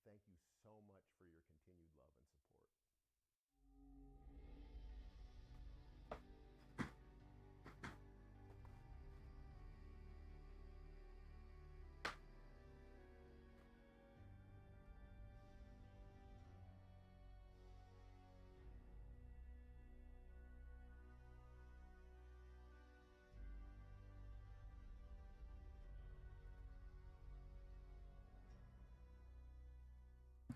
thank you so much for your continued love and support.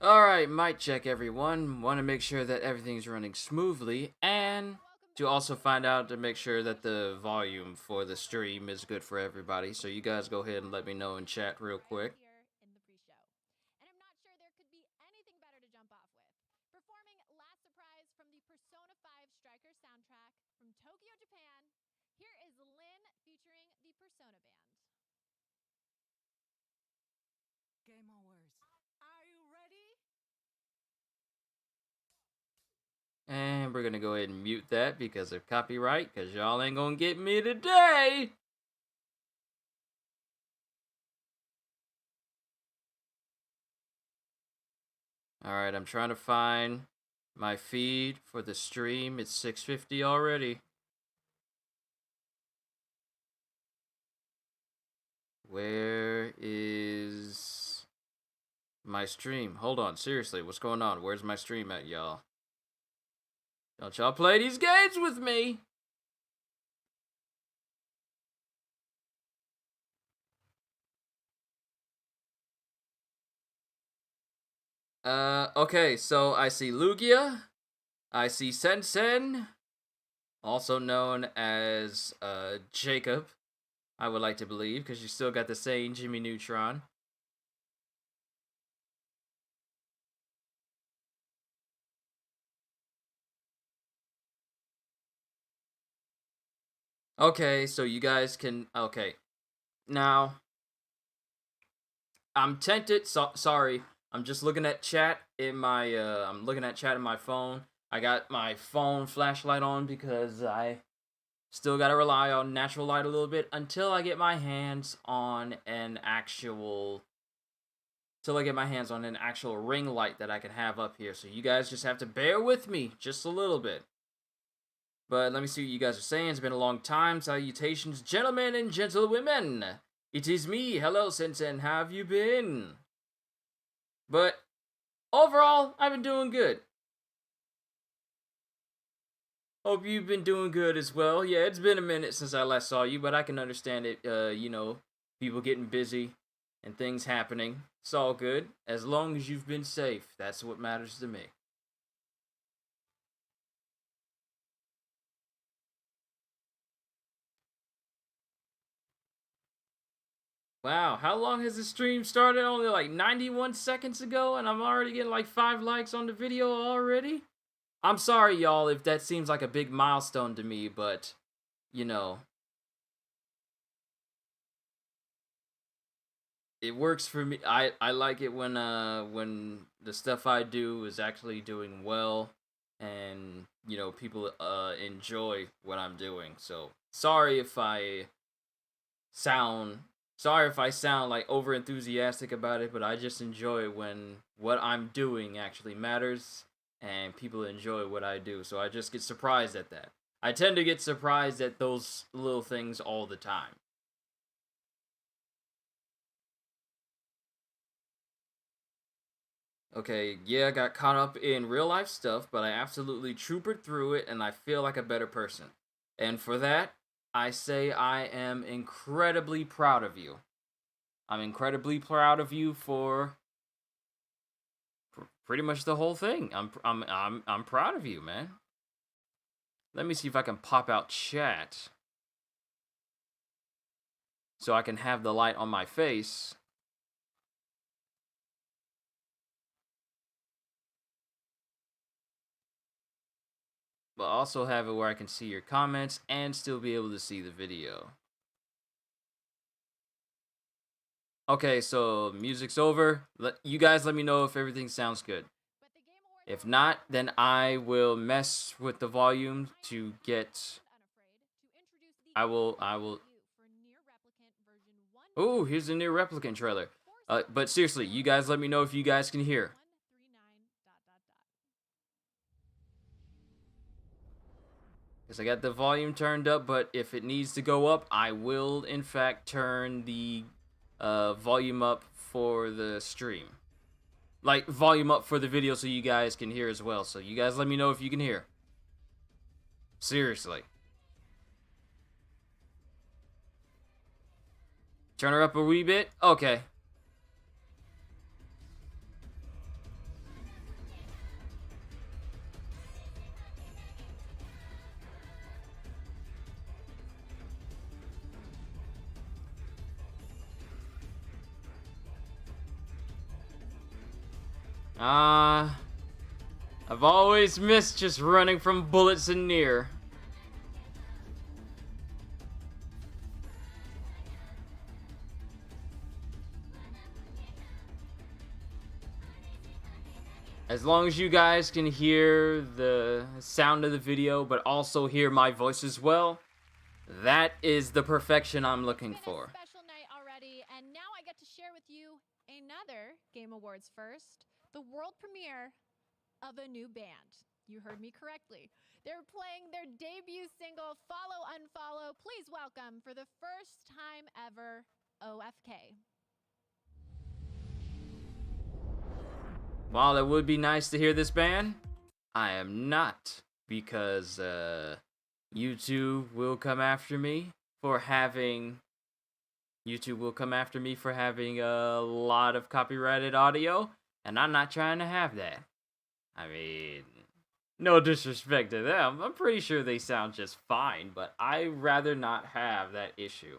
Alright, mic check everyone. Want to make sure that everything's running smoothly and to also find out to make sure that the volume for the stream is good for everybody. So you guys go ahead and let me know in chat real quick. Here in the pre-show. And I'm not sure there could be anything better to jump off with. Performing Last Surprise from the Persona 5 Striker soundtrack from Tokyo, Japan, here is Lynn featuring the Persona Band. Game overs. Are you ready? And we're gonna go ahead and mute that because of copyright, because y'all ain't gonna get me today. Alright, I'm trying to find my feed for the stream. It's 6:50 already. Where is my stream? Hold on, seriously, what's going on? Where's my stream at, y'all? Don't y'all play these games with me! Okay, so I see Lugia, I see Sensen, also known as, Jacob, I would like to believe, because you still got the same Jimmy Neutron. Okay, so you guys can, okay. Now, I'm tempted, sorry, I'm just looking at chat in my, I'm looking at chat in my phone. I got my phone flashlight on because I still gotta rely on natural light a little bit until I get my hands on an actual, ring light that I can have up here. So you guys just have to bear with me just a little bit. But let me see what you guys are saying. It's been a long time. Salutations, gentlemen and gentlewomen. It is me. Hello, Sensen. How have you been? But overall, I've been doing good. Hope you've been doing good as well. Yeah, it's been a minute since I last saw you, but I can understand it. People getting busy and things happening. It's all good. As long as you've been safe, that's what matters to me. Wow, how long has the stream started? Only like 91 seconds ago, and I'm already getting like 5 likes on the video already? I'm sorry, y'all, if that seems like a big milestone to me, but, you know, it works for me. I like it when the stuff I do is actually doing well, and, people enjoy what I'm doing. So, sound sorry if I sound like over enthusiastic about it, but I just enjoy when what I'm doing actually matters and people enjoy what I do. So I just get surprised at that. I tend to get surprised at those little things all the time. Okay, yeah, I got caught up in real life stuff, but I absolutely troopered through it and I feel like a better person. And for that, I say I am incredibly proud of you. I'm incredibly proud of you for pretty much the whole thing. I'm proud of you, man. Let me see if I can pop out chat so I can have the light on my face. But also have it where I can see your comments and still be able to see the video. Okay, so music's over. You guys let me know if everything sounds good. If not, then I will mess with the volume to get... I will... Ooh, here's the new Replicant trailer. But seriously, you guys let me know if you guys can hear. 139 ... Because I got the volume turned up, but if it needs to go up, I will, in fact, turn the volume up for the stream. Like, volume up for the video so you guys can hear as well. So you guys let me know if you can hear. Seriously. Turn her up a wee bit? Okay. I've always missed just running from bullets in near. As long as you guys can hear the sound of the video, but also hear my voice as well, that is the perfection I'm looking for. Special night already, and now I get to share with you another Game Awards first, the world premiere of a new band. You heard me correctly. They're playing their debut single, Follow Unfollow. Please welcome, for the first time ever, OFK. While it would be nice to hear this band, I am not, because YouTube will come after me for having a lot of copyrighted audio, and I'm not trying to have that. I mean, no disrespect to them, I'm pretty sure they sound just fine, but I'd rather not have that issue.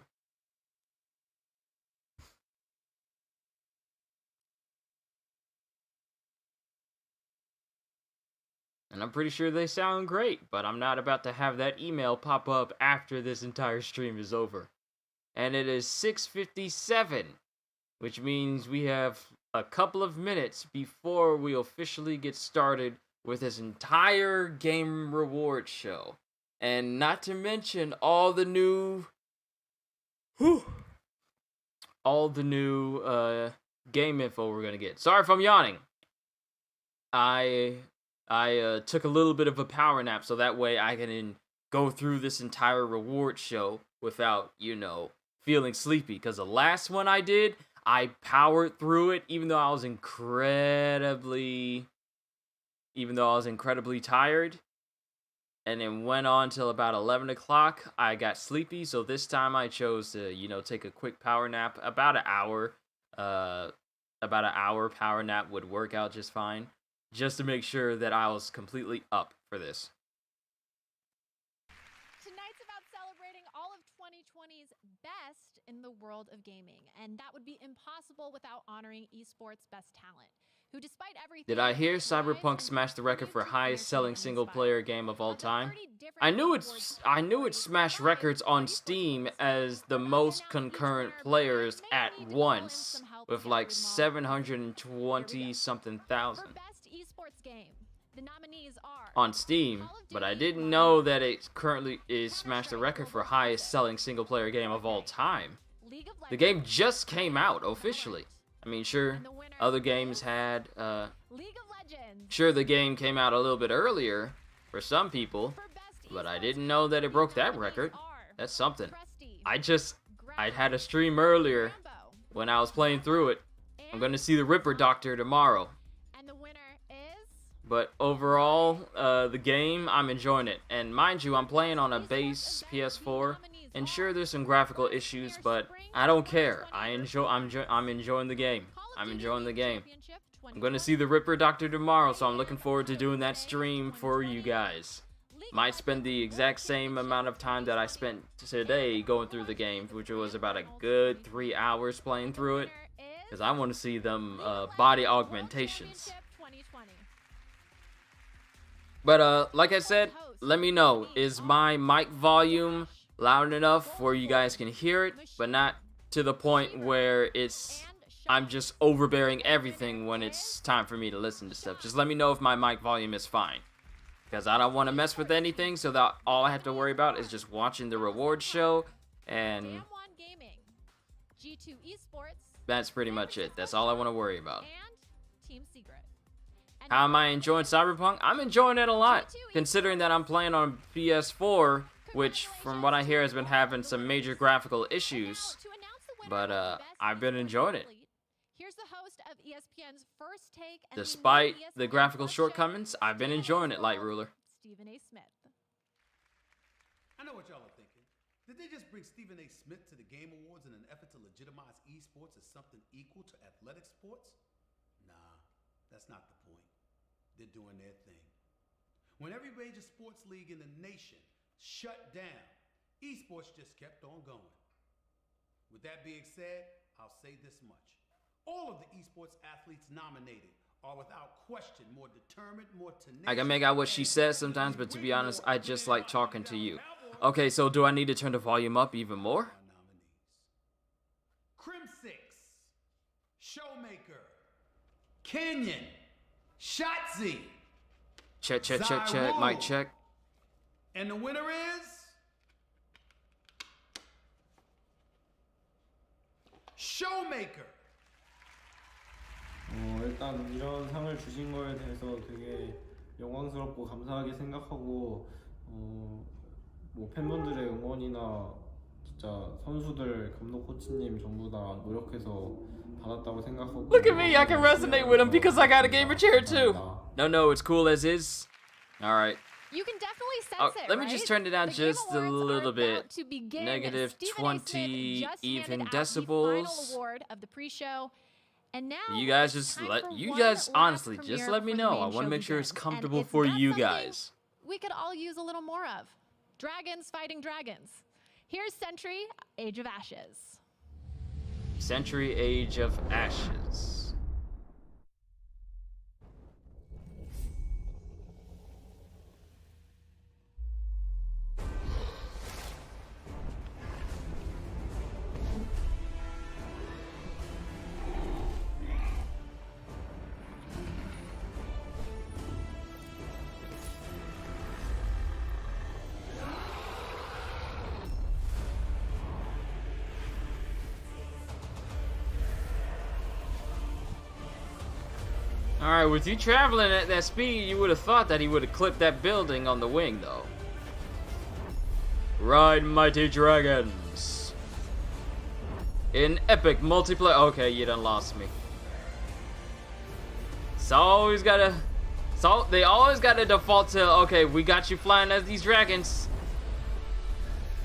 And I'm pretty sure they sound great, but I'm not about to have that email pop up after this entire stream is over. And it is 6:57, which means we have a couple of minutes before we officially get started with this entire game reward show. And not to mention all the new game info we're gonna get. Sorry if I'm yawning. I took a little bit of a power nap so that way I can go through this entire reward show without, feeling sleepy. Because the last one I did, I powered through it even though I was incredibly tired. And then went on till about 11 o'clock. I got sleepy, so this time I chose to, take a quick power nap. About an hour power nap would work out just fine. Just to make sure that I was completely up for this. Tonight's about celebrating all of 2020's best in the world of gaming, and that would be impossible without honoring esports best talent, who despite everything... Did I hear Cyberpunk smashed the record for highest selling single-player game of all time? I knew it smashed records on Steam as the most concurrent players at once, with like 720 something thousand. Game. The nominees are on Steam, but I didn't know that it currently is smashed the record for highest selling single player game of all time. The game just came out officially. I mean, sure, other games had sure, the game came out a little bit earlier for some people, but I didn't know that it broke that record. That's something. I had a stream earlier when I was playing through it. I'm gonna see the Ripper Doctor tomorrow. But overall, the game, I'm enjoying it. And mind you, I'm playing on a base PS4. And sure, there's some graphical issues, but I don't care. I'm enjoying the game. I'm enjoying the game. I'm going to see the Ripper Doctor tomorrow, so I'm looking forward to doing that stream for you guys. Might spend the exact same amount of time that I spent today going through the game, which was about a good 3 hours playing through it. Because I want to see them body augmentations. But, like I said, let me know, is my mic volume loud enough where you guys can hear it, but not to the point where I'm just overbearing everything when it's time for me to listen to stuff. Just let me know if my mic volume is fine, because I don't want to mess with anything, so that all I have to worry about is just watching the reward show, and That's pretty much it. That's all I want to worry about. And Team Secret. And How am I enjoying Cyberpunk? I'm enjoying it a lot, considering that I'm playing on PS4, which, from what I hear, has been having some major graphical issues. To announce the winner But of the Best I've been Esports enjoying it. Athlete, here's the host of ESPN's First Take and Despite new the ESPN graphical Plus show, shortcomings, I've been Stephen A. enjoying it, Light Smith. Ruler. Stephen A. Smith. I know what y'all are thinking. Did they just bring Stephen A. Smith to the Game Awards in an effort to legitimize esports as something equal to athletic sports? Nah, that's not the point. They're doing their thing. When every major sports league in the nation shut down, esports just kept on going. With that being said, I'll say this much. All of the esports athletes nominated are without question more determined, more tenacious. I can make out what she says sometimes, but to be honest, I just like talking to you. Okay, so do I need to turn the volume up even more? Crim 6, Showmaker, Canyon, Shotzi. Check, check, check, check, mic check. And the winner is Showmaker. 일단 이런 상을 주신 거에 대해서 되게 영광스럽고 감사하게 생각하고 뭐 팬분들의 응원이나 진짜 선수들, 감독, 코치님 전부 다 노력해서 받았다고 생각하고. Look at me, I can resonate with him because I got a gamer chair too. No, it's cool as is. All right. You can definitely sense it, Let me right? just turn it down The Game just a Awards are little bit. about to begin. Negative Stephen A. 20 Smith just even handed out the decibels. final award of the pre-show. And now You guys it's just time let for you one guys last honestly just premiere let me before the know. main I want to show make sure it's begins. comfortable And for it's you something guys. we could all use a little more of. Dragons fighting dragons. Here's Century, Age of Ashes. Century Age of Ashes. Alright, with you traveling at that speed, you would have thought that he would have clipped that building on the wing, though. Ride mighty dragons. In epic multiplayer. Okay, you done lost me. They always gotta default to, okay, we got you flying as these dragons.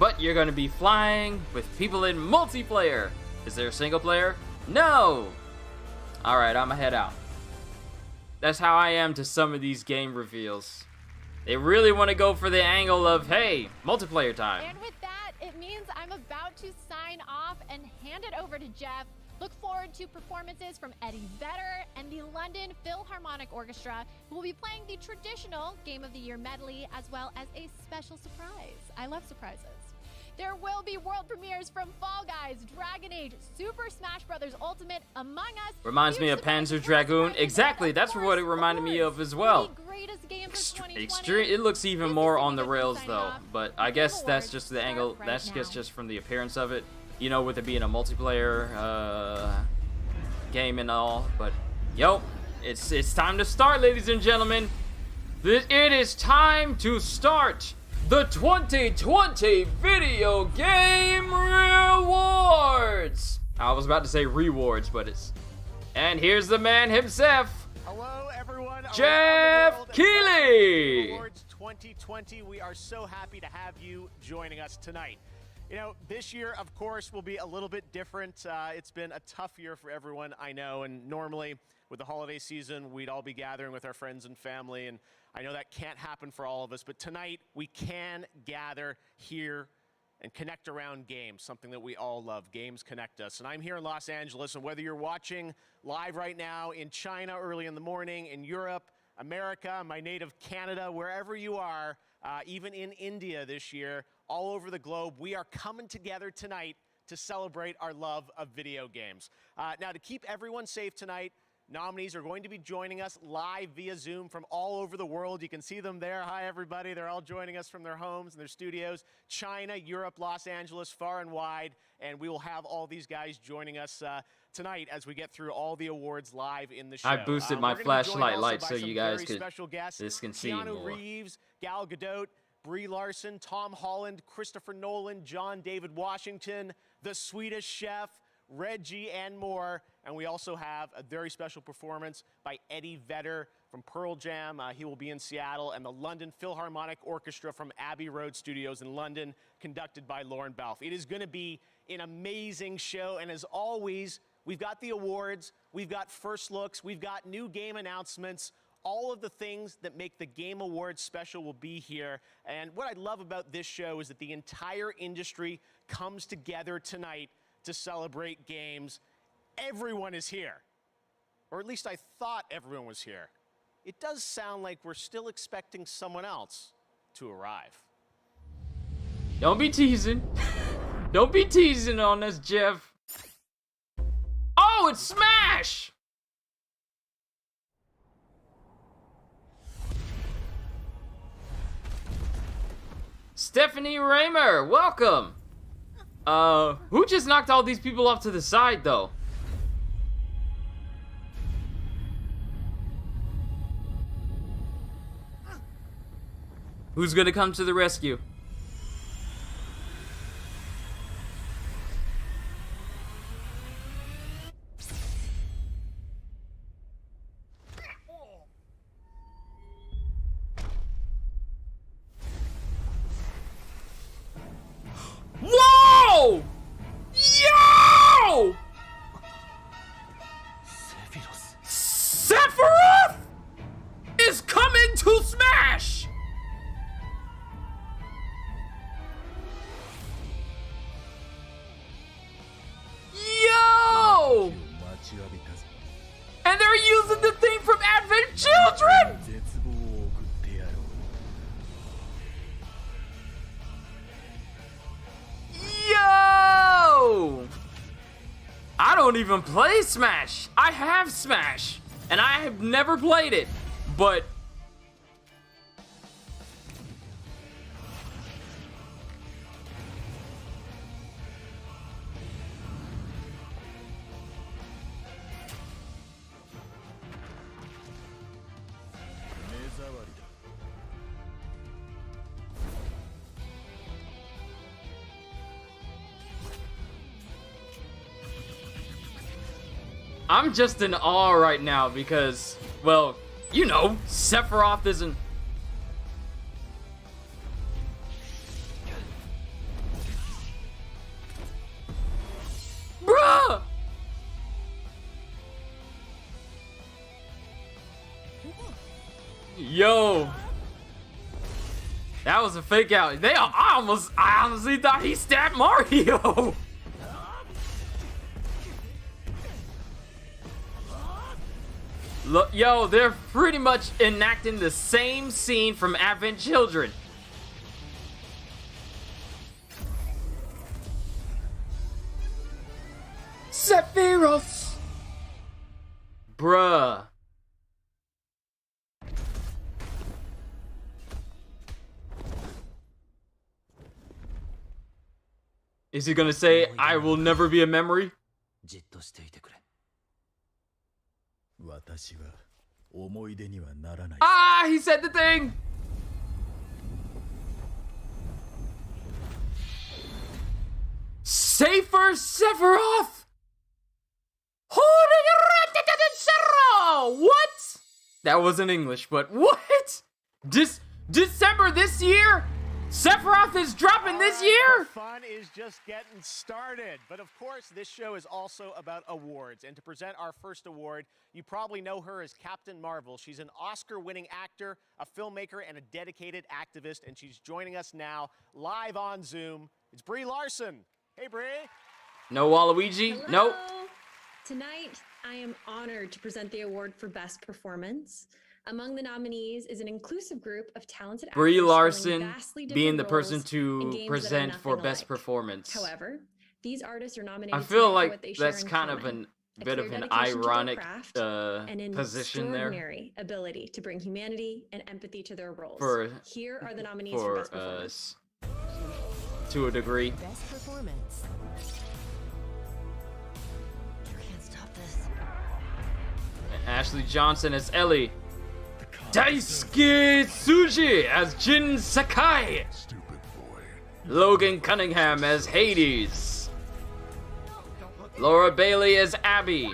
But you're gonna be flying with people in multiplayer. Is there a single player? No! Alright, I'ma head out. That's how I am to some of these game reveals. They really want to go for the angle of, hey, multiplayer time. And with that, it means I'm about to sign off and hand it over to Jeff. Look forward to performances from Eddie Vedder and the London Philharmonic Orchestra, who will be playing the traditional Game of the Year medley, as well as a special surprise. I love surprises. There will be world premieres from Fall Guys, Dragon Age, Super Smash Bros. Ultimate, Among Us. Reminds me of Panzer Dragoon. Exactly, that's what it reminded me of as well. Extreme. It looks even more on the rails though, but I guess that's just the angle. That's just from the appearance of it. You know, with it being a multiplayer game and all. But yo, it's time to start, ladies and gentlemen. It is time to start the 2020 Video Game Rewards! I was about to say rewards, but it's... And here's the man himself! Hello, everyone. Jeff Keighley! Awards 2020. We are so happy to have you joining us tonight. You know, this year, of course, will be a little bit different. It's been a tough year for everyone, I know, and normally with the holiday season, we'd all be gathering with our friends and family, and I know that can't happen for all of us, but tonight we can gather here and connect around games, something that we all love. Games connect us. And I'm here in Los Angeles, and whether you're watching live right now in China early in the morning, in Europe, America, my native Canada, wherever you are, even in India this year, all over the globe, we are coming together tonight to celebrate our love of video games. Now, to keep everyone safe tonight, nominees are going to be joining us live via Zoom from all over the world. You can see them there. Hi, everybody. They're all joining us from their homes and their studios. China, Europe, Los Angeles, far and wide. And we will have all these guys joining us tonight as we get through all the awards live in the show. I boosted my We're gonna be joined flashlight also light by so some you guys very could special guests. this can see Keanu more. Reeves, Gal Gadot, Brie Larson, Tom Holland, Christopher Nolan, John David Washington, the Swedish Chef, Reggie, and more. And we also have a very special performance by Eddie Vedder from Pearl Jam. He will be in Seattle, and the London Philharmonic Orchestra from Abbey Road Studios in London, conducted by Lauren Balfe. It is going to be an amazing show, and as always, we've got the awards, we've got first looks, we've got new game announcements. All of the things that make the Game Awards special will be here. And what I love about this show is that the entire industry comes together tonight to celebrate games. Everyone is here. Or at least I thought everyone was here. It does sound like we're still expecting someone else to arrive. Don't be teasing. Don't be teasing on us, Jeff. Oh, it's Smash! Stephanie Raymer, welcome. Who just knocked all these people off to the side, though? Who's gonna come to the rescue? Whoa! Yo! Sephiroth is coming to Smash! Yo! And they're using the theme from Advent Children! Yo! I don't even play Smash. I have Smash, and I have never played it, but I'm just in awe right now because, well, you know, Sephiroth isn't. Bruh! Yo! That was a fake out. I honestly thought he stabbed Mario! Look, yo, they're pretty much enacting the same scene from Advent Children. Sephiroth! Bruh. Is he gonna say, I will never be a memory? Ah, he said the thing! Safer Sephiroth! What? That wasn't English, but what? December this year? Sephiroth is dropping this year? The fun is just getting started. But of course, this show is also about awards. And to present our first award, you probably know her as Captain Marvel. She's an Oscar-winning actor, a filmmaker, and a dedicated activist. And she's joining us now live on Zoom. It's Brie Larson. Hey, Brie. No Waluigi? Hello. Nope. Tonight, I am honored to present the award for Best Performance. Among the nominees is an inclusive group of talented actors Brie filling Larson vastly different being the roles person in to games that are present for nothing Best alike. Performance. However, these artists are nominated I feel tonight for like what they share that's in kind of common. a bit clear of an dedication to their ironic craft, and an position there extraordinary ability to bring humanity and empathy to their roles. for Here are the nominees for Best Performance. To a degree. Best performance. You can't stop this. Ashley Johnson as Ellie. Daisuke Tsuji as Jin Sakai. Logan Cunningham as Hades. Laura Bailey as Abby.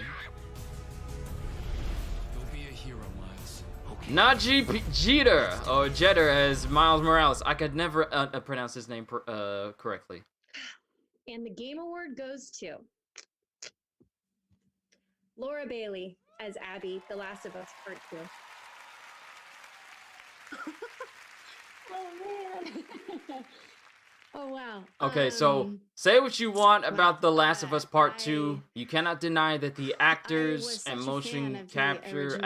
Najee Jeter, or Jeter as Miles Morales. I could never pronounce his name correctly. And the Game Award goes to Laura Bailey as Abby, The Last of Us Part 2. Oh, man. Oh, wow. Okay, so say what you want about The Last of Us Part 2. You cannot deny that the actors and motion capture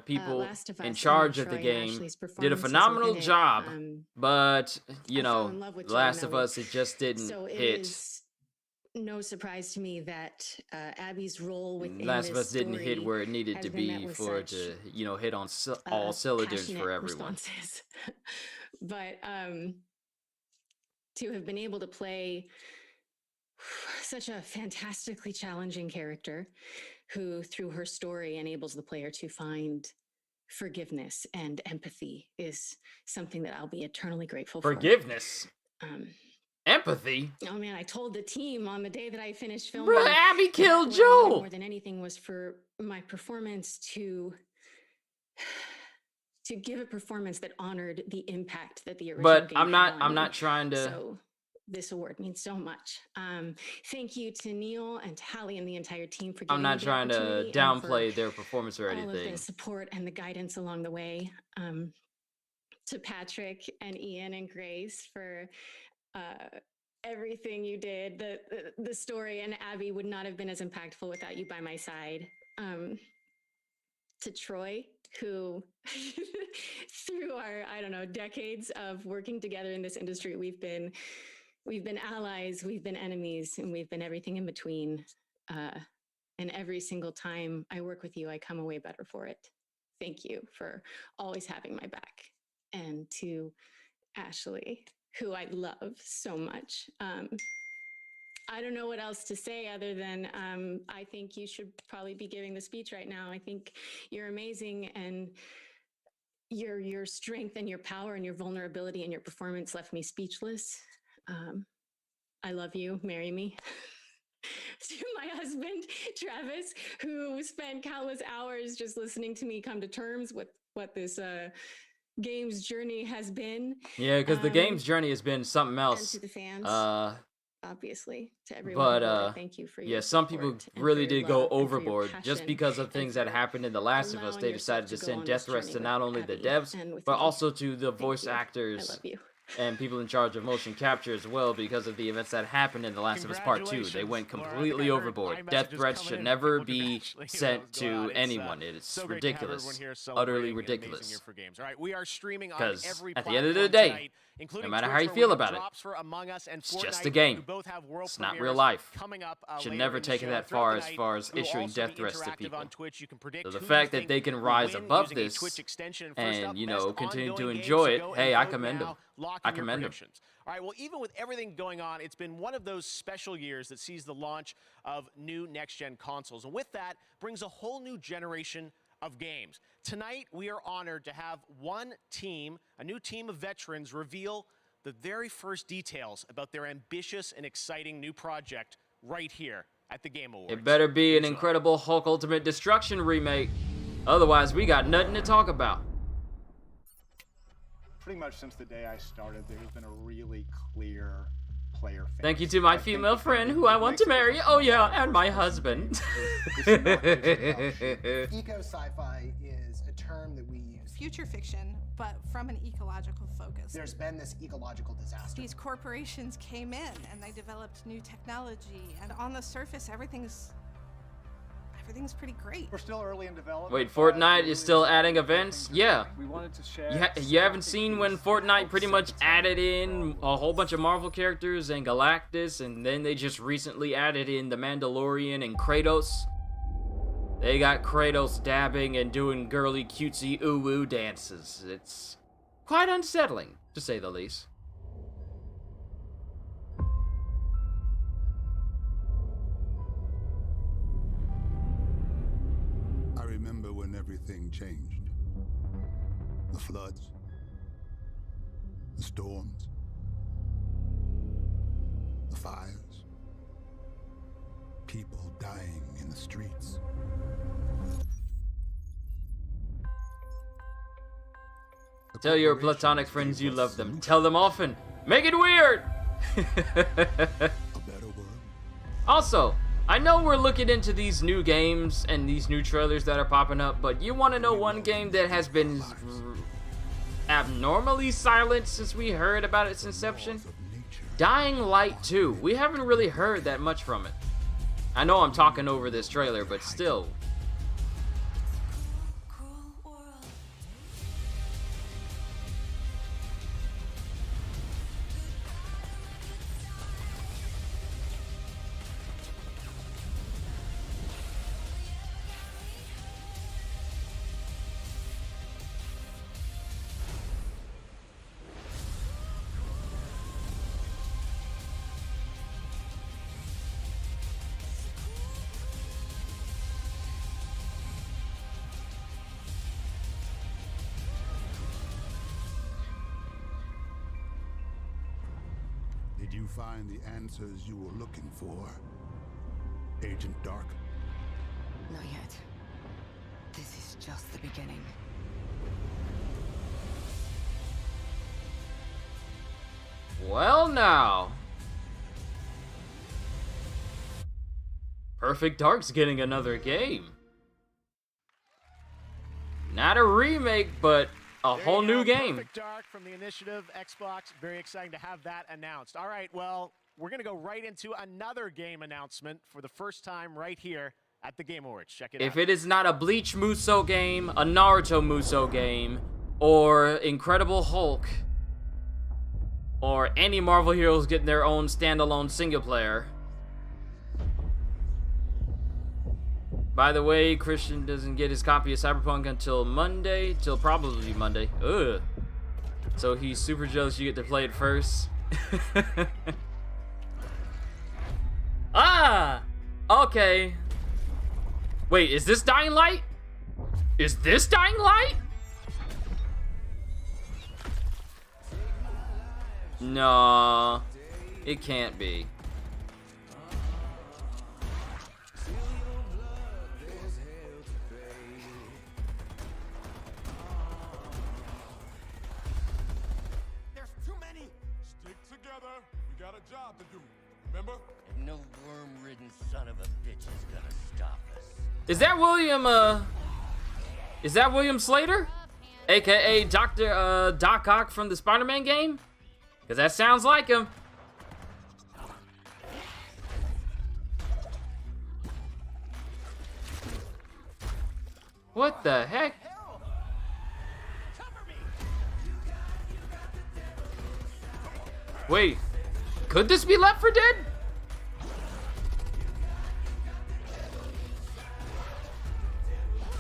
people in charge of the game did a phenomenal job. But, you know, The Last of Us, it just didn't hit. No surprise to me that Abby's role within Last of this Us didn't hit story where it needed has to been met be with for it such, to, you know, hit on all cylinders passionate for everyone. responses. But to have been able to play such a fantastically challenging character who, through her story, enables the player to find forgiveness and empathy is something that I'll be eternally grateful for. Forgiveness? Empathy? Oh man, I told the team on the day that I finished filming. Bruh, Abby killed what I wanted Joel! more than anything was for my performance to give a performance that honored the impact that the original But game I'm had on not me. trying to. So this award means so much. Thank you to Neil and to Hallie and the entire team for giving I'm not me the trying to opportunity and for downplay their performance or all of anything. the support and the guidance along the way. To Patrick and Ian and Grace for everything you did. The story and Abby would not have been as impactful without you by my side. To Troy, who through our, I don't know, decades of working together in this industry, we've been allies, we've been enemies, and we've been everything in between. And every single time I work with you, I come away better for it. Thank you for always having my back. And to Ashley, who I love so much. I don't know what else to say other than I think you should probably be giving the speech right now. I think you're amazing, and your strength and your power and your vulnerability and your performance left me speechless. I love you. Marry me. To my husband, Travis, who spent countless hours just listening to me come to terms with what this game's journey has been. Yeah, because the game's journey has been something And else. to the fans, obviously, to everyone. But who voted, thank you for your yeah, some people support and really for your did go love and for your overboard just passion because of and things that for happened in The Last of Us. allowing They yourself decided to go send on death this threats to journey not with only the Abby devs, and with but me. also to the Thank voice you. I actors love you. and people in charge of motion capture as well, because of the events that happened in The Last of Us Part 2. They went Congratulations, Laura. I completely think I heard overboard. iMessages Death threats coming should in, never people be congratulating sent what's going to on. It's, anyone. It's so great to have ridiculous. everyone here Utterly celebrating an amazing ridiculous. year for games. All right, we are streaming on 'Cause every at the end of the platform day, tonight, including no matter Twitch, how you where feel we have about it, drops for Among Us and it's Fortnite, just a game. who both have world It's not premieres real life. coming up Should later never in the take it show. that Throughout far the as night, far as we will issuing also death be threats to interactive people. on Twitch. You can predict So the who fact you that they think can will rise win above using a this Twitch extension. First and, up, you best know, continue to ongoing enjoy games. it, Go hey, and I vote commend them. now. Lock I in your commend them. predictions. All right, well, even with everything going on, it's been one of those special years that sees the launch of new next-gen consoles. And with that brings a whole new generation of games. Tonight, we are honored to have one team, a new team of veterans, reveal the very first details about their ambitious and exciting new project right here at the Game Awards. It better be an Enjoy. Incredible Hulk Ultimate Destruction remake. Otherwise, we got nothing to talk about. Pretty much since the day I started, there's been a really clear player face. Thank you to my I think female the thing friend that who I want makes to it marry. different Oh yeah, from and my this husband. is not just about Eco sci-fi is a term that we use. Future fiction, but from an ecological focus. There's been this ecological disaster. These corporations came in and they developed new technology, and on the surface, everything's pretty great. We're still early in development. Wait, but Fortnite we is still really adding excited events? things Yeah. are coming. We wanted to share You haven't some seen when things that Fortnite help pretty set much the tone added for in all a whole bunch of Marvel characters and Galactus, and then they just recently added in the Mandalorian and Kratos. They got Kratos dabbing and doing girly cutesy ooh-woo dances. It's quite unsettling, to say the least. I remember when everything changed. The floods, the storms, the fires, people dying in the streets. Tell your platonic friends you love them. Tell them often. Make it weird! Also, I know we're looking into these new games and these new trailers that are popping up, but you want to know one game that has been abnormally silent since we heard about its inception? Dying Light 2. We haven't really heard that much from it. I know I'm talking over this trailer, but still. Did you find the answers you were looking for, Agent Dark? Not yet. This is just the beginning. Well now. Perfect Dark's getting another game. Not a remake, but a whole new game. Perfect Dark from the Initiative, Xbox. Very exciting to have that announced. All right, well, we're going to go right into another game announcement for the first time right here at the Game Awards. Check it out. If it is not a Bleach Muso game, a Naruto Muso game, or Incredible Hulk, or any Marvel heroes getting their own standalone single player. By the way, Christian doesn't get his copy of Cyberpunk until Monday, till probably Monday. Ugh. So he's super jealous you get to play it first. Ah! Okay. Wait, is this Dying Light? Is this Dying Light? No, it can't be. There's too many. Stick together. We got a job to do. Remember? And no worm-ridden son of a bitch is gonna stop us. Is that William Slater? AKA Doc Ock from the Spider-Man game? Because that sounds like him. What the heck? Wait, could this be Left 4 Dead?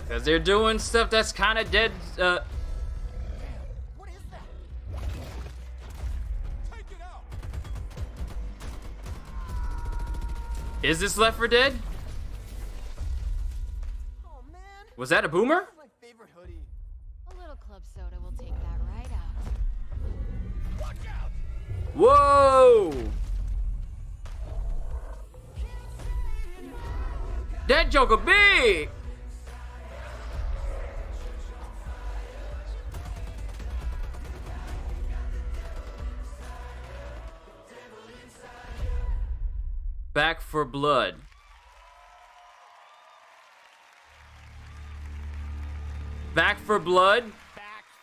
Because they're doing stuff that's kind of dead. Is this Left 4 Dead? Oh man. Was that a boomer? That's my favorite hoodie. A little club soda will take that right out. Watch out. Whoa! That Joker big! Back for Blood. Back for Blood.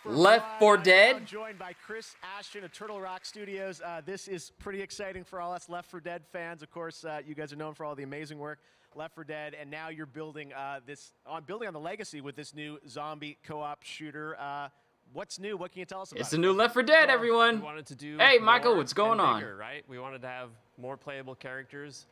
Left 4 Dead. I'm joined by Chris Ashton of Turtle Rock Studios. This is pretty exciting for all us Left 4 Dead fans. Of course, you guys are known for all the amazing work Left 4 Dead, and now you're building building on the legacy with this new zombie co-op shooter. What's new? What can you tell us about It's it? a new Left 4 Dead, everyone. We wanted to do Hey, Michael, more what's going and on? bigger, right? We wanted to have more playable characters,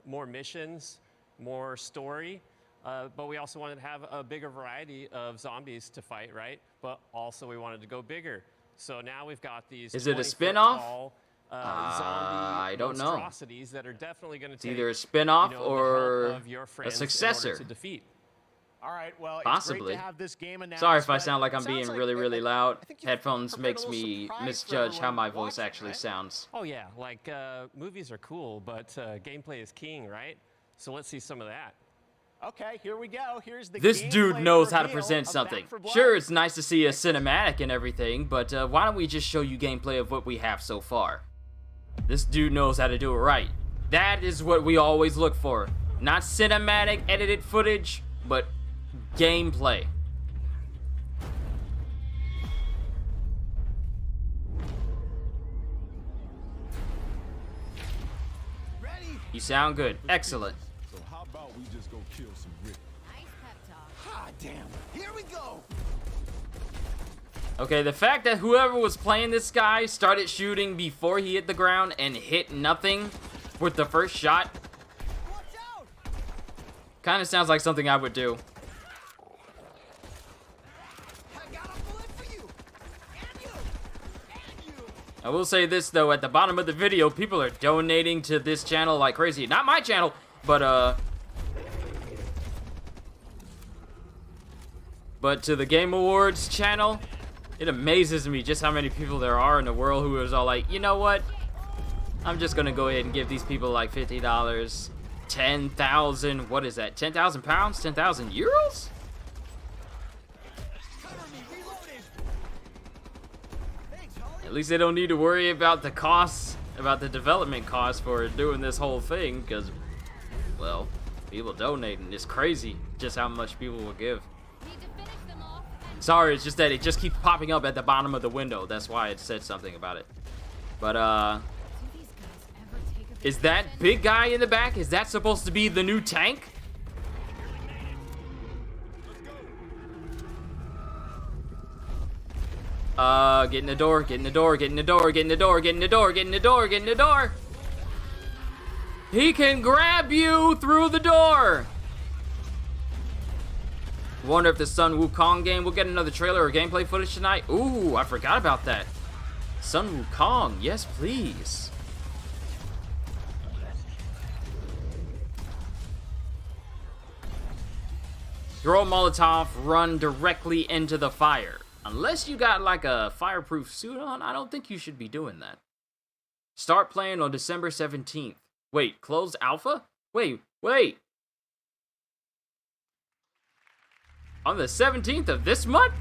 more missions, more story. but we also wanted to have a bigger variety of zombies to fight, right? But also we wanted to go bigger. So now we've got these. Is it a 20-foot spin-off? tall, I don't know. monstrosities that are definitely going to It's take, either a spin-off you know, the or help of your a friends in order successor. to defeat. All right, well, Possibly. it's great to have this game announced. Sorry if I but sound like I'm it being sounds really, like- really loud. I think you've Headphones prepared a makes little me surprise for misjudge how everyone my voice watching, actually right? sounds. Oh yeah, like movies are cool, but gameplay is king, right? So let's see some of that. Okay, here we go. Here's the This dude gameplay knows how to reveal present of something. Back 4 Blood. Sure, it's nice to see a cinematic and everything, but why don't we just show you gameplay of what we have so far? This dude knows how to do it right. That is what we always look for. Not cinematic, edited footage, but gameplay. You sound good. Excellent. So how about we just go kill some Rick? Nice pep talk. Ah, damn. Here we go. Okay, the fact that whoever was playing this guy started shooting before he hit the ground and hit nothing with the first shot kind of sounds like something I would do. I will say this though, at the bottom of the video, people are donating to this channel like crazy. Not my channel, but to the Game Awards channel. It amazes me just how many people there are in the world who is all like, you know what? I'm just gonna go ahead and give these people like $50, 10,000, what is that? 10,000 pounds? 10,000 euros? At least they don't need to worry about the costs, about the development costs for doing this whole thing, because, well, people donating. It's crazy just how much people will give. Sorry, it's just that it just keeps popping up at the bottom of the window. That's why it said something about it. But, is that big guy in the back? Is that supposed to be the new tank? Get in the door, get in the door, get in the door, get in the door, get in the door, get in the door, get in the door. He can grab you through the door. Wonder if the Sun Wukong game will get another trailer or gameplay footage tonight. Ooh, I forgot about that. Sun Wukong, yes please. Throw a Molotov, run directly into the fire. Unless you got like a fireproof suit on, I don't think you should be doing that. Start playing on December 17th. Wait, closed alpha? Wait. On the 17th of this month?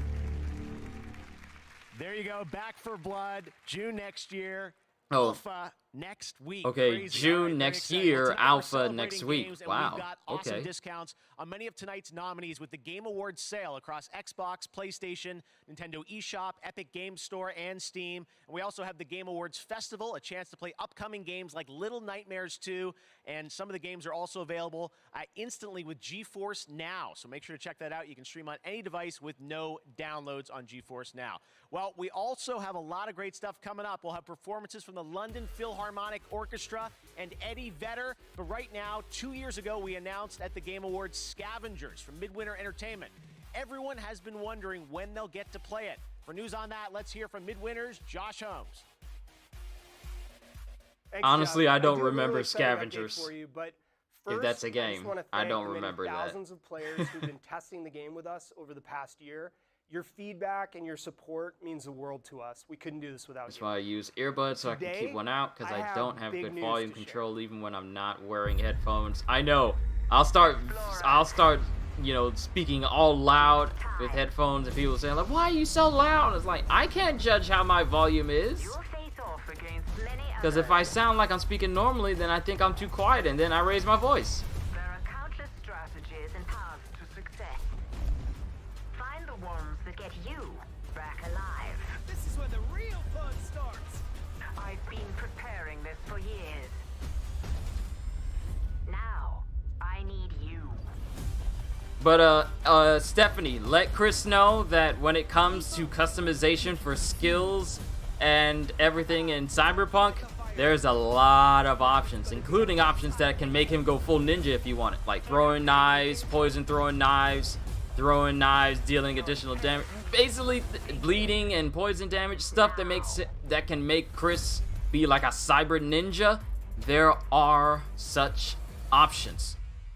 There you go. Back 4 Blood, June next year. Oh. Alpha next week. Okay, Crazy. June All right, very next exciting. year, Well, tonight we're Alpha celebrating next week. games, and Wow, We've got awesome okay. discounts on many of tonight's nominees with the Game Awards sale across Xbox, PlayStation, Nintendo eShop, Epic Games Store, and Steam. And we also have the Game Awards Festival, a chance to play upcoming games like Little Nightmares 2, and some of the games are also available instantly with GeForce Now. So make sure to check that out. You can stream on any device with no downloads on GeForce Now. Well, we also have a lot of great stuff coming up. We'll have performances from the London Philharmonic Orchestra and Eddie Vedder. But right now, 2 years ago, we announced at the Game Awards Scavengers from Midwinter Entertainment. Everyone has been wondering when they'll get to play it. For news on that, let's hear from Midwinter's Josh Holmes. Thanks, Honestly, Jeff. I don't do have a remember really exciting update Scavengers. For you, but If first, that's a I just game, wanna I thank don't the many remember that. thousands of players who've been testing the game with us over the past year. Your feedback and your support means the world to us. We couldn't do this without That's you. why I use earbuds so I can keep Today, one out, because I I have don't have big good news volume to share. control even when I'm not wearing headphones. I know. I'll start, you know, speaking all loud with headphones, and people saying like, "Why are you so loud?" It's like, I can't judge how my volume is. Because if I sound like I'm speaking normally, then I think I'm too quiet, and then I raise my voice. There are countless strategies and paths to success. Find the ones that get you back alive. This is where the real fun starts. I've been preparing this for years. Now, I need you. But, Stephanie, let Chris know that when it comes to customization for skills and everything in Cyberpunk, there's a lot of options, including options that can make him go full ninja if you want it, like throwing knives, poison throwing knives, dealing additional damage, basically bleeding and poison damage, stuff that can make Chris be like a cyber ninja. There are such options,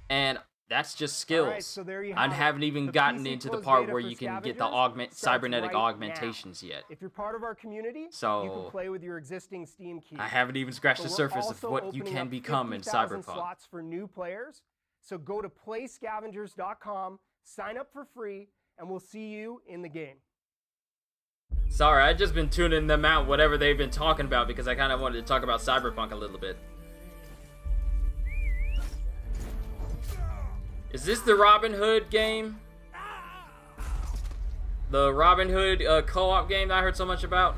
and that's just skills. Right, so there you I have it. haven't even The gotten PC into the closed part beta where for you can get Scavengers the starts cybernetic right augmentations now. yet. If you're part of our community, you So can play with your existing Steam keys. I haven't even scratched But the we're surface of also what you opening can up become in 50,000 Cyberpunk. slots for new players. So go to playscavengers.com, sign up for free, and we'll see you in the game. Sorry, I've just been tuning them out, whatever they've been talking about, because I kind of wanted to talk about Cyberpunk a little bit. Is this the Robin Hood game? The Robin Hood co-op game that I heard so much about?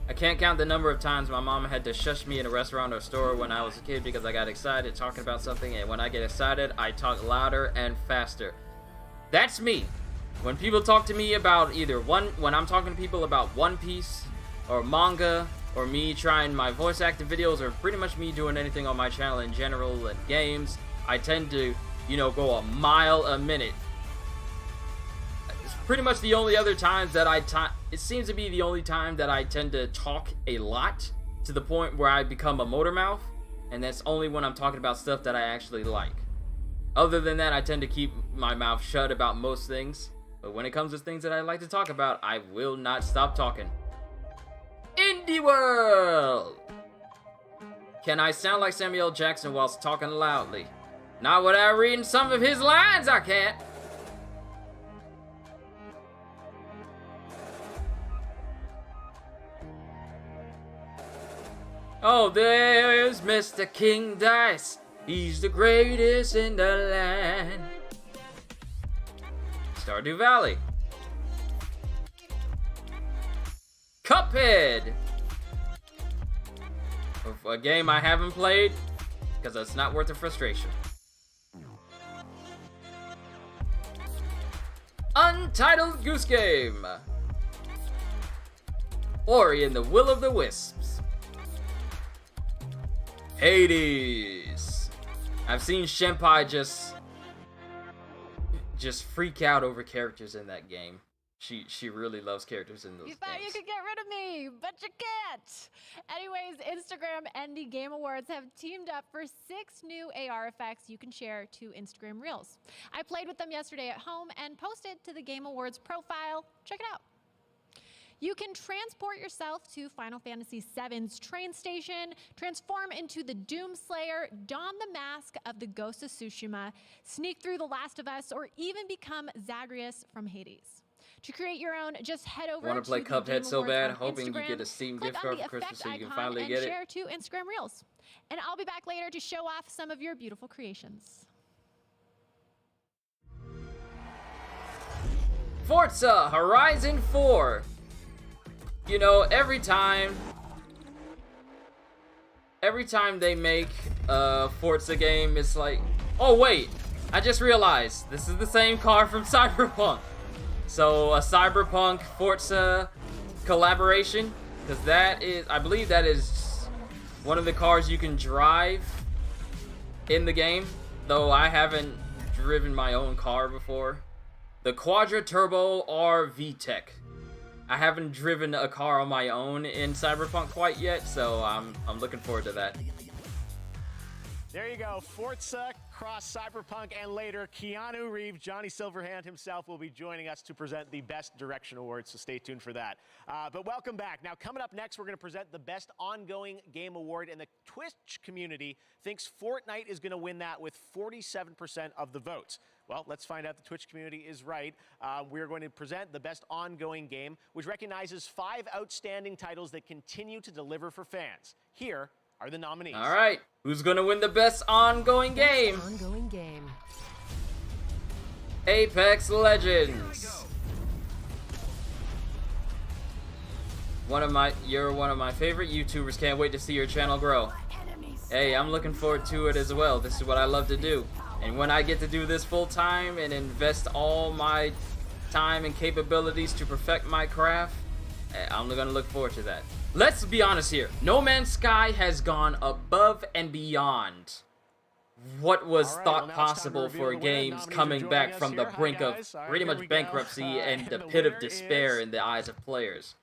I can't count the number of times my mom had to shush me in a restaurant or store when I was a kid because I got excited talking about something, and when I get excited, I talk louder and faster. That's me. When people talk to me about when I'm talking to people about One Piece or manga, or me trying my voice acting videos, or pretty much me doing anything on my channel in general and games, I tend to, go a mile a minute. It's pretty much the only other times that it seems to be the only time that I tend to talk a lot to the point where I become a motor mouth, and that's only when I'm talking about stuff that I actually like. Other than that, I tend to keep my mouth shut about most things, but when it comes to things that I like to talk about, I will not stop talking. Indie World! Can I sound like Samuel L. Jackson whilst talking loudly? Not without reading some of his lines, I can't. Oh, there's Mr. King Dice. He's the greatest in the land. Stardew Valley. Cuphead! A game I haven't played, because it's not worth the frustration. Untitled Goose Game. Ori and the Will of the Wisps. Hades. I've seen Senpai just freak out over characters in that game. She really loves characters in those games. You thought you could get rid of me, but you can't. Anyways, Instagram and the Game Awards have teamed up for 6 new AR effects you can share to Instagram Reels. I played with them yesterday at home and posted to the Game Awards profile. Check it out. You can transport yourself to Final Fantasy VII's train station, transform into the Doomslayer, don the mask of the Ghost of Tsushima, sneak through The Last of Us, or even become Zagreus from Hades. To create your own, just head over Want to play the Cuphead Game so Awards bad, on hoping you Instagram, get a Steam click gift on card the for Christmas effect so you can icon finally and get it. share to Instagram Reels. And I'll be back later to show off some of your beautiful creations. Forza Horizon 4. You know, every time they make a Forza game, it's like, oh wait, I just realized this is the same car from Cyberpunk. So a Cyberpunk Forza collaboration, because I believe that is one of the cars you can drive in the game, though I haven't driven my own car before. The Quadra Turbo R VTEC. I haven't driven a car on my own in Cyberpunk quite yet, so I'm looking forward to that. There you go, Forza, Cross Cyberpunk, and later Keanu Reeves, Johnny Silverhand himself, will be joining us to present the Best Direction Award, so stay tuned for that. But welcome back. Now, coming up next, we're going to present the Best Ongoing Game Award, and the Twitch community thinks Fortnite is going to win that with 47% of the votes. Well, let's find out the Twitch community is right. We're going to present the Best Ongoing Game, which recognizes 5 outstanding titles that continue to deliver for fans. Here are the nominees. All right, who's gonna win the Best Ongoing Game? Ongoing game. Apex Legends. You're one of my favorite YouTubers. Can't wait to see your channel grow. Hey, I'm looking forward to it as well. This is what I love to do. And when I get to do this full time and invest all my time and capabilities to perfect my craft, I'm gonna look forward to that. Let's be honest here. No Man's Sky has gone above and beyond what was thought possible for games coming back from the brink of pretty much bankruptcy and the pit of despair in the eyes of players.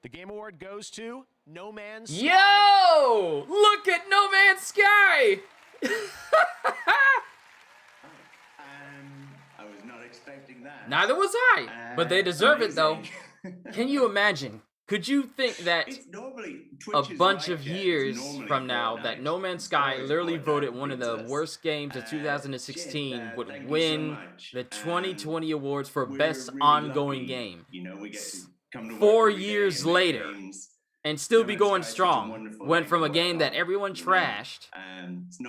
The Game Award goes to No Man's Sky. Yo! Look at No Man's Sky! I was not expecting that. Neither was I, but they deserve it though. Can you imagine? Could you think that a bunch of years from now that No Man's Sky literally voted one of the worst games of 2016 would win the 2020 awards for best ongoing game? 4 years later, and still be going strong. Went from a game that everyone trashed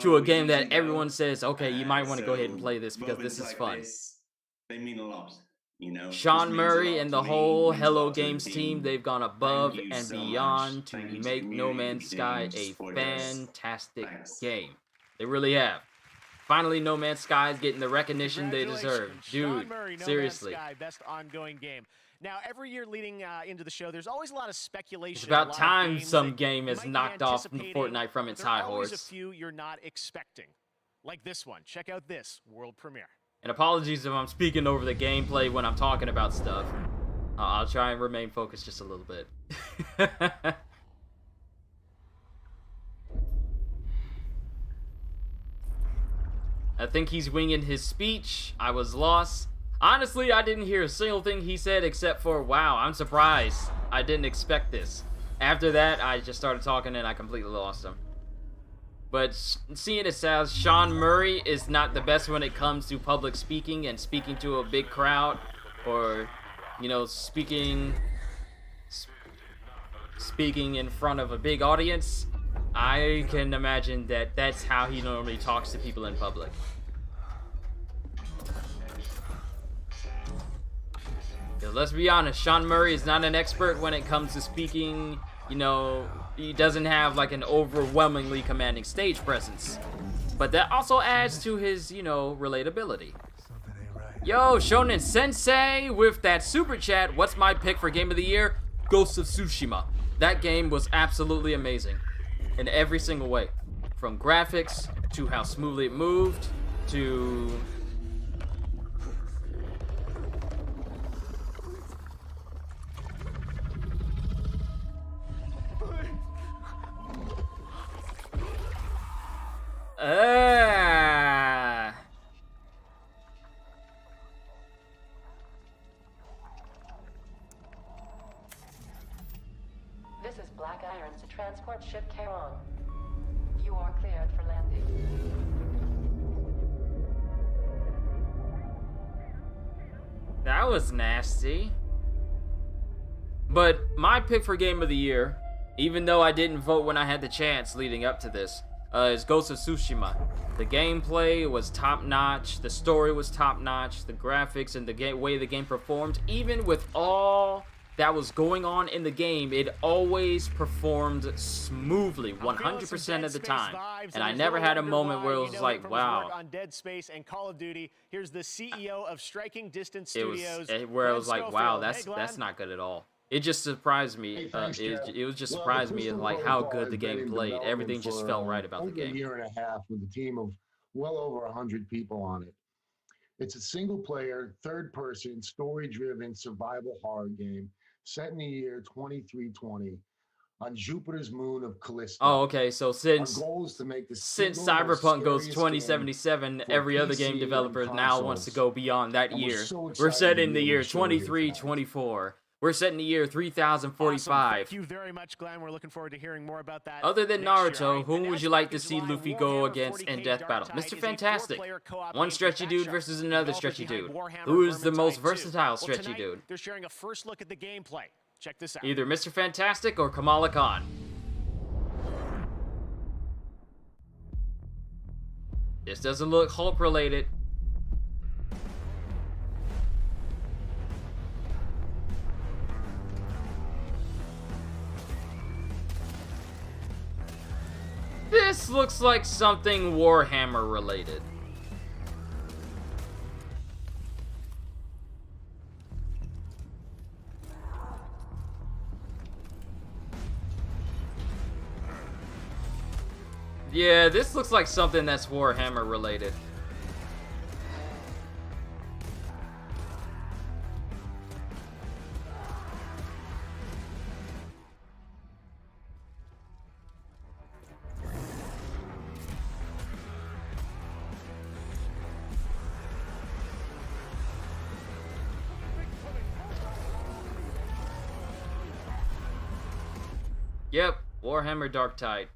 to a game that everyone says, okay, you might want to go ahead and play this because this is fun. They mean a lot. You know, Sean Murray and the whole Hello Games team, they've gone above and beyond to make No Man's Sky a fantastic game. They really have. Finally, No Man's Sky is getting the recognition they deserve. Dude, seriously. No Man's Sky, best ongoing game. Now, every year leading into the show, there's always a lot of speculation. It's about time some game has knocked off Fortnite from its high horse. There's always a few you're not expecting. Like this one. Check out this world premiere. And apologies if I'm speaking over the gameplay when I'm talking about stuff. I'll try and remain focused just a little bit. I think he's winging his speech. I was lost. Honestly, I didn't hear a single thing he said except for, wow, I'm surprised. I didn't expect this. After that, I just started talking and I completely lost him. But seeing it as Sean Murray is not the best when it comes to public speaking and speaking to a big crowd, or, you know, speaking in front of a big audience, I can imagine that that's how he normally talks to people in public. Because let's be honest, Sean Murray is not an expert when it comes to speaking. You know, he doesn't have like an overwhelmingly commanding stage presence. But that also adds to his, you know, relatability. Yo, Shonen Sensei with that super chat. What's my pick for game of the year? Ghost of Tsushima. That game was absolutely amazing in every single way. From graphics to how smoothly it moved to... This is Black Irons to transport ship Charon. You are cleared for landing. That was nasty. But my pick for game of the year, even though I didn't vote when I had the chance leading up to this, is Ghost of Tsushima. The gameplay was top-notch, the story was top-notch, the graphics and the way the game performed, even with all that was going on in the game, it always performed smoothly 100% of the time. And I never had a moment where it was like, wow. On Dead Space and Call of Duty, here's the CEO of Striking Distance It was Studios. where I was like, wow, that's not good at all. It just surprised me. It was just surprised me like how good the game played. Everything just felt right about the game. A year and a half with a team of well over 100 people on it. It's a single-player, third-person, story-driven survival horror game set in the year 2320 on Jupiter's moon of Callisto. Oh, okay. So since since Cyberpunk goes 2077, every other game developer now wants to go beyond that year. We're set in the year 2324. We're set in the year 3045. Awesome. Thank you very much, Glenn. We're looking forward to hearing more about that. Other than Naruto, whom would you like to see Luffy go against in Death Battle? Mr. Fantastic. One stretchy dude versus another stretchy dude. Who is the most versatile stretchy dude? They're sharing a first look at the gameplay. Check this out. Either Mr. Fantastic or Kamala Khan. This doesn't look Hulk related. This looks like something Warhammer related. Yeah, this looks like something that's Warhammer related. Yep, Warhammer Dark Tide.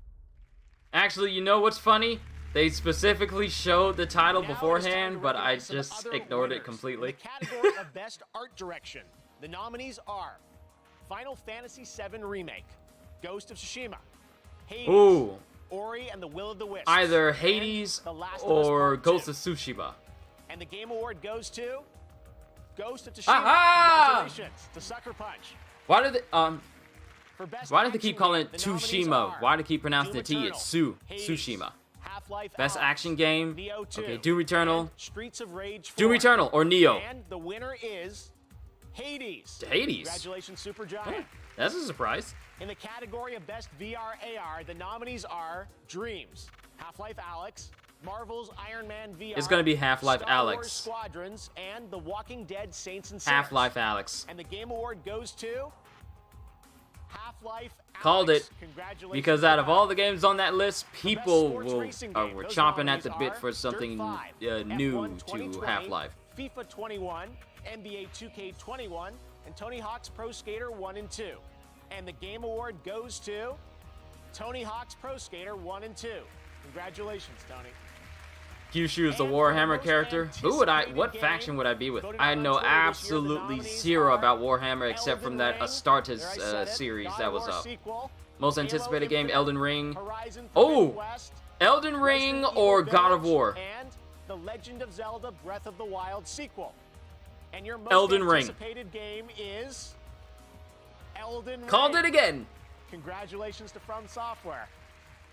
Actually, you know what's funny? They specifically showed the title beforehand, but I just ignored it completely. In the category of Best Art Direction, the nominees are Final Fantasy VII Remake, Ghost of Tsushima, Hades, Ooh. Ori and the Will of the Wisps, Either and Hades The Last of Us or Part Ghost 2. of Tsushima. And the Game Award goes to Ghost of Tsushima. Aha! Congratulations to Sucker Punch. Why did they For Best why did they Action keep calling Game, it the nominees Tsushima? are Why do they keep pronouncing Doom the T? Eternal, It's Hades, Tsushima. Half-Life Best Alyx, action game. Neo 2, Okay, Doom Eternal. and Streets of Rage 4. Doom Eternal or Neo. And the winner is Hades. Hades. Congratulations, Supergiant. That's a surprise. In the category of Best VR AR, the nominees are Dreams, Half-Life Alyx, Marvel's Iron Man VR. It's gonna be Half-Life Star Wars Alyx. Squadrons, and The Walking Dead Saints and Sinners. Half-Life Alyx. And the Game Award goes to Half-Life Alyx. Called it. Congratulations. Because out of all the games on that list, people sports were racing game, were those chomping at the nominees bit are for something Dirt 5, new F1 to 2020, Half-Life. FIFA 21, NBA 2K21, and Tony Hawk's Pro Skater 1 and 2. And the Game Award goes to Tony Hawk's Pro Skater 1 and 2. Congratulations, Tony. Qushu is the Warhammer character. Who would I? What faction would I be with? I know absolutely zero about Warhammer except from that Astartes series that was up. Most anticipated game, Elden Ring. Oh, Elden Ring or God of War? And The Legend of Zelda Breath of the Wild sequel. And your most Elden Ring. anticipated game is Elden Ring. Called it again. Congratulations to From Software.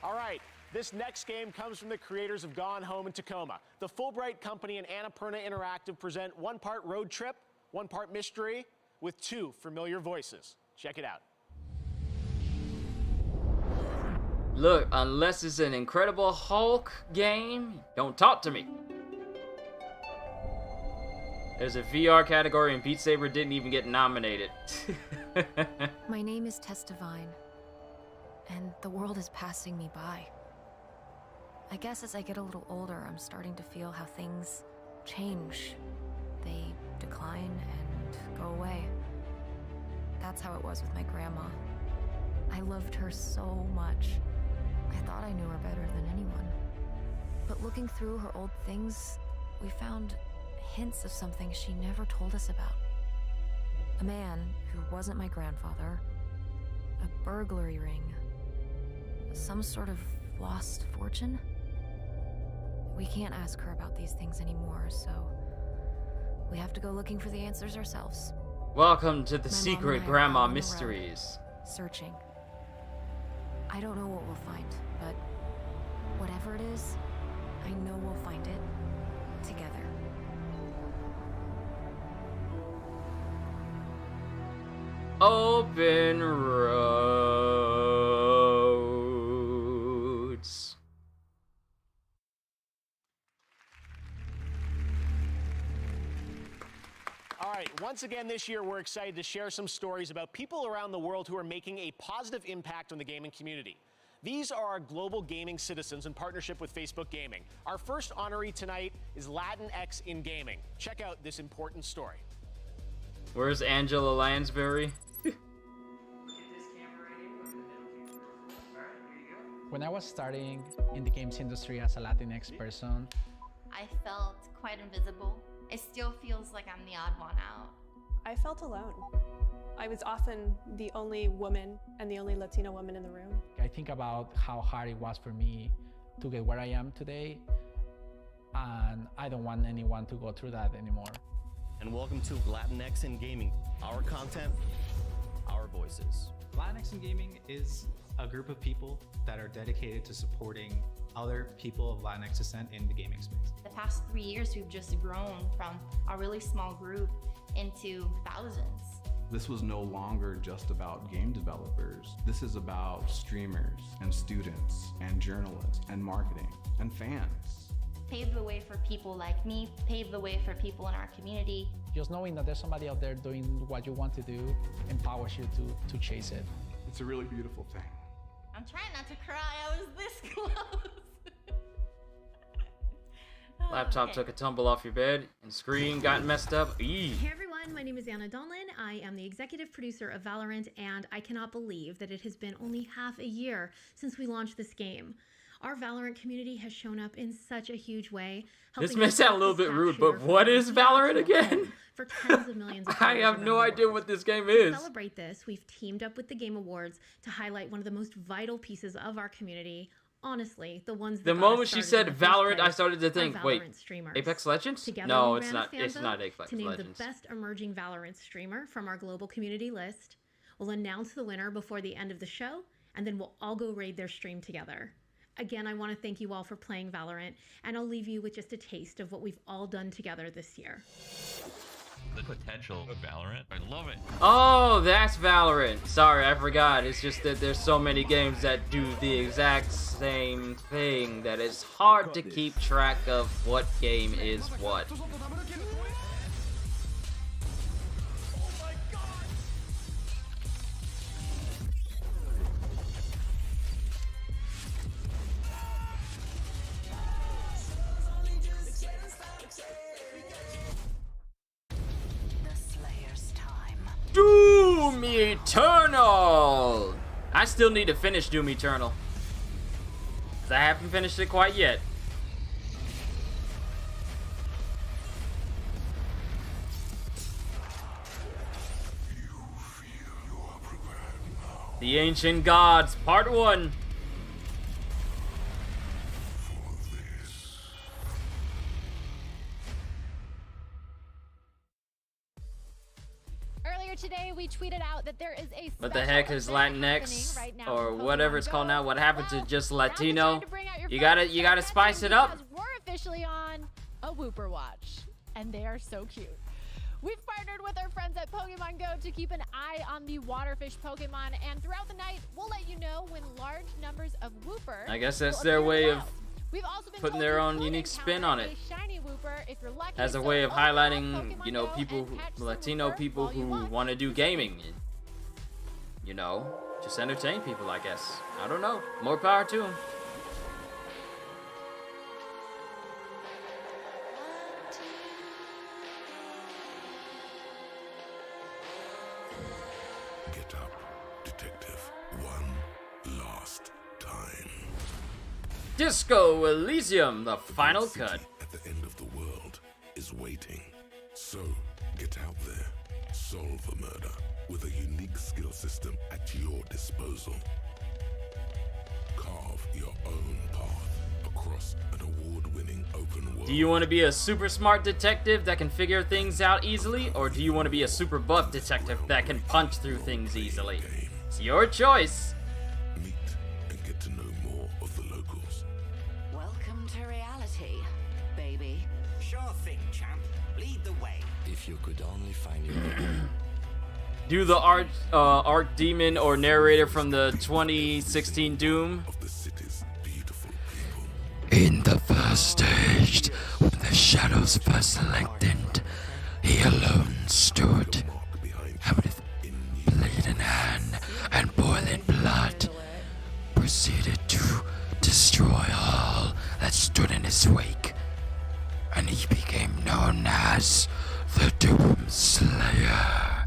All right, this next game comes from the creators of Gone Home in Tacoma. The Fulbright Company and Annapurna Interactive present one part road trip, one part mystery, with two familiar voices. Check it out. Look, unless it's an Incredible Hulk game, don't talk to me. There's a VR category and Beat Saber didn't even get nominated. My name is Tess Divine, and the world is passing me by. I guess as I get a little older, I'm starting to feel how things change. They decline and go away. That's how it was with my grandma. I loved her so much. I thought I knew her better than anyone. But looking through her old things, we found hints of something she never told us about. A man who wasn't my grandfather, a burglary ring, some sort of lost fortune. We can't ask her about these things anymore, so we have to go looking for the answers ourselves. Welcome to the My mom Secret and I are Grandma on the road, Mysteries. Searching. I don't know what we'll find, but whatever it is, I know we'll find it together. Open roads. All right, once again this year, we're excited to share some stories about people around the world who are making a positive impact on the gaming community. These are our global gaming citizens in partnership with Facebook Gaming. Our first honoree tonight is Latinx in gaming. Check out this important story. Where's Angela Lansbury? When I was starting in the games industry as a Latinx person, I felt quite invisible. It still feels like I'm the odd one out. I felt alone. I was often the only woman and the only Latina woman in the room. I think about how hard it was for me to get where I am today, and I don't want anyone to go through that anymore. And welcome to Latinx in Gaming. Our content, our voices. Latinx in Gaming is a group of people that are dedicated to supporting other people of Latinx descent in the gaming space. The past 3 years, we've just grown from a really small group into thousands. This was no longer just about game developers. This is about streamers and students and journalists and marketing and fans. Pave the way for people like me, pave the way for people in our community. Just knowing that there's somebody out there doing what you want to do empowers you to chase it. It's a really beautiful thing. I'm trying not to cry, I was this close. Laptop took a tumble off your bed and screen got messed up. Eee. Hey everyone, my name is Anna Donlin. I am the executive producer of Valorant, and I cannot believe that it has been only half a year since we launched this game. Our Valorant community has shown up in such a huge way. This may sound a little bit rude, but what is Valorant again? For tens of millions of I have no idea what this game is. To celebrate this, we've teamed up with the Game Awards to highlight one of the most vital pieces of our community. Honestly, the ones that The got moment us she started in said the first Valorant, I place started to are think, wait, Valorant streamers. Apex Legends? Together, No, we it's ran not. a It's fan not vote Apex to name Legends. the best emerging Valorant streamer from our global community list. We'll announce the winner before the end of the show, and then we'll all go raid their stream together. Again, I want to thank you all for playing Valorant, and I'll leave you with just a taste of what we've all done together this year. The potential of Valorant, I love it. Oh, that's Valorant. Sorry, I forgot. It's just that there's so many games that do the exact same thing that it's hard to keep track of what game is what. Doom Eternal! I still need to finish Doom Eternal, 'cause I haven't finished it quite yet. The Ancient Gods, Part 1. Earlier today, we tweeted out that there is a What the heck is Latinx or whatever it's called now? What happened to just Latino? You gotta spice it up. We're officially on a Whooper watch, and they are so cute. We've partnered with our friends at Pokemon Go to keep an eye on the waterfish Pokemon, and throughout the night, we'll let you know when large numbers of Whooper. I guess that's will their appear way in the of wild. We've also been putting told their you own could unique spin encounter on it. a shiny Whooper if you're lucky, As a so way of overall, highlighting, Pokemon you know, Go people and who, catch some Latino Whooper people while you who watch. want to do gaming. You know, just entertain people, I guess. I don't know. More power to them. Get up, detective. One last time. Disco Elysium, the final cut. At the end of the world is waiting. So, get out there. Solve the murder with a unique skill system at your disposal. Carve your own path across an award-winning open world. Do you want to be a super smart detective that can figure things out easily, or do you want to be a super buff detective that can punch through things easily? It's your choice. Meet and get to know more of the locals. Welcome to reality, baby. Sure thing, champ. Lead the way. If you could only find your Do the arc demon or narrator from the 2016 Doom. In the first stage, when the shadows first lengthened, he alone stood, and with blade in hand and boiling blood, proceeded to destroy all that stood in his wake, and he became known as the Doom Slayer.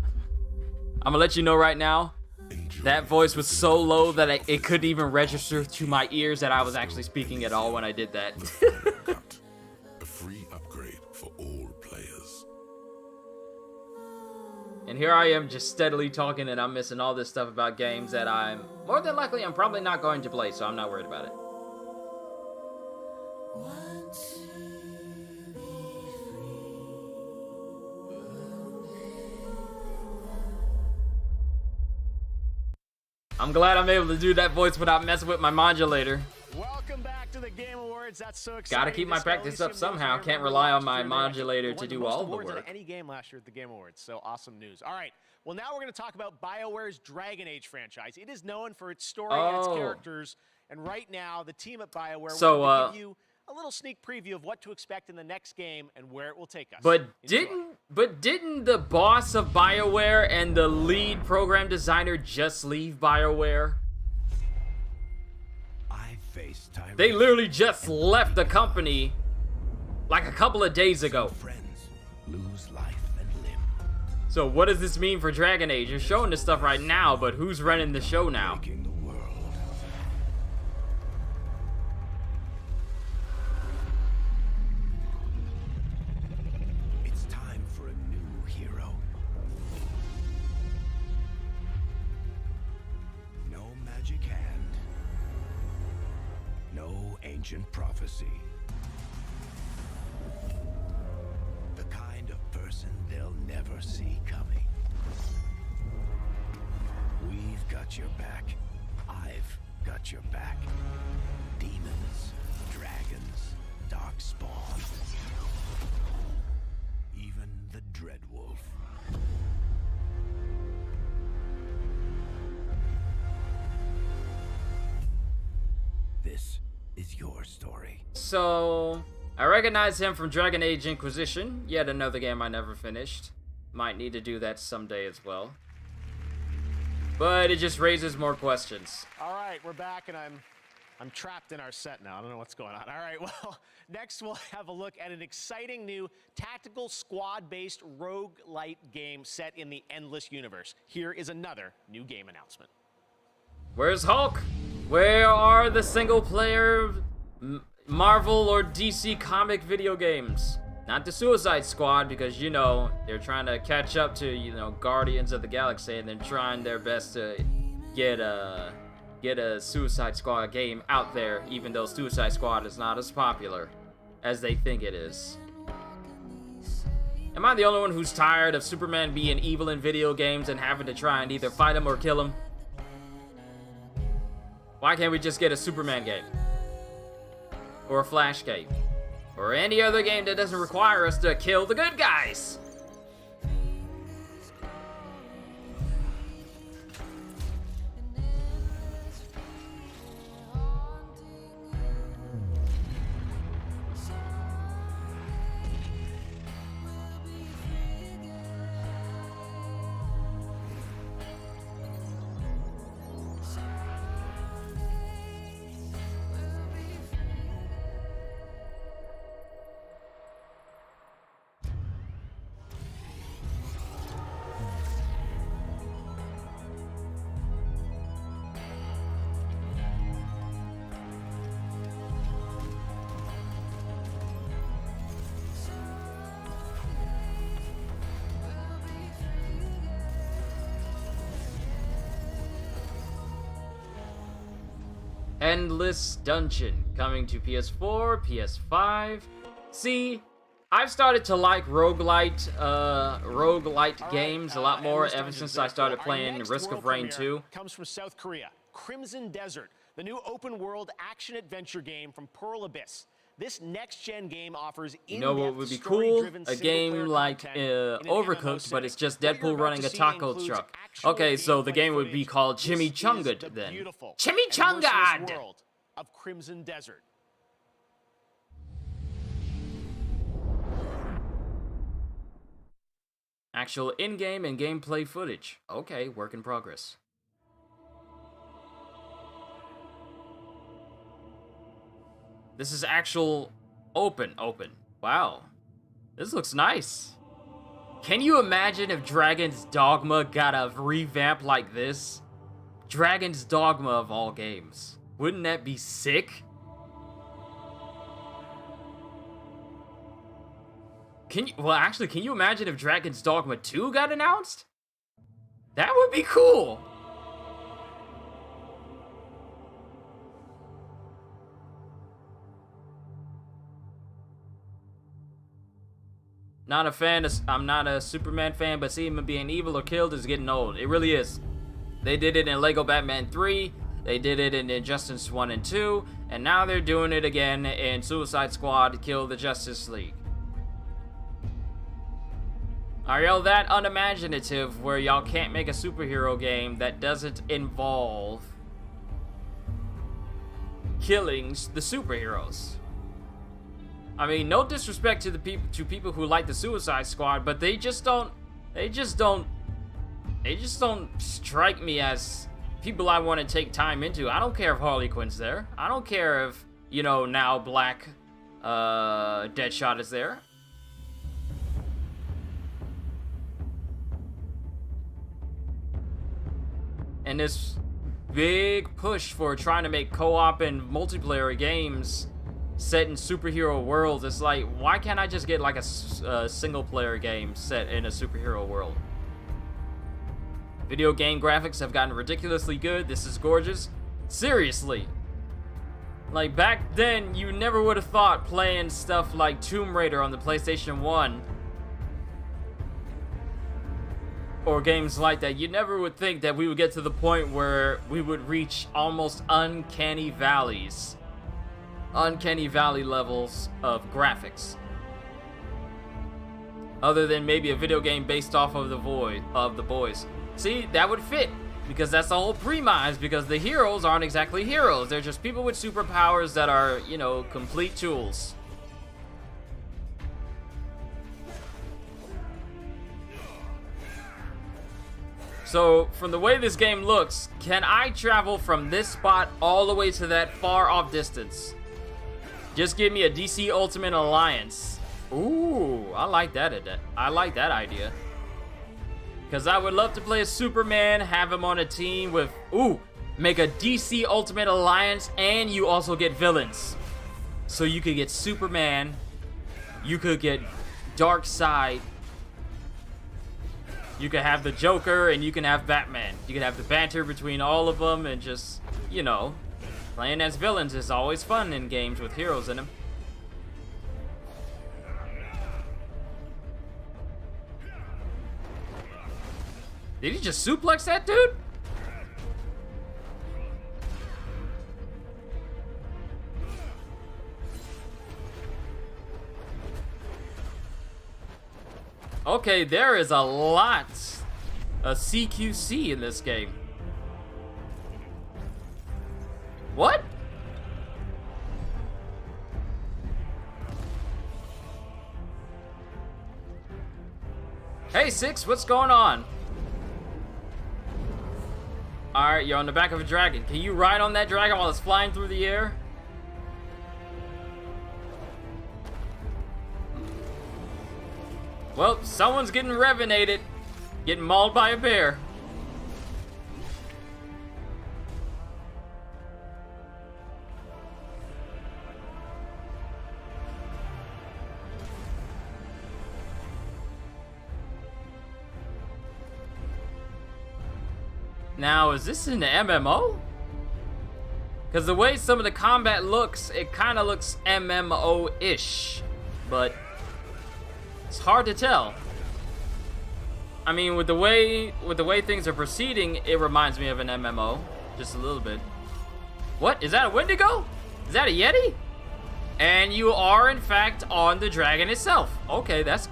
I'm gonna let you know right now, that voice was so low that it couldn't even register to my ears that I was actually speaking at all when I did that. A free upgrade for all players. And here I am just steadily talking and I'm missing all this stuff about games that I'm probably not going to play, so I'm not worried about it. I'm glad I'm able to do that voice without messing with my modulator. Welcome back to the Game Awards. That's so exciting. Gotta keep my practice up somehow. Can't rely on my modulator to do all the work. Any game last year at the Game Awards. So awesome news. All right. Well, now we're going to talk about BioWare's Dragon Age franchise. It is known for its story and its characters. And right now, the team at BioWare will give you a little sneak preview of what to expect in the next game and where it will take us. But didn't the boss of BioWare and the lead program designer just leave BioWare? They literally just left the company like a couple of days ago. So what does this mean for Dragon Age? You're showing this stuff right now, but who's running the show now? It's time for a new hero. No magic hand. No ancient prophecy. The kind of person they'll never see coming. We've got your back. I've got your back. Demons, dragons, darkspawn. Even the Dreadwolf. This is your story. So, I recognize him from Dragon Age Inquisition, yet another game I never finished. Might need to do that someday as well. But it just raises more questions. All right, we're back, and I'm trapped in our set now. I don't know what's going on. All right, well, next we'll have a look at an exciting new tactical squad-based roguelite game set in the Endless universe. Here is another new game announcement. Where's Hulk? Where are the single-player Marvel or DC comic video games? Not the Suicide Squad, because, you know, they're trying to catch up to, you know, Guardians of the Galaxy, and they're trying their best to get a Suicide Squad game out there, even though Suicide Squad is not as popular as they think it is. Am I the only one who's tired of Superman being evil in video games and having to try and either fight him or kill him? Why can't we just get a Superman game? Or a Flash game? Or any other game that doesn't require us to kill the good guys? Endless Dungeon, coming to PS4, PS5. See, I've started to like roguelite games a lot more ever since I started playing Risk of Rain 2. Comes from South Korea, Crimson Desert, the new open-world action-adventure game from Pearl Abyss. This next-gen game offers you know what would be cool? A game like Overcooked, but it's just Deadpool running a taco truck. Okay, so the game would be called Chimichungad then. Chimichungad! World of Crimson Desert. Actual in-game and gameplay footage. Okay, work in progress. This is actual open. Wow. This looks nice. Can you imagine if Dragon's Dogma got a revamp like this? Dragon's Dogma of all games. Wouldn't that be sick? Can you imagine if Dragon's Dogma 2 got announced? That would be cool. Not a fan of, I'm not a Superman fan, but seeing him being evil or killed is getting old. It really is. They did it in Lego Batman 3. They did it in Injustice 1 and 2, and now they're doing it again in Suicide Squad Kill the Justice League. Are y'all that unimaginative where y'all can't make a superhero game that doesn't involve killing the superheroes? I mean, no disrespect to the people who like the Suicide Squad, but they just don't strike me as people I want to take time into. I don't care if Harley Quinn's there. I don't care if, you know, now Black Deadshot is there. And this big push for trying to make co-op and multiplayer games set in superhero worlds, it's like, why can't I just get like a single player game set in a superhero world? Video game graphics have gotten ridiculously good. This is gorgeous. Seriously. Like, back then, you never would have thought playing stuff like Tomb Raider on the PlayStation 1 or games like that, you never would think that we would get to the point where we would reach almost uncanny valley levels of graphics. Other than maybe a video game based off of The Boys. See, that would fit, because that's the whole premise, because the heroes aren't exactly heroes. They're just people with superpowers that are, you know, complete tools. So, from the way this game looks, can I travel from this spot all the way to that far off distance? Just give me a DC Ultimate Alliance. Ooh, I like that idea. Because I would love to play a Superman, have him on a team with, make a DC Ultimate Alliance, and you also get villains. So you could get Superman, you could get Darkseid, you could have the Joker, and you can have Batman. You could have the banter between all of them, and just, you know, playing as villains is always fun in games with heroes in them. Did he just suplex that dude? Okay, there is a lot of CQC in this game. What? Hey, Six, what's going on? Alright, you're on the back of a dragon. Can you ride on that dragon while it's flying through the air? Well, someone's getting revinated. Getting mauled by a bear. Now, is this an MMO? Because the way some of the combat looks, it kind of looks MMO-ish. But it's hard to tell. I mean, with the way things are proceeding, it reminds me of an MMO, just a little bit. What? Is that a Wendigo? Is that a Yeti? And you are, in fact, on the dragon itself. Okay, that's...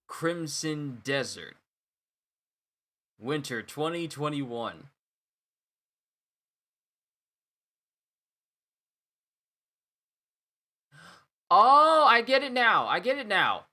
Crimson Desert. Winter 2021. Oh, I get it now.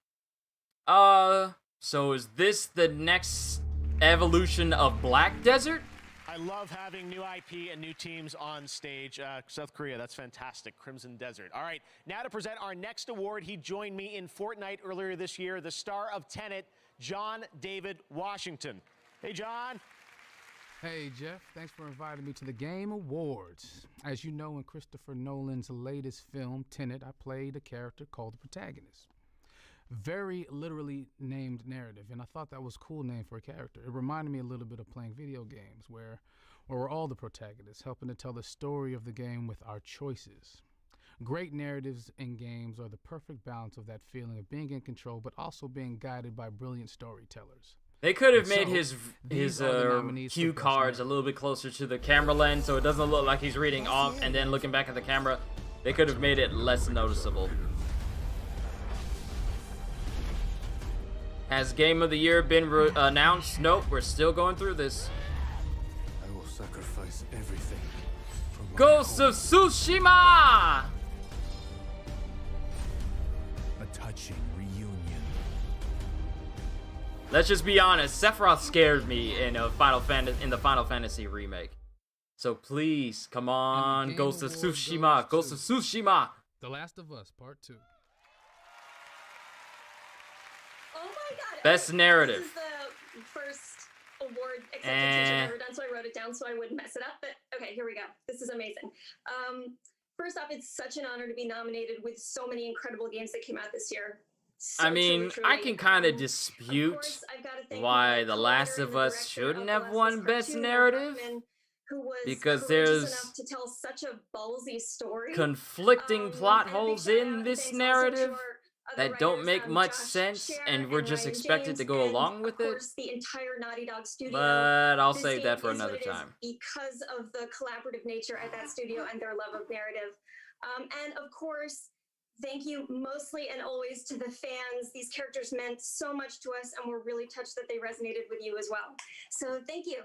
So is this the next evolution of Black Desert? I love having new IP and new teams on stage. South Korea, that's fantastic. Crimson Desert. All right, now to present our next award. He joined me in Fortnite earlier this year, the star of Tenet, John David Washington. Hey, John. Hey, Jeff, thanks for inviting me to the Game Awards. As you know, in Christopher Nolan's latest film, Tenet, I played a character called the protagonist. Very literally named narrative, and I thought that was a cool name for a character. It reminded me a little bit of playing video games, where we're all the protagonists, helping to tell the story of the game with our choices. Great narratives in games are the perfect balance of that feeling of being in control, but also being guided by brilliant storytellers. They could have made So, his nominees cue for Best cards a little bit closer to the camera lens, so it doesn't look like he's reading off and then looking back at the camera. They could have made it less noticeable. Has Game of the Year been announced? Nope, we're still going through this. I will sacrifice everything. Ghost of Tsushima! A touching reunion. Let's just be honest, Sephiroth scared me in the Final Fantasy remake. So please, come on, Ghost of Tsushima, Ghost of Tsushima. The Last of Us, Part 2. Oh my god. Best narrative. This is the first award acceptance I've ever done, so I wrote it down so I wouldn't mess it up. But okay, here we go. This is amazing. First off, it's such an honor to be nominated with so many incredible games that came out this year. So I mean, truly. I can kind of dispute why The Last of Us shouldn't have won Best Narrative, who was because courageous there's enough to tell such a ballsy story. conflicting plot holes in this narrative that don't make much Josh sense, Scherer and we're just Ryan expected James, to go and along with of it. course, the entire Naughty Dog studio. But I'll This save that game for is another what it is time. because of the collaborative nature at that studio and their love of narrative. And of course, thank you mostly and always to the fans. These characters meant so much to us, and we're really touched that they resonated with you as well. So thank you.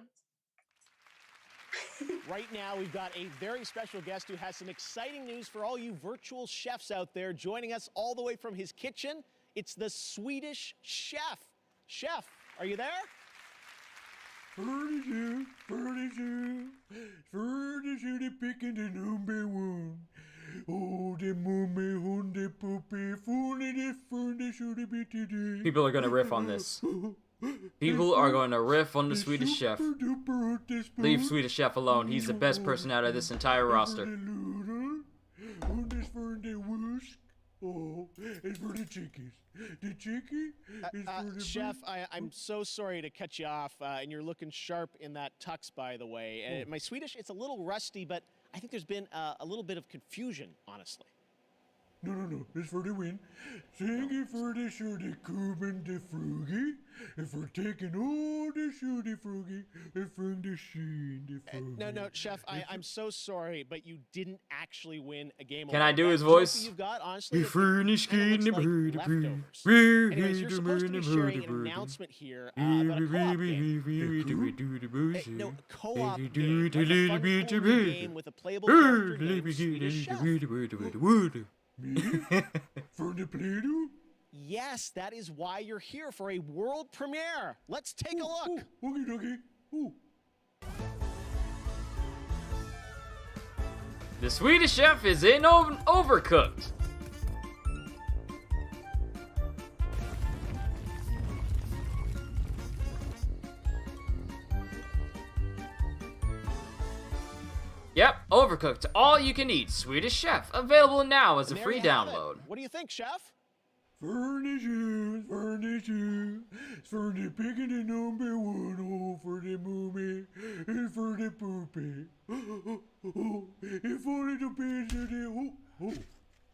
Right now, we've got a very special guest who has some exciting news for all you virtual chefs out there. Joining us all the way from his kitchen, it's the Swedish Chef. Chef, are you there? Furniture, the picking the number one. Oh, the mummy, hunde, puppy, the furniture, the bitty. People are gonna riff on this. People are going to riff on the Swedish Chef. Leave Swedish Chef alone. He's the best person out of this entire roster. Oh, it's for the chickies. The chickie is for the Chef, I'm so sorry to cut you off, and you're looking sharp in that tux, by the way. My Swedish, it's a little rusty, but I think there's been a little bit of confusion, honestly. No, it's for the win. Thank you for the shorty Kuben the Frugi, and for taking all the shorty Frugi, and from the sheen the Frugi. No, Chef, I'm so sorry, but you didn't actually win a game. Can I do his That voice? trophy You've got, honestly, You furnish kinda looks like leftovers. Anyways, you're supposed to be sharing an announcement here about a co-op game. No, co-op game. Like a fun, cool new game with a playable character named Swedish Chef. Me? For the Play-Doh? Yes, that is why you're here for a world premiere. Let's take a look. Okay. The Swedish Chef is in Overcooked. Yep, Overcooked, all you can eat Swedish Chef, available now as a And there free you have it. download. What do you think, Chef? Furniture, for the picking the number one, oh, for the movie, and for the poopy. And for the pizza,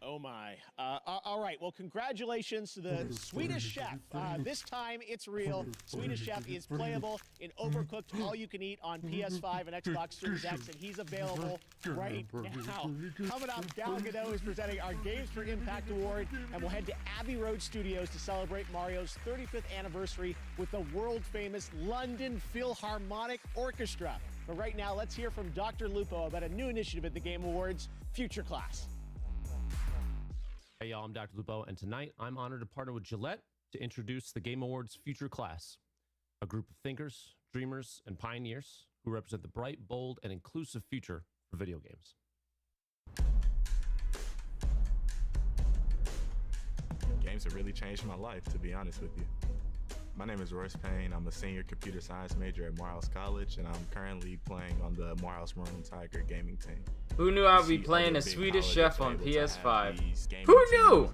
Oh my. All right, well, congratulations to the Swedish Chef. This time it's real. Swedish Chef is playable in Overcooked All You Can Eat on PS5 and Xbox Series X, and he's available right now. Coming up, Gal Gadot is presenting our Games for Impact Award, and we'll head to Abbey Road Studios to celebrate Mario's 35th anniversary with the world-famous London Philharmonic Orchestra. But right now, let's hear from Dr. Lupo about a new initiative at the Game Awards, Future Class. Hey y'all, I'm Dr. Lupo, and tonight I'm honored to partner with Gillette to introduce the Game Awards Future Class, a group of thinkers, dreamers, and pioneers who represent the bright, bold, and inclusive future for video games. Games have really changed my life, to be honest with you. My name is Royce Payne. I'm a senior computer science major at Morehouse College, and I'm currently playing on the Morehouse Maroon Tiger gaming team. Who knew I'd be playing a Swedish Chef on PS5? Who knew?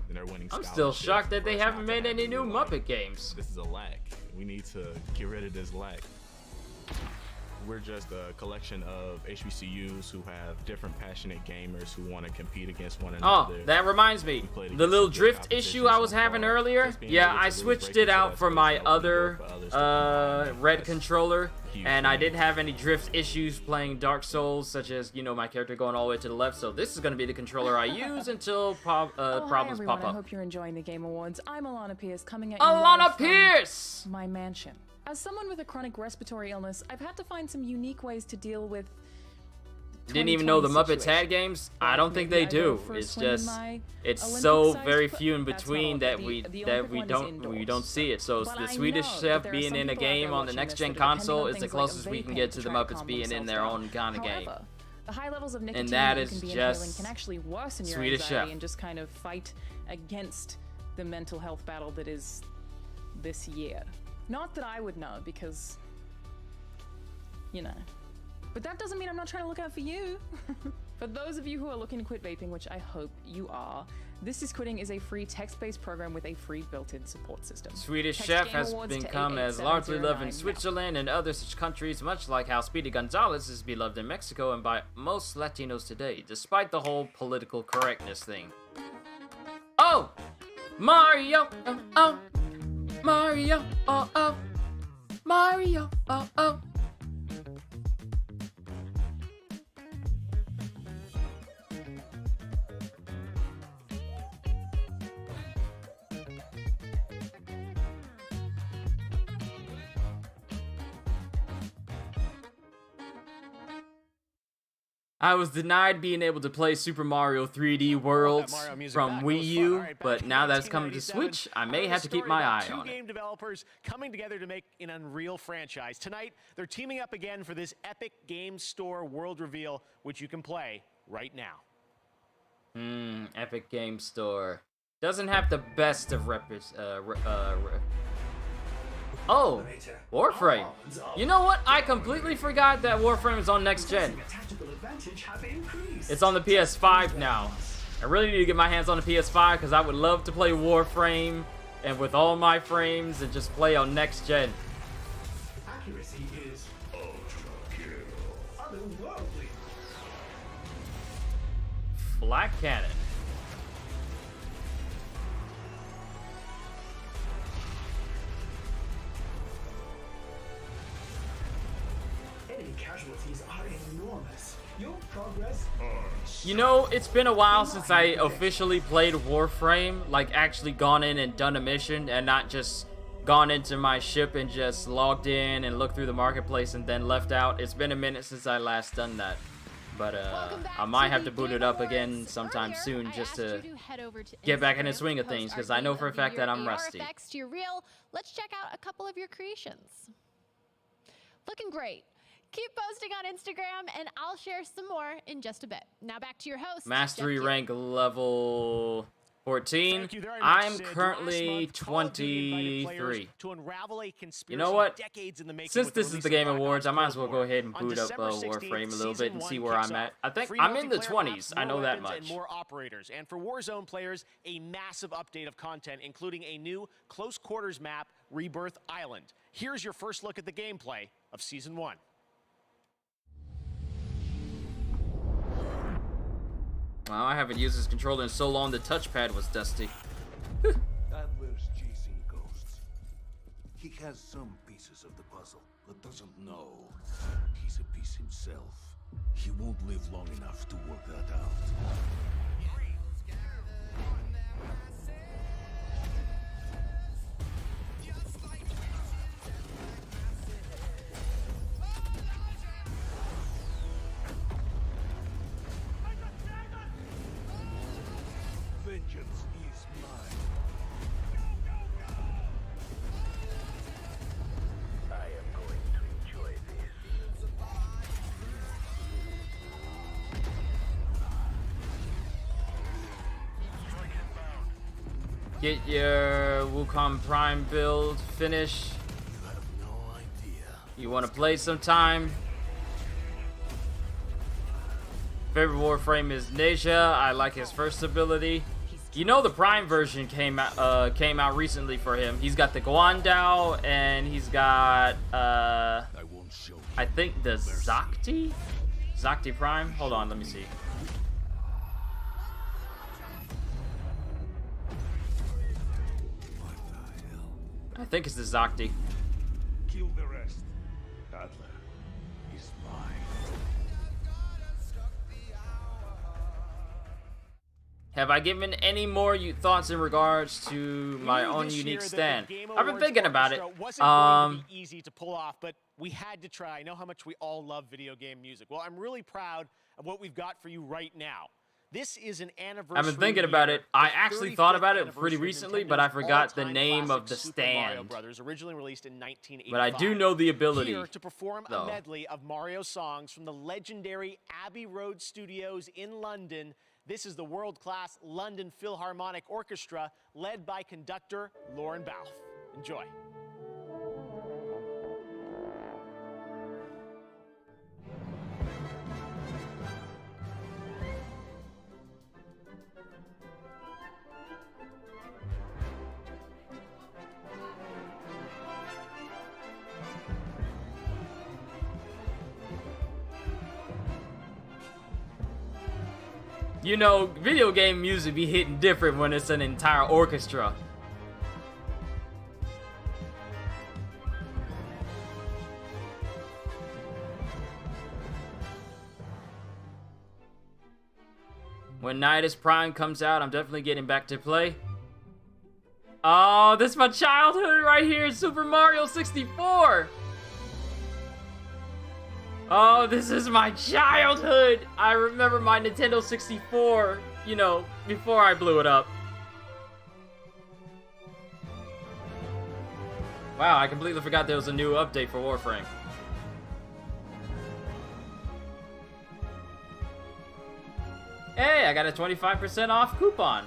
I'm still shocked that they haven't made any new Muppet games. This is a lack. We need to get rid of this lack. We're just a collection of HBCUs who have different passionate gamers who want to compete against one another. Oh, that reminds me. The little drift issue I was having earlier, yeah, I switched it out for my other red controller, and I didn't have any drift issues playing Dark Souls, such as, you know, my character going all the way to the left, so this is going to be the controller I use until problems pop I up. hope you're enjoying the Game Awards. I'm Alana Pierce, coming at you Alana live from Pierce! my mansion. As someone with a chronic respiratory illness, I've had to find some unique ways to deal with. Didn't even know the Muppets had games? I don't think they do. It's just, it's so very few in between that we don't see it. So the Swedish Chef being in a game on the next gen console is the closest we can get to the Muppets being in their own kind of game. The high levels of nicotine And that that is can be just inhaling can actually worsen your Swedish anxiety Chef. and just kind of fight against the mental health battle that is this year. Not that I would know, because, you know. But that doesn't mean I'm not trying to look out for you. For those of you who are looking to quit vaping, which I hope you are, This Is Quitting is a free text-based program with a free built-in support system. Swedish Text Chef Game has Awards to become as largely loved in 88709 Switzerland and other such countries, much like how Speedy Gonzalez is beloved in Mexico and by most Latinos today, despite the whole political correctness thing. Oh! Mario! Oh, oh! Mario! Oh, oh! Mario! Oh, oh! I was denied being able to play Super Mario 3D Worlds from Wii U, but now that it's coming to Switch, I may have to keep my eye on it. Two game developers coming together to make an Unreal franchise. Tonight, they're teaming up again for this epic game store world reveal, which you can play right now. Epic Game Store. Doesn't have the best of Oh, Warframe. You know what? I completely forgot that Warframe is on next gen. It's on the PS5 now. I really need to get my hands on the PS5 because I would love to play Warframe and with all my frames and just play on next gen. Accuracy is ultra kill. Otherworldly. Black Cannon. Enemy casualties are enormous. Your progress. You know, it's been a while since I officially played Warframe, like actually gone in and done a mission and not just gone into my ship and just logged in and looked through the marketplace and then left out. It's been a minute since I last done that. But I might have to boot it up again sometime soon just to get back in the swing of things because I know for a fact that I'm rusty. To your reel. Let's check out a couple of your creations. Looking great. Keep posting on Instagram, and I'll share some more in just a bit. Now back to your host. Mastery rank level 14. I'm currently 23. You know what? Since this is the Game Awards, I might as well go ahead and boot up Warframe a little bit and see where I'm at. I think I'm in the 20s. I know that much. More operators, and for Warzone players, a massive update of content, including a new close quarters map, Rebirth Island. Here's your first look at the gameplay of Season 1. Wow, I haven't used this controller in so long the touchpad was dusty. Adler's chasing ghosts. He has some pieces of the puzzle, but doesn't know he's a piece himself. He won't live long enough to work that out. Vengeance is mine. I am going to enjoy this. Strike inbound. Get your Wukong Prime build finished. You want to play sometime? Favorite Warframe is Neja. I like his first ability. You know the Prime version came out recently for him. He's got the Guandao and he's got I think the Zakti? Zakti Prime? Hold on, let me see. I think it's the Zakti. Kill the rest. Adler is mine. Have I given any more thoughts in regards to my own unique stand? I've been thinking about it. Wasn't going to be easy to pull off, but we had to try. I know how much we all love video game music. Well, I'm really proud of what we've got for you right now. This is an anniversary. I've been thinking about it. I actually thought about it pretty recently, but I forgot the name of the stand. Brothers, originally released in 1985. But I do know the ability. Here to perform a medley of Mario songs from the legendary Abbey Road Studios in London. This is the world-class London Philharmonic Orchestra, led by conductor Lauren Balfe. Enjoy. You know, video game music be hitting different when it's an entire orchestra. When Nidus Prime comes out, I'm definitely getting back to play. Oh, this is my childhood right here, Super Mario 64! Oh, this is my childhood! I remember my Nintendo 64, you know, before I blew it up. Wow, I completely forgot there was a new update for Warframe. Hey, I got a 25% off coupon.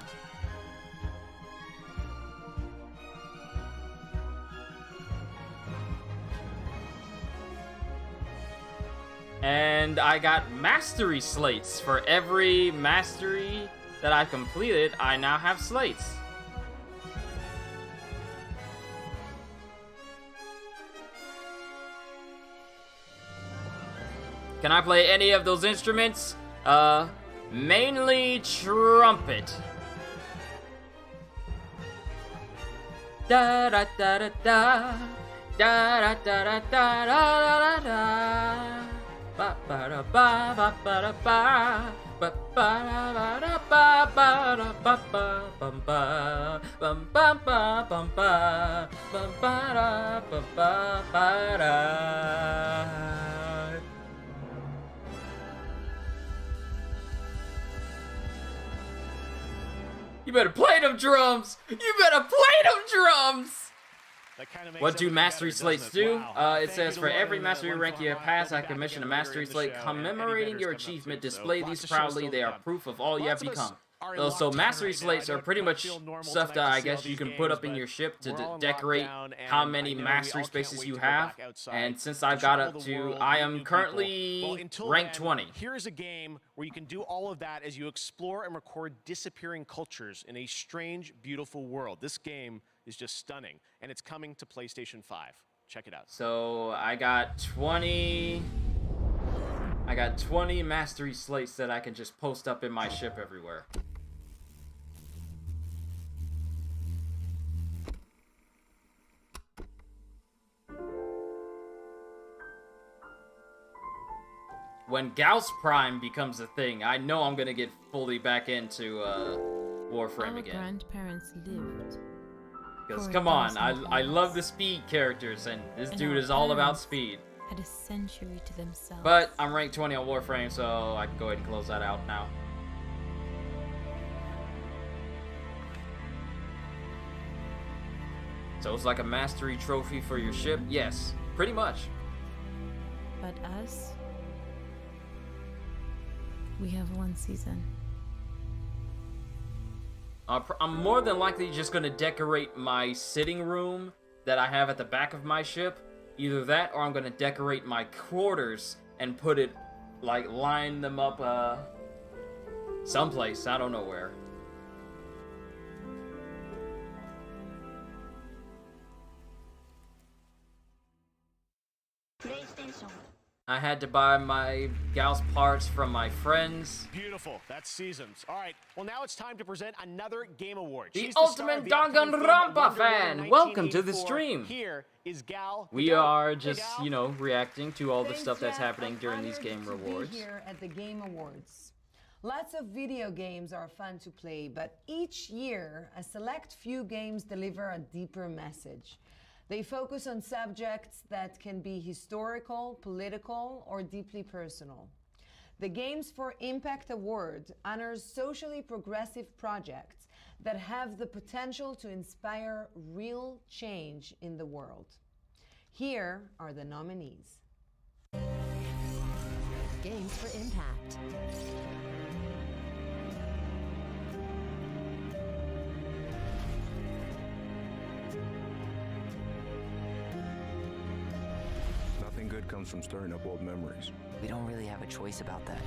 And I got mastery slates. For every mastery that I completed, I now have slates. Can I play any of those instruments? Mainly trumpet. Da da da da da. Da da da da da da da da. Ba ba da ba ba ba da ba ba ba da ba ba da ba ba bum ba bum bum ba bum ba bum ba da ba ba ba da. You better play them drums. You better play them drums. What do mastery slates do? It says for every mastery rank you have passed, I commission a mastery slate commemorating your achievement. Display these proudly. They are proof of all you have become. So mastery slates are pretty much stuff that I guess you can put up in your ship to decorate how many mastery spaces you have. And since I've got up to, I am currently rank 20. Here's a game where you can do all of that as you explore and record disappearing cultures in a strange, beautiful world. This game is just stunning, and it's coming to PlayStation 5. Check it out. So I got 20 mastery slates that I can just post up in my ship everywhere. When Gauss Prime becomes a thing, I know I'm gonna get fully back into Warframe again. Our grandparents lived. Because come on, I love the speed characters, and this dude is all about speed. Had a century to themselves. But I'm ranked 20 on Warframe, so I can go ahead and close that out now. So it's like a mastery trophy for your ship? Yes, pretty much. But us, we have one season. I'm more than likely just gonna decorate my sitting room that I have at the back of my ship. Either that, or I'm gonna decorate my quarters and put it, like, line them up, someplace. I don't know where. I had to buy my Gauss parts from my friends. Beautiful. That's Seasons. All right. Well, now it's time to present another Game Award. The She's the star ultimate of the upcoming film Danganronpa Wonder fan. Woman Welcome to the 1984. stream. Here is Gal. We are just, you know, reacting to all the stuff that's happening during these Game Awards. Here at the Game Awards. Lots of video games are fun to play, but each year, a select few games deliver a deeper message. They focus on subjects that can be historical, political, or deeply personal. The Games for Impact Award honors socially progressive projects that have the potential to inspire real change in the world. Here are the nominees. Games for Impact. Nothing good comes from stirring up old memories. We don't really have a choice about that.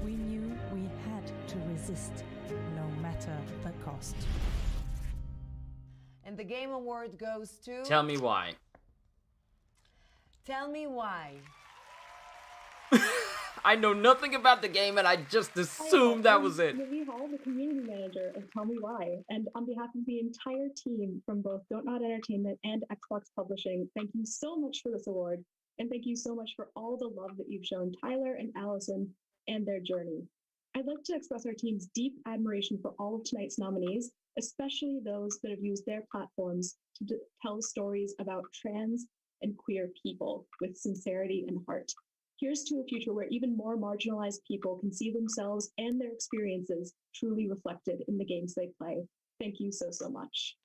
We knew we had to resist, no matter the cost. And the Game Award goes to... Tell me why. Tell me why. I know nothing about the game, and I just assumed that was it. I'm Livy Hall, the community manager of Tell Me Why, and on behalf of the entire team from both Don't Nod Entertainment and Xbox Publishing, thank you so much for this award, and thank you so much for all the love that you've shown Tyler and Allison and their journey. I'd like to express our team's deep admiration for all of tonight's nominees, especially those that have used their platforms to tell stories about trans and queer people with sincerity and heart. Here's to a future where even more marginalized people can see themselves and their experiences truly reflected in the games they play. Thank you so, so much.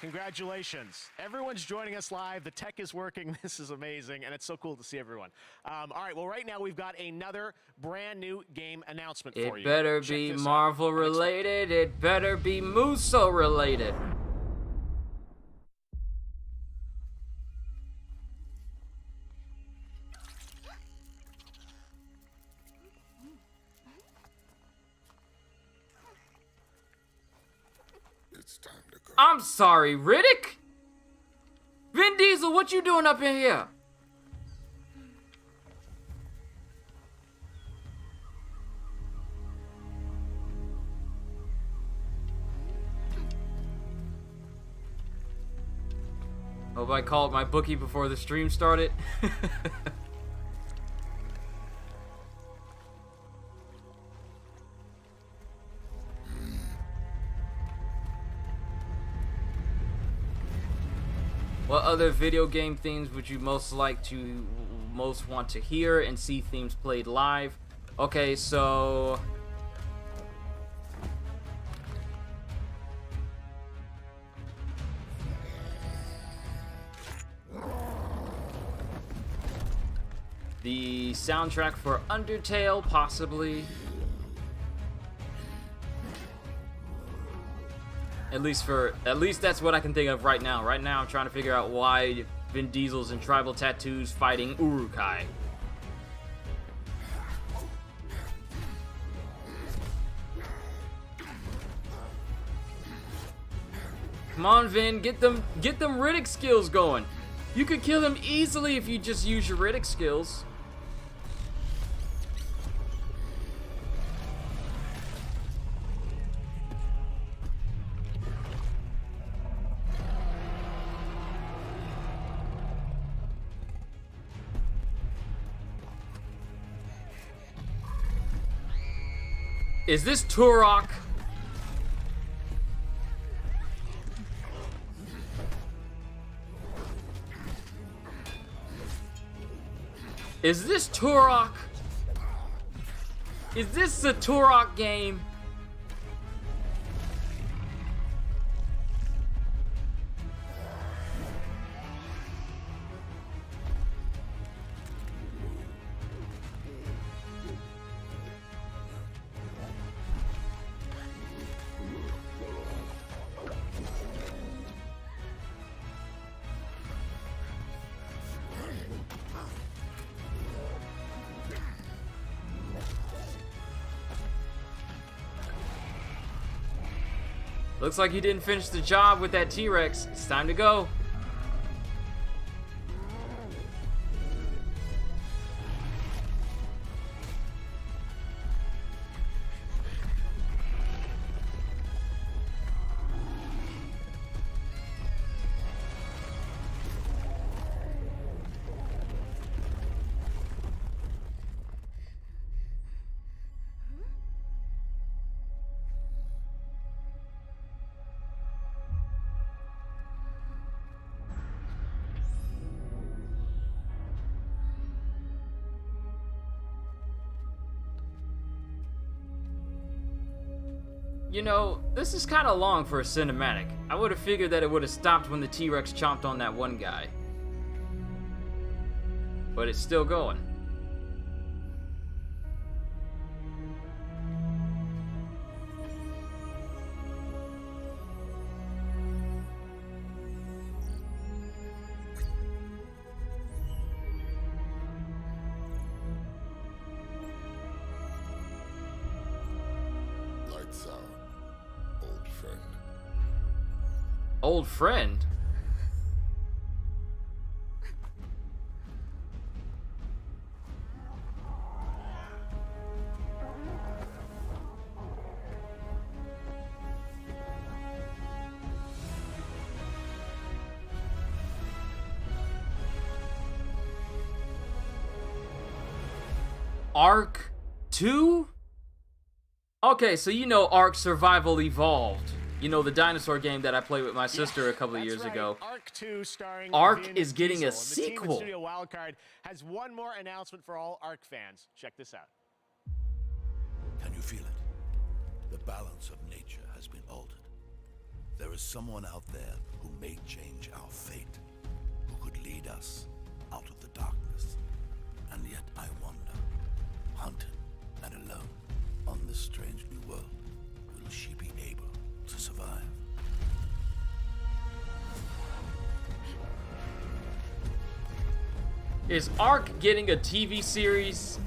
Congratulations. Everyone's joining us live. The tech is working. This is amazing, and it's so cool to see everyone. All right, well, right now we've got another brand new game announcement for you. It better be Marvel related. It better be Muso related. I'm sorry, Riddick? Vin Diesel, what you doing up in here? Hope I called my bookie before the stream started. What other video game themes would you most want to hear and see themes played live? Okay, so the soundtrack for Undertale, possibly. At least that's what I can think of right now. Right now I'm trying to figure out why Vin Diesel's in tribal tattoos fighting Urukai. Come on, Vin, get them Riddick skills going. You could kill him easily if you just use your Riddick skills. Is this Turok? Is this Turok? Is this the Turok game? Looks like you didn't finish the job with that T-Rex. It's time to go. You know, this is kind of long for a cinematic. I would have figured that it would have stopped when the T-Rex chomped on that one guy. But it's still going. Lights out, old friend. Old friend? Ark 2? Okay, so you know Ark Survival Evolved. You know, the dinosaur game that I played with my sister a couple of years ago. Ark 2 starring Ark Vin is getting a Diesel. And the team at sequel. Studio Wildcard has one more announcement for all Ark fans. Check this out. Can you feel it? The balance of nature has been altered. There is someone out there who may change our fate, who could lead us out of the darkness. And yet I wonder, hunted and alone on this strange new world, will she be able to survive? Is Ark getting a TV series?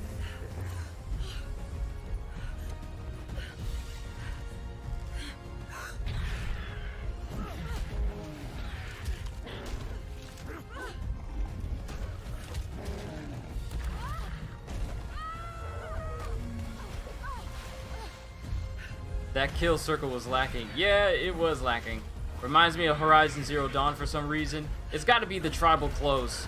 That kill circle was lacking. Yeah, it was lacking. Reminds me of Horizon Zero Dawn for some reason. It's got to be the tribal close.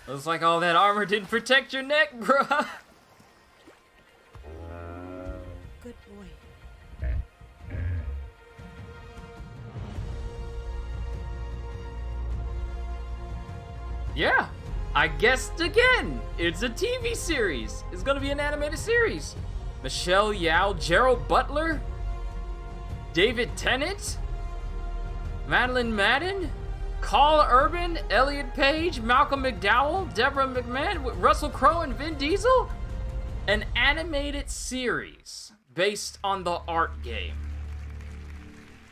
Looks like all that armor didn't protect your neck, bruh. Good boy. Yeah, I guessed again. It's a TV series. It's gonna be an animated series. Michelle Yeoh, Gerald Butler, David Tennant, Madeline Madden, Carl Urban, Elliot Page, Malcolm McDowell, Deborah McMahon, Russell Crowe, and Vin Diesel. An animated series based on the Ark game.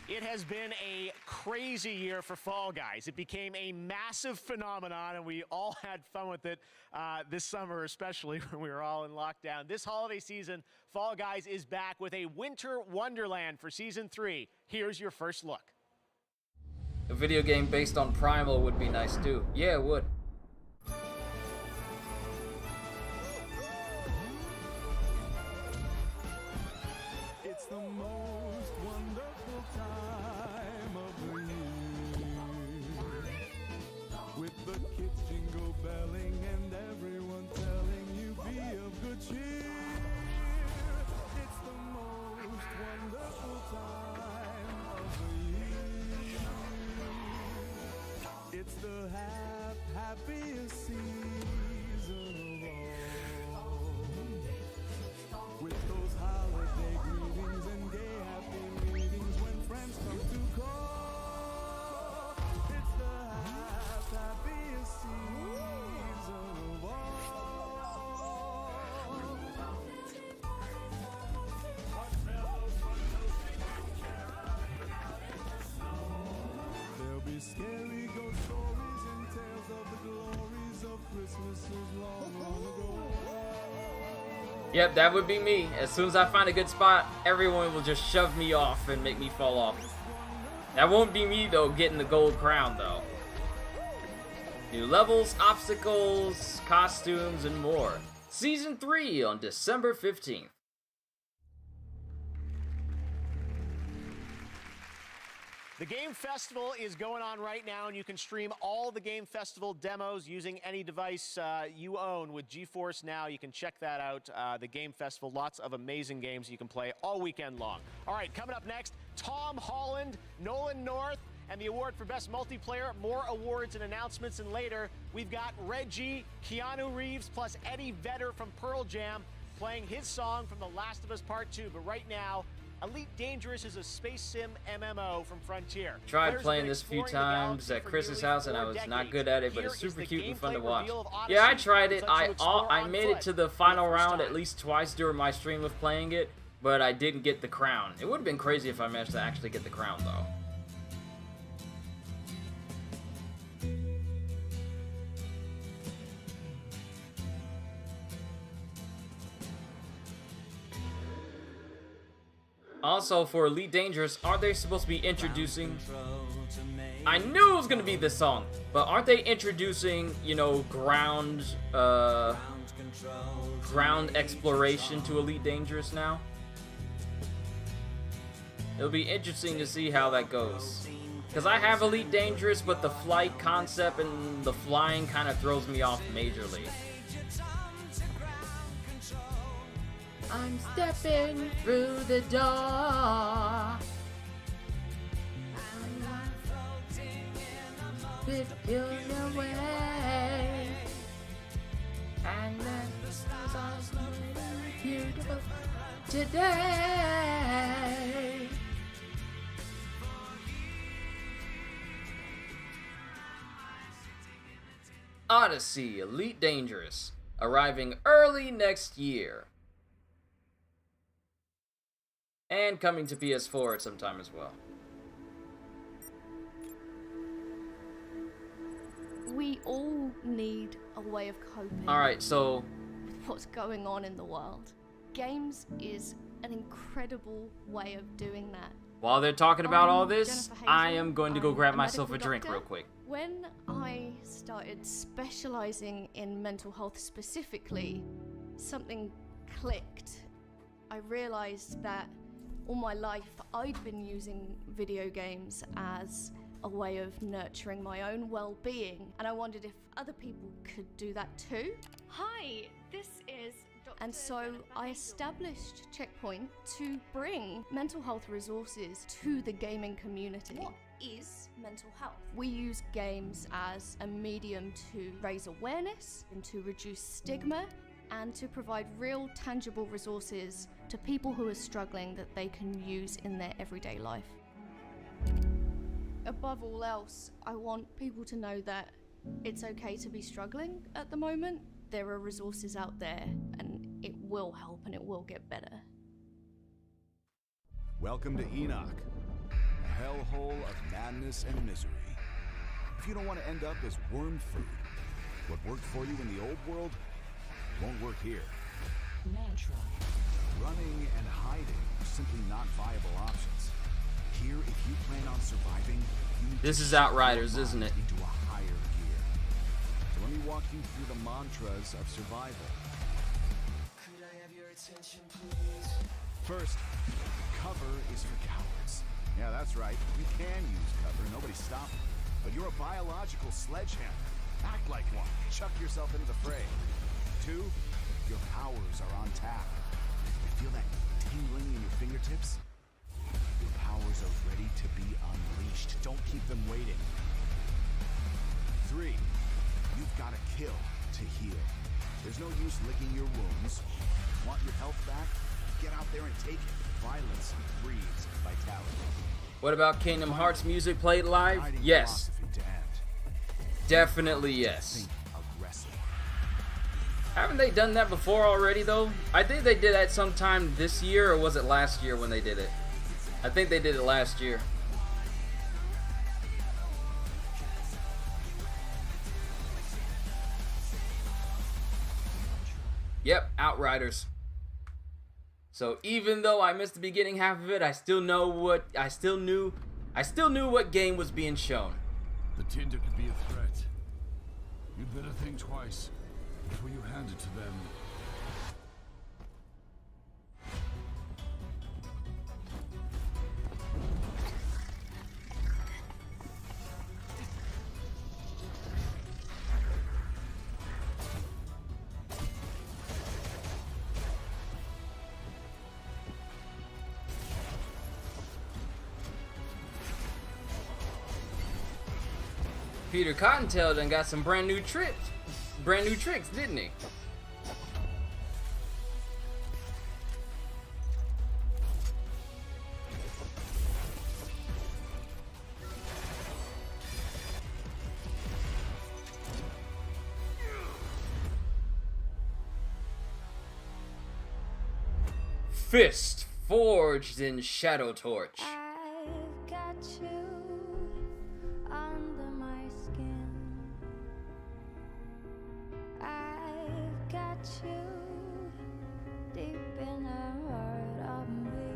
It has been a crazy year for Fall Guys. It became a massive phenomenon, and we all had fun with it this summer, especially when we were all in lockdown. This holiday season, Fall Guys is back with a winter wonderland for Season 3. Here's your first look. A video game based on Primal would be nice too. Yeah, it would. It's the most wonderful time of the year, with the kids jingle belling and everyone telling you be of good cheer. It's the most wonderful time of the year. It's the happiest season of all, with those holiday greetings and gay happy meetings when friends come to call. It's the happiest season of all. There'll be scary ghost stories Yep, that would be me. As soon as I find a good spot, everyone will just shove me off and make me fall off. That won't be me, though, getting the gold crown, though. New levels, obstacles, costumes, and more. Season 3 on December 15th. The Game Festival is going on right now, and you can stream all the Game Festival demos using any device you own with GeForce Now. You can check that out. The Game Festival, lots of amazing games you can play all weekend long. All right, coming up next, Tom Holland, Nolan North, and the award for Best Multiplayer. More awards and announcements, and later, we've got Reggie, Keanu Reeves, plus Eddie Vedder from Pearl Jam playing his song from The Last of Us Part 2. But right now, Elite Dangerous is a space sim MMO from Frontier. Tried playing this a few times at Chris's house and I was not good at it, but it's super cute and fun to watch. Yeah, I tried it. I made it to the final round at least twice during my stream of playing it, but I didn't get the crown. It would have been crazy if I managed to actually get the crown, though. Also, for Elite Dangerous, are they supposed to be introducing... I knew it was going to be this song, but aren't they introducing, you know, ground exploration to Elite Dangerous now? It'll be interesting to see how that goes. Because I have Elite Dangerous, but the flight concept and the flying kind of throws me off majorly. I'm stepping through the door. I'm floating in a way. And the stars are so beautiful today. Odyssey Elite Dangerous, arriving early next year. And coming to PS4 at some time as well. We all need a way of coping. Alright, so... with what's going on in the world. Games is an incredible way of doing that. While they're talking about all this, Jennifer I Hazel. am going to go I'm grab a myself a medical drink doctor. real quick. When I started specializing in mental health specifically, something clicked. I realized that all my life, I'd been using video games as a way of nurturing my own well-being, and I wondered if other people could do that too. Hi, this is Dr. And so I established Checkpoint to bring mental health resources to the gaming community. What is mental health? We use games as a medium to raise awareness and to reduce stigma and to provide real tangible resources to people who are struggling that they can use in their everyday life. Above all else, I want people to know that it's okay to be struggling at the moment. There are resources out there and it will help and it will get better. Welcome to Enoch, a hellhole of madness and misery. If you don't want to end up as worm food, what worked for you in the old world won't work here. Mantra. Running and hiding are simply not viable options. Here, if you plan on surviving, you need This to is shift your Outriders, mind isn't it? into a higher gear. So let me walk you through the mantras of survival. Could I have your attention, please? First, cover is for cowards. Yeah, that's right. You can use cover. Nobody's stopping. But you're a biological sledgehammer. Act like one. Chuck yourself into the fray. 2, your powers are on tap. You feel that tingling in your fingertips? Your powers are ready to be unleashed. Don't keep them waiting. 3, you've got to kill to heal. There's no use licking your wounds. Want your health back? Get out there and take it. Violence breeds vitality. What about Kingdom Hearts music played live? Yes. Definitely yes. Haven't they done that before already, though? I think they did that sometime this year, or was it last year when they did it? I think they did it last year. Yep, Outriders. So even though I missed the beginning half of it, I still knew what game was being shown. The Tinder could be a threat. You'd better think twice before you hand it to them. Peter Cottontail done got some brand new tricks, didn't he? Fist forged in Shadow Torch. I've got you under my skin. I've got you deep in the heart of me.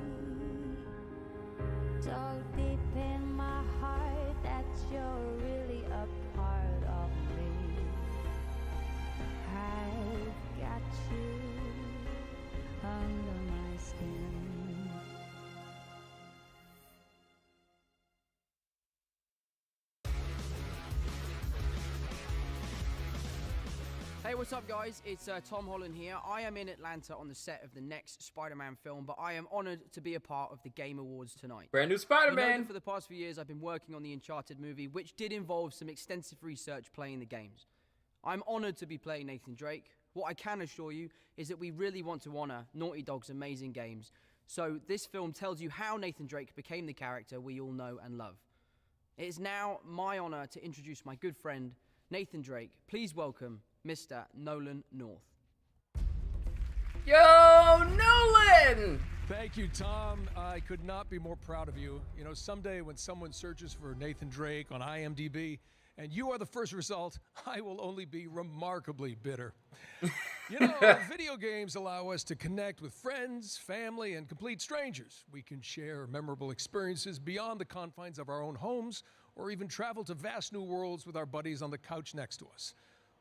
So deep in my heart that you're really a part of me. I've got you under my skin. Hey, what's up, guys? It's Tom Holland here. I am in Atlanta on the set of the next Spider-Man film, but I am honored to be a part of the Game Awards tonight. Brand new You know Spider-Man. that for the past few years, I've been working on the Uncharted movie, which did involve some extensive research playing the games. I'm honored to be playing Nathan Drake. What I can assure you is that we really want to honor Naughty Dog's amazing games. So this film tells you how Nathan Drake became the character we all know and love. It is now my honor to introduce my good friend, Nathan Drake. Please welcome Mr. Nolan North. Yo, Nolan! Thank you, Tom. I could not be more proud of you. You know, someday when someone searches for Nathan Drake on IMDb and you are the first result, I will only be remarkably bitter. You know, video games allow us to connect with friends, family, and complete strangers. We can share memorable experiences beyond the confines of our own homes, or even travel to vast new worlds with our buddies on the couch next to us.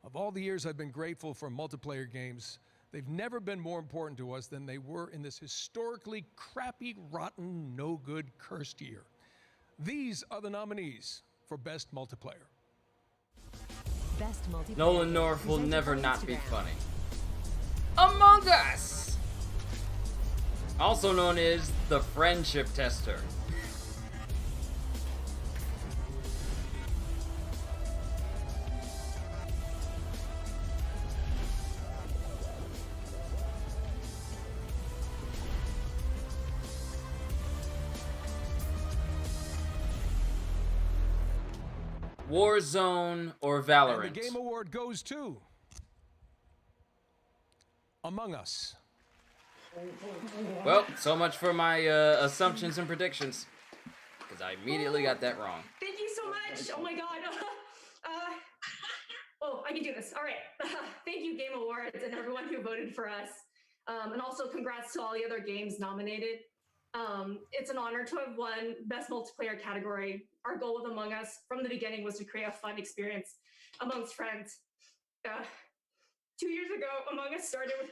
Of all the years I've been grateful for multiplayer games, they've never been more important to us than they were in this historically crappy, rotten, no good, cursed year. These are the nominees for Best Multiplayer. Best multiplayer. Nolan North will presented never on not be Instagram. funny. Among Us! Also known as the Friendship Tester. Warzone or Valorant? And the Game Award goes to Among Us. Well, so much for my assumptions and predictions. Because I immediately got that wrong. Thank you so much. Oh my god. Oh, I can do this. All right. Thank you, Game Awards, and everyone who voted for us. And also congrats to all the other games nominated. It's an honor to have won Best Multiplayer category. Our goal with Among Us from the beginning was to create a fun experience amongst friends. 2 years ago, Among Us started with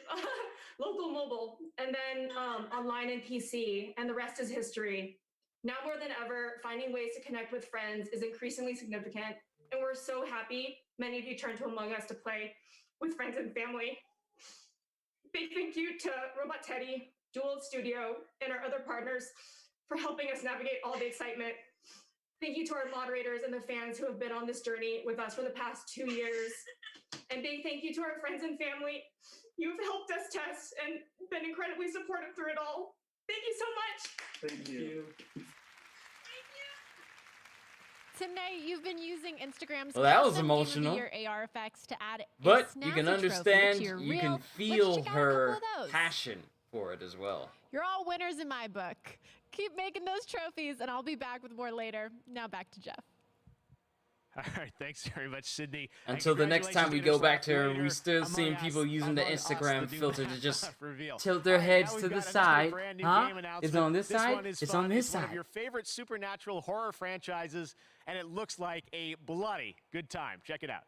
local mobile, and then online and PC, and the rest is history. Now more than ever, finding ways to connect with friends is increasingly significant, and we're so happy many of you turned to Among Us to play with friends and family. Big thank you to Robot Teddy, Dual Studio, and our other partners for helping us navigate all the excitement. Thank you to our moderators and the fans who have been on this journey with us for the past 2 years. And big thank you to our friends and family. You've helped us test and been incredibly supportive through it all. Thank you so much. Thank you. Tonight, you've been using Instagram's Well, that was custom Game of emotional. the Year AR effects to add a But you snazzy can trophy understand, to your you reel. can Let's feel check out a her couple of those. passion for it as well. You're all winners in my book. Keep making those trophies, and I'll be back with more later. Now back to Jeff. All right, thanks very much, Sydney. Until the next time we go back to her, we still seeing people using the Instagram filter to just tilt their heads to the side. Huh? It's on this side? It's on this One of side. your favorite supernatural horror franchises, and it looks like a bloody good time. Check it out.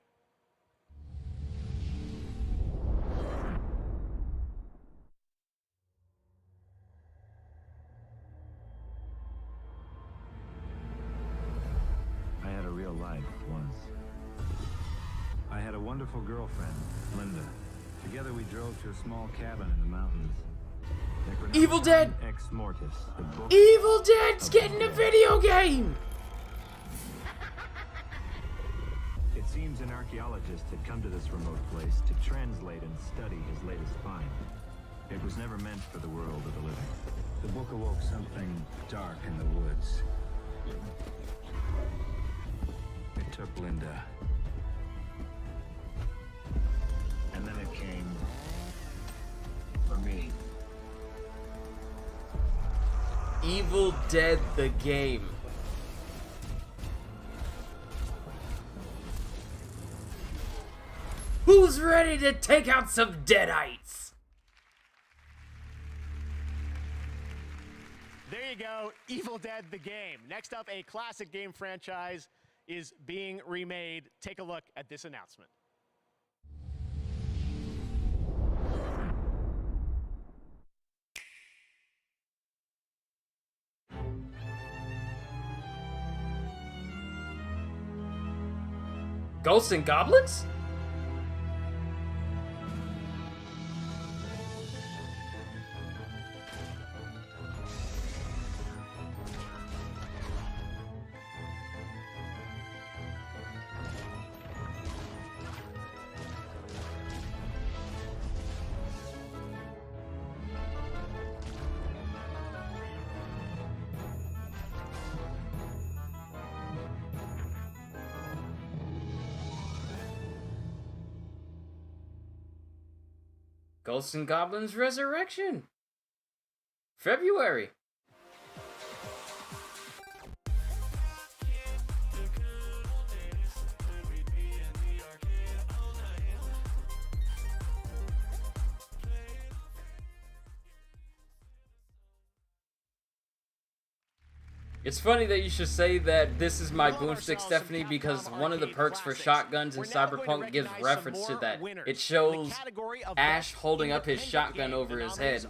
I had a real life once. I had a wonderful girlfriend, Linda. Together we drove to a small cabin in the mountains. Evil Dead! Ex Mortis, the book Evil Dead's getting a video game! It seems an archaeologist had come to this remote place to translate and study his latest find. It was never meant for the world of the living. The book awoke something dark in the woods. It took Linda. And then it came for me. Evil Dead the game. Who's ready to take out some Deadites? There you go, Evil Dead the game. Next up, a classic game franchise is being remade. Take a look at this announcement. Ghosts and Goblins? Ghosts and Goblins Resurrection. February. It's funny that you should say that this is my boomstick, Stephanie, because one of the perks for shotguns in Cyberpunk gives reference to that. It shows Ash holding up his shotgun over his head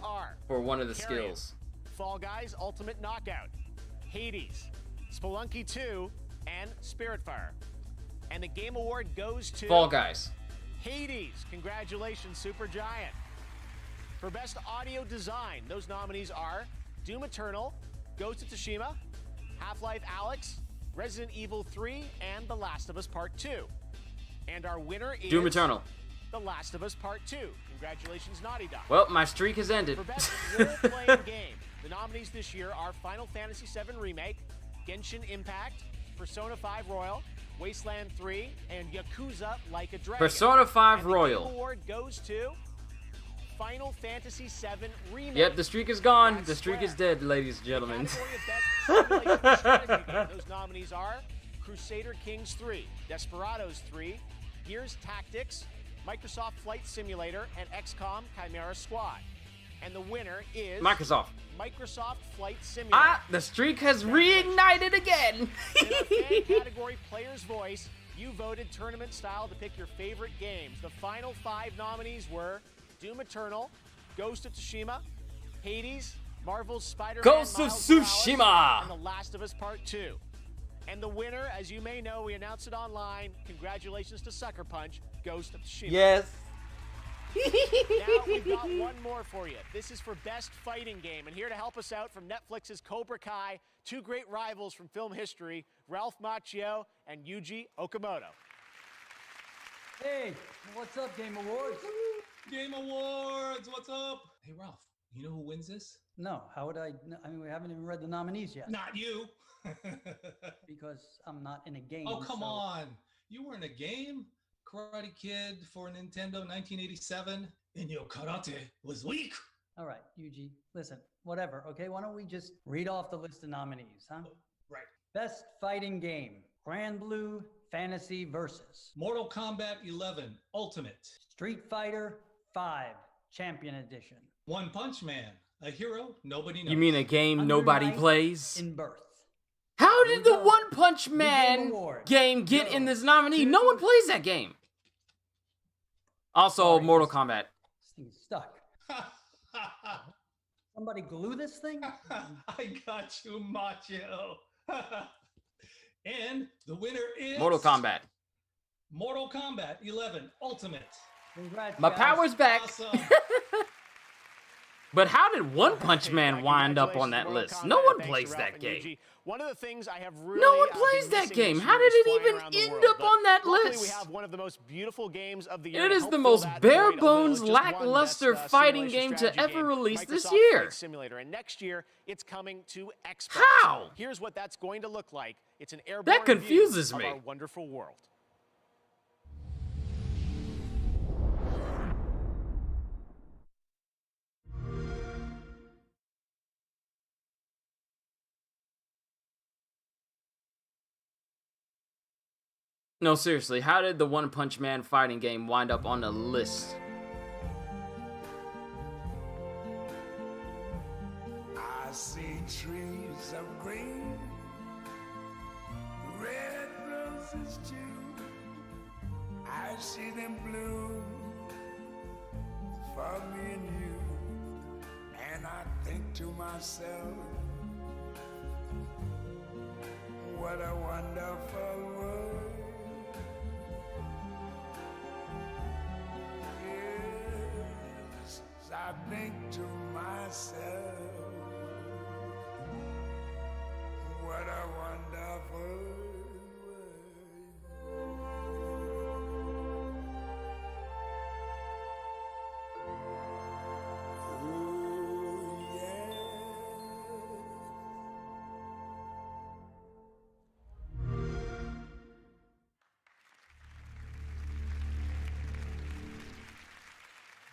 for one of the skills. Fall Guys Ultimate Knockout, Hades, Spelunky 2, and Spiritfire. And the Game Award goes to Fall Guys. Hades. Congratulations, Supergiant. For Best Audio Design, those nominees are Doom Eternal, Ghost of Tsushima, Half-Life Alyx, Resident Evil 3, and The Last of Us Part 2. And our winner is Doom Eternal. The Last of Us Part 2. Congratulations, Naughty Dog. Well, my streak has ended. For Best Role-Playing Game, the nominees this year are Final Fantasy VII Remake, Genshin Impact, Persona 5 Royal, Wasteland 3, and Yakuza Like a Dragon. Persona 5 and Royal. The Game Award goes to Final Fantasy VII Remake. Yep, the streak is gone. The streak is dead, ladies and gentlemen. Those nominees are Crusader Kings 3, Desperados 3, Gears Tactics, Microsoft Flight Simulator, and XCOM Chimera Squad. And the winner is Microsoft Flight Simulator. Ah, the streak has reignited again. In our fan category Player's Voice, you voted tournament style to pick your favorite games. The final 5 nominees were Doom Eternal, Ghost of Tsushima, Hades, Marvel's Spider-Man Ghost of Miles Morales, Tsushima. and The Last of Us Part 2. And the winner, as you may know, we announced it online. Congratulations to Sucker Punch, Ghost of Tsushima. Yes. Now we've got one more for you. This is for Best Fighting Game. And here to help us out from Netflix's Cobra Kai, 2 great rivals from film history, Ralph Macchio and Yuji Okamoto. Hey, what's up, Game Awards? Game Awards, what's up? Hey, Ralph, you know who wins this? No, how would I? I mean, we haven't even read the nominees yet. Not you. Because I'm not in a game. Oh, come so- on. You were in a game? Karate Kid for Nintendo 1987, and your karate was weak. All right, Yuji, listen, whatever, okay? Why don't we just read off the list of nominees, huh? Right. Best Fighting Game, Grand Blue Fantasy Versus. Mortal Kombat 11 Ultimate. Street Fighter 5 Champion Edition. One Punch Man, a hero nobody knows. You mean a game Under nobody Night plays? In Birth. How Here did we the go. One Punch Man Award. game get Go in this nominee? to- No one plays that game. Also, Sorry. Mortal Kombat. This thing is stuck. Somebody glue this thing? I got you, Macho. And the winner is Mortal Kombat. Mortal Kombat 11 Ultimate. Congrats, My guys. power's back. Awesome. But how did One Punch Man wind up on that Congratulations, list? Mortal No Kombat, one and thanks plays for that Ralph and game. Yuji. One of the things I have really No one been plays that missing game. this How year did is it flying even around the end world, up but on that luckily list? we have one of the most beautiful games of the year. It to is help the fill most that bare void a little. bones, Just one best, lackluster fighting simulation game to strategy ever game, release this Microsoft year. Flight Simulator, and next year it's coming to Xbox. How? Here's what that's going to look like. It's an airborne That confuses view me. of our wonderful world. No, seriously, how did the One Punch Man fighting game wind up on the list? I see trees of green, red roses too. I see them bloom for me and you. And I think to myself, what a wonderful world. Yes, I think to myself, what a wonderful world. Ooh, yeah.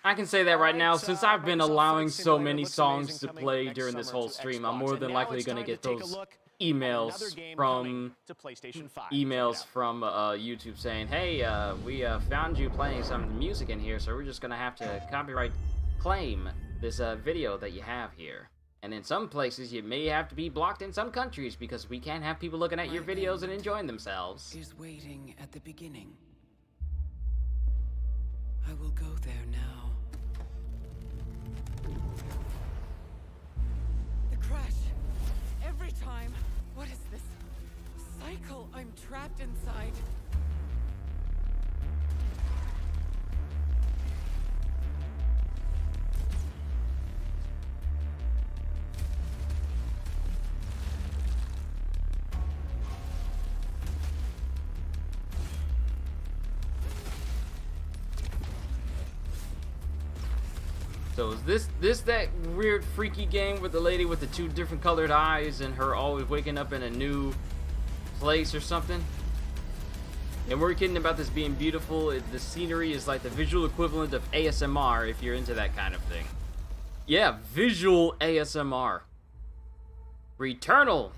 I can say that right now, Alright, since I've been Microsoft allowing Flight so Simulator many looks songs amazing to coming play next during this summer whole to stream, Xbox. I'm more And than now likely it's going to time get take a those look at emails another game from coming to PlayStation 5. Check it emails out. from YouTube saying, hey, we found you playing some music in here, so we're just going to have to copyright claim this video that you have here. And in some places, you may have to be blocked in some countries because we can't have people looking at your videos and enjoying themselves. Is waiting at the beginning. I will go there now. The crash. Every time. What is this cycle I'm trapped inside? So is this that weird freaky game with the lady with the two different colored eyes and her always waking up in a new place or something? And we're kidding about this being beautiful. The scenery is like the visual equivalent of ASMR if you're into that kind of thing. Yeah, visual ASMR. Returnal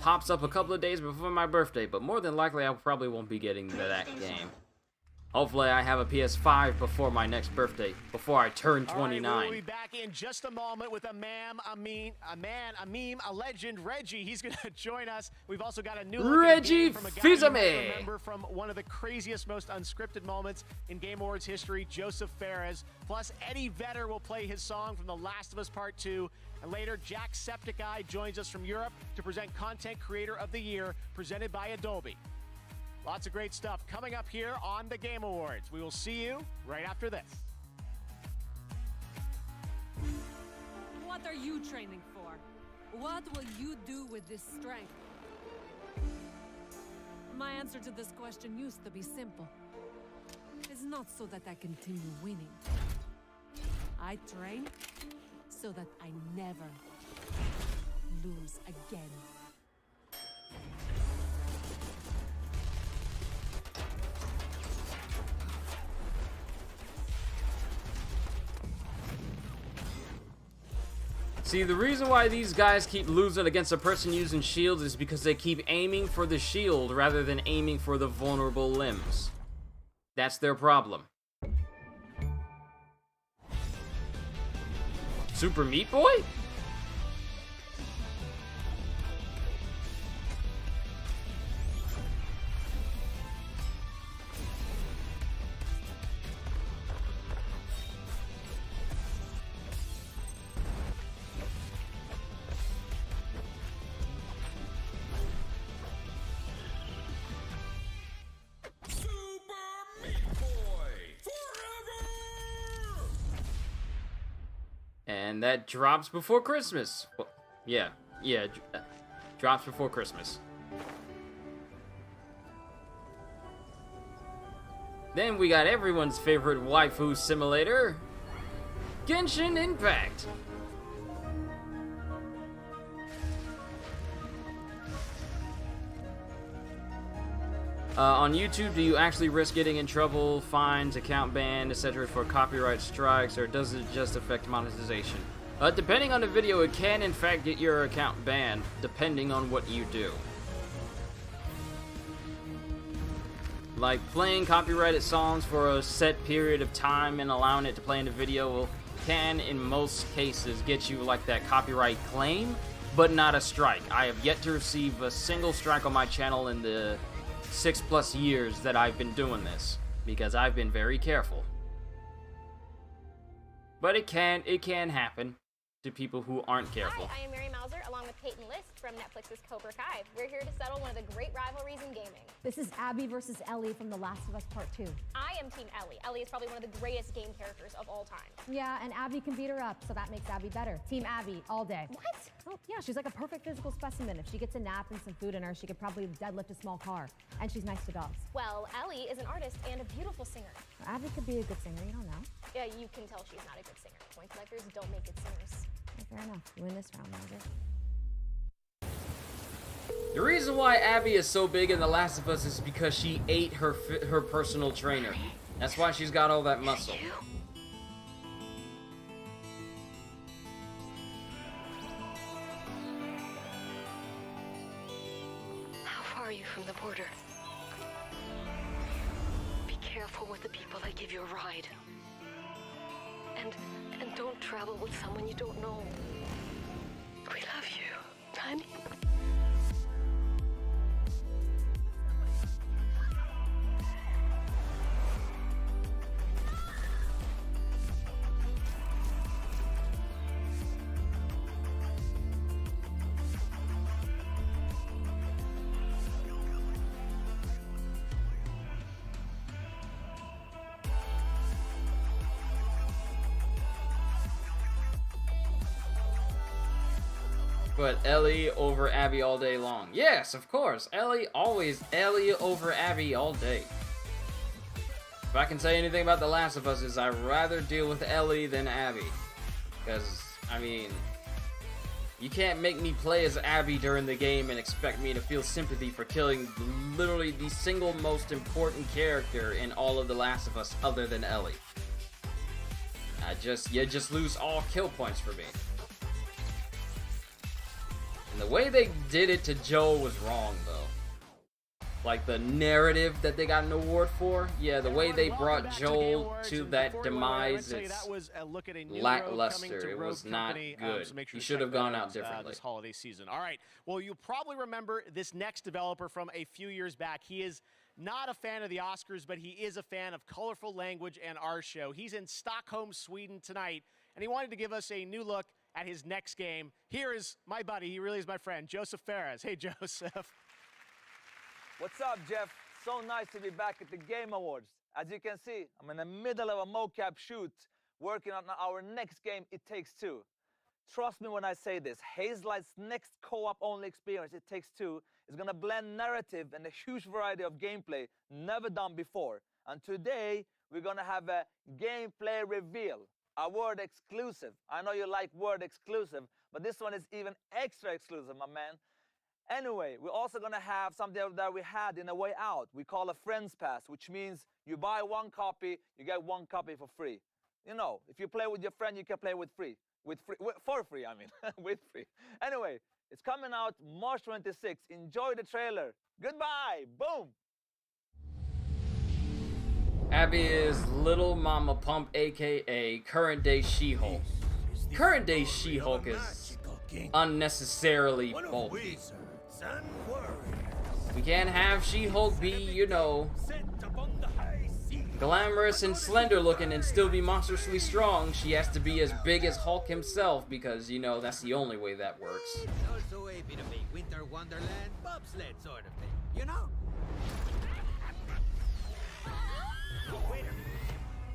pops up a couple of days before my birthday, but more than likely I probably won't be getting to that game. Hopefully I have a PS5 before my next birthday, before I turn 29. All right, we'll be back in just a moment with a meme, a legend, Reggie. He's going to join us. We've also got a new look at a game from a guy you might remember from one of the craziest, most unscripted moments in Game Awards history, Joseph Fares. Plus, Eddie Vedder will play his song from The Last of Us Part 2. And later, Jacksepticeye joins us from Europe to present Content Creator of the Year, presented by Adobe. Lots of great stuff coming up here on the Game Awards. We will see you right after this. What are you training for? What will you do with this strength? My answer to this question used to be simple. It's not so that I continue winning. I train so that I never lose again. See, the reason why these guys keep losing against a person using shields is because they keep aiming for the shield rather than aiming for the vulnerable limbs. That's their problem. Super Meat Boy? And that drops before Christmas. Well, yeah, drops before Christmas. Then we got everyone's favorite waifu simulator, Genshin Impact. On YouTube, do you actually risk getting in trouble, fines, account banned, etc. for copyright strikes, or does it just affect monetization? Depending on the video, it can in fact get your account banned, depending on what you do. Like, playing copyrighted songs for a set period of time and allowing it to play in the video can, in most cases, get you like that copyright claim, but not a strike. I have yet to receive a single strike on my channel in the 6+ years that I've been doing this, because I've been very careful. But it can happen to people who aren't careful. Hi, I am Mary Mauser, along with Peyton List from Netflix's Cobra Kai. We're here to settle one of the great rivalries in gaming. This is Abby versus Ellie from The Last of Us Part 2. I am Team Ellie. Ellie is probably one of the greatest game characters of all time. Yeah, and Abby can beat her up, so that makes Abby better. Team Abby, all day. What? Oh, yeah, she's like a perfect physical specimen. If she gets a nap and some food in her, she could probably deadlift a small car. And she's nice to dogs. Well, Ellie is an artist and a beautiful singer. Abby could be a good singer, you don't know. Yeah, you can tell she's not a good singer. Point collectors don't make good singers. Fair enough. You win this round, Mauser. The reason why Abby is so big in The Last of Us is because she ate her personal trainer. That's why she's got all that muscle. How far are you from the border? Be careful with the people that give you a ride. And don't travel with someone you don't know. We love you, honey. But Ellie over Abby all day long. Yes, of course. Ellie over Abby all day. If I can say anything about The Last of Us is I'd rather deal with Ellie than Abby. Because, I mean, you can't make me play as Abby during the game and expect me to feel sympathy for killing literally the single most important character in all of The Last of Us other than Ellie. You just lose all kill points for me. And the way they did it to Joel was wrong, though. Like, the narrative that they got an award for, yeah, the way they brought Joel to that demise, it's lackluster. It was not good. He should have gone out differently. This holiday season. All right. Well, you'll probably remember this next developer from a few years back. He is not a fan of the Oscars, but he is a fan of colorful language and our show. He's in Stockholm, Sweden tonight, and he wanted to give us a new look at his next game. Here is my buddy, he really is my friend, Joseph Ferres. Hey, Joseph. What's up, Jeff? So nice to be back at the Game Awards. As you can see, I'm in the middle of a mocap shoot, working on our next game, It Takes Two. Trust me when I say this, Hazelight's next co-op only experience, It Takes Two, is gonna blend narrative and a huge variety of gameplay never done before. And today, we're gonna have a gameplay reveal. A word exclusive. I know you like word exclusive, but this one is even extra exclusive, my man. Anyway, we're also gonna have something that we had in A Way Out. We call a Friends Pass, which means you buy one copy, you get one copy for free. You know, if you play with your friend, you can play with free. For free, I mean, with free. Anyway, it's coming out March 26th. Enjoy the trailer. Goodbye. Boom. Abby is Little Mama Pump, aka current day She-Hulk. Current day She-Hulk is unnecessarily bulky. We can't have She-Hulk be, you know, glamorous and slender looking and still be monstrously strong. She has to be as big as Hulk himself because, you know, that's the only way that works. It's also a bit of a winter wonderland bobsled sort of thing, you know? Wait a minute.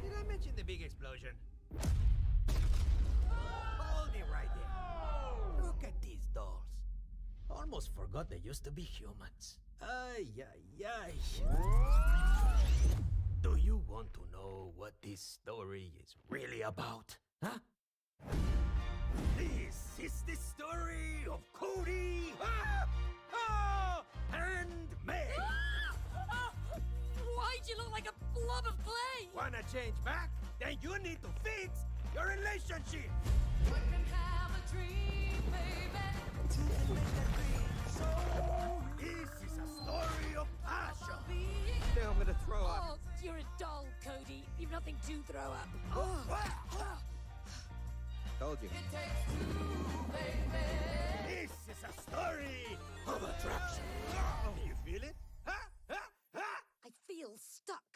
Did I mention the big explosion? Hold it right there. Look at these dolls. Almost forgot they used to be humans. Ay, ay, ay. Do you want to know what this story is really about? Huh? This is the story of Cody and May. Why'd you look like a blob of clay? Wanna change back? Then you need to fix your relationship. We can have a dream, baby. So, this is a story of passion. Now I'm gonna throw up. Oh, you're a doll, Cody. You've nothing to throw up. Told you. It takes two, baby. This is a story of attraction. Do you feel it? I feel stuck.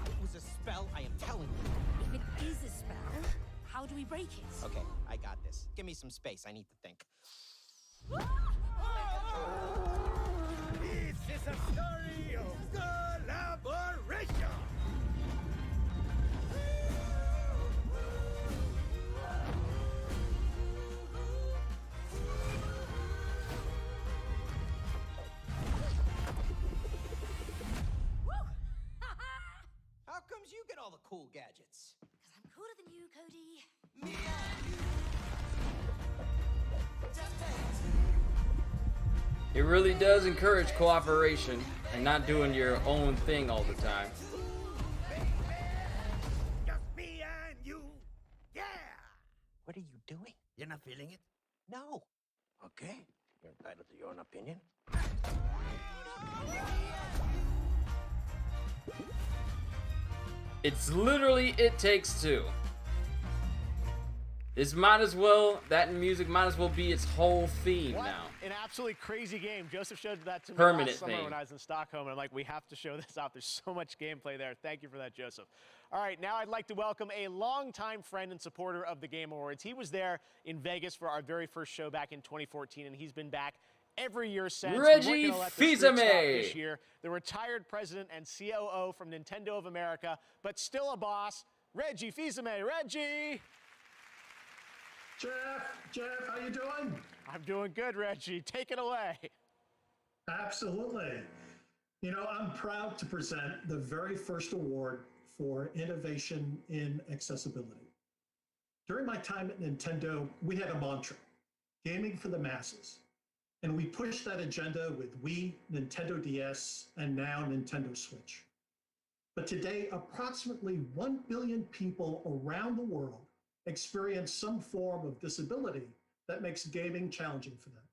It was a spell, I am telling you. If it is a spell, how do we break it? Okay, I got this. Give me some space, I need to think. This is a story of collaboration. How comes you get all the cool gadgets? Because I'm cooler than you, Cody. It really does encourage cooperation and not doing your own thing all the time. Just me and you. Yeah. What are you doing? You're not feeling it? No. Okay. You're entitled to your own opinion. It's literally It Takes Two. This might as well, that music might as well be its whole theme now. An absolutely crazy game. Joseph showed that to me Permanent last summer theme. when I was in Stockholm, and I'm like, we have to show this off. There's so much gameplay there. Thank you for that, Joseph. All right, now I'd like to welcome a longtime friend and supporter of the Game Awards. He was there in Vegas for our very first show back in 2014, and he's been back every year since. Reggie We weren't gonna let the streak stop Fils-Aimé. this year. The retired president and COO from Nintendo of America, but still a boss, Reggie Fils-Aimé. Reggie! Jeff, how you doing? I'm doing good, Reggie. Take it away. Absolutely. You know, I'm proud to present the very first award for innovation in accessibility. During my time at Nintendo, we had a mantra, gaming for the masses. And we pushed that agenda with Wii, Nintendo DS, and now Nintendo Switch. But today, approximately 1 billion people around the world experience some form of disability that makes gaming challenging for them.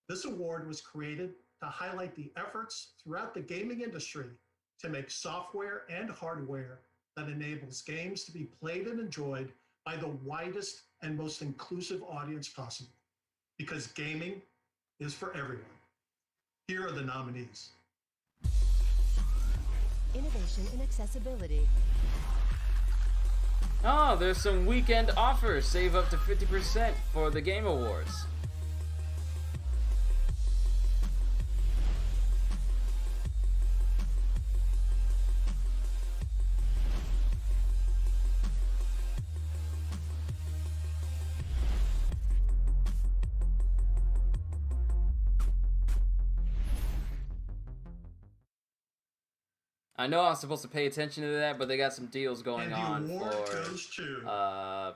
This award was created to highlight the efforts throughout the gaming industry to make software and hardware that enables games to be played and enjoyed by the widest and most inclusive audience possible. Because gaming is for everyone. Here are the nominees. Innovation in accessibility. Oh, there's some weekend offers. Save up to 50% for the Game Awards. I know I'm supposed to pay attention to that, but they got some deals going on for goes to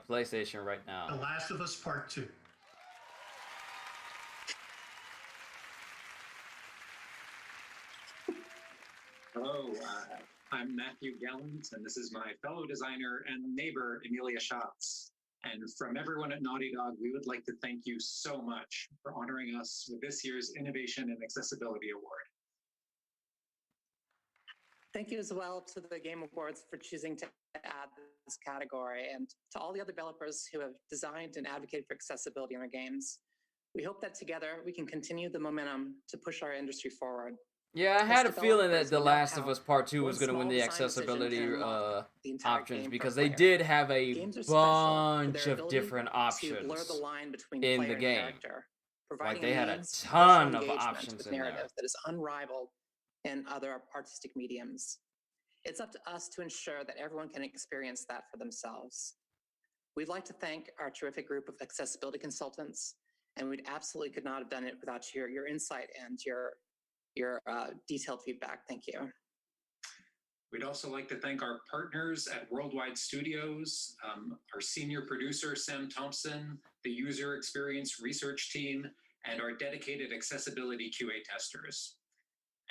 PlayStation right now. The Last of Us Part 2. Hello, I'm Matthew Gallant, and this is my fellow designer and neighbor, Amelia Schatz. And from everyone at Naughty Dog, we would like to thank you so much for honoring us with this year's Innovation and Accessibility Award. Thank you as well to the Game Awards for choosing to add this category, and to all the other developers who have designed and advocated for accessibility in their games. We hope that together we can continue the momentum to push our industry forward. Yeah, I had a As feeling that developers, The we know Last of how Us Part 2 one was going to win small the design decision accessibility can unlock the entire options game for because a they player. did have a Games are special for bunch their of ability different to options blur the line between in player the and game. character, Like providing they had a means of ton personal of engagement options with in there. narrative that is unrivaled in other artistic mediums. It's up to us to ensure that everyone can experience that for themselves. We'd like to thank our terrific group of accessibility consultants, and we absolutely could not have done it without your insight and your detailed feedback. Thank you. We'd also like to thank our partners at Worldwide Studios, our senior producer, Sam Thompson, the user experience research team, and our dedicated accessibility QA testers.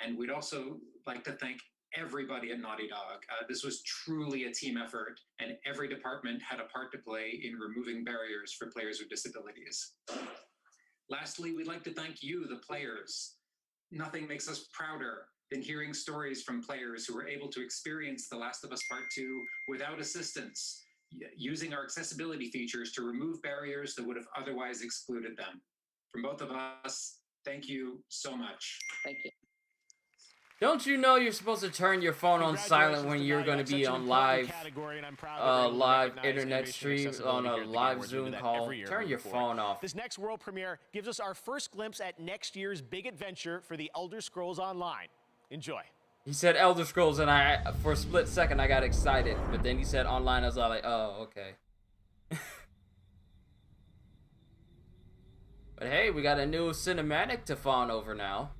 And we'd also like to thank everybody at Naughty Dog. This was truly a team effort, and every department had a part to play in removing barriers for players with disabilities. Lastly, we'd like to thank you, the players. Nothing makes us prouder than hearing stories from players who were able to experience The Last of Us Part 2 without assistance, using our accessibility features to remove barriers that would have otherwise excluded them. From both of us, thank you so much. Thank you. Don't you know you're supposed to turn your phone on silent when you're going to be on live internet stream on a live Zoom call? Turn your phone off. This next world premiere gives us our first glimpse at next year's big adventure for the Elder Scrolls Online. Enjoy. He said Elder Scrolls, and I, for a split second, I got excited. But then he said online, I was like, oh, okay. But hey, we got a new cinematic to fawn over now.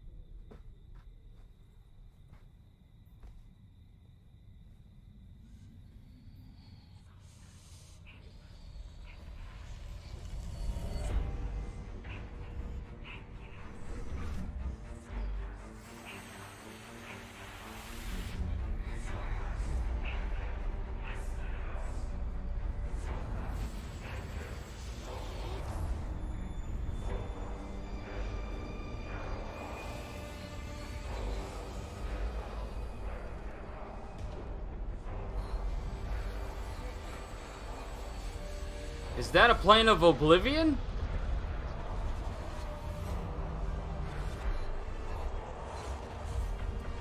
Is that a plane of oblivion?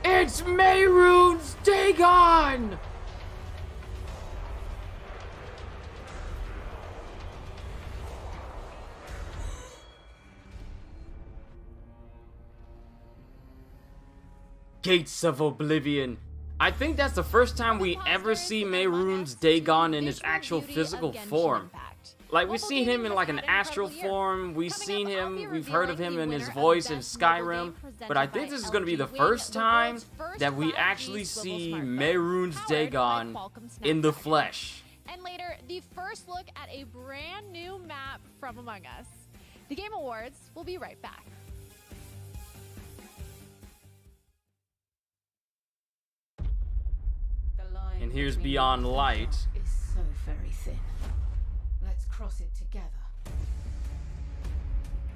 It's Mehrunes Dagon! Gates of Oblivion. I think that's the first time we ever see Mehrunes Dagon in his actual physical form. Like, we've seen him in like an astral form, we've heard of him in his voice in Skyrim, but I think this is going to be the first time that we actually see Mehrunes Dagon in the flesh. And later, the first look at a brand new map from Among Us. The Game Awards will be right back. And here's Beyond Light. Is so very thin. Let's cross it together.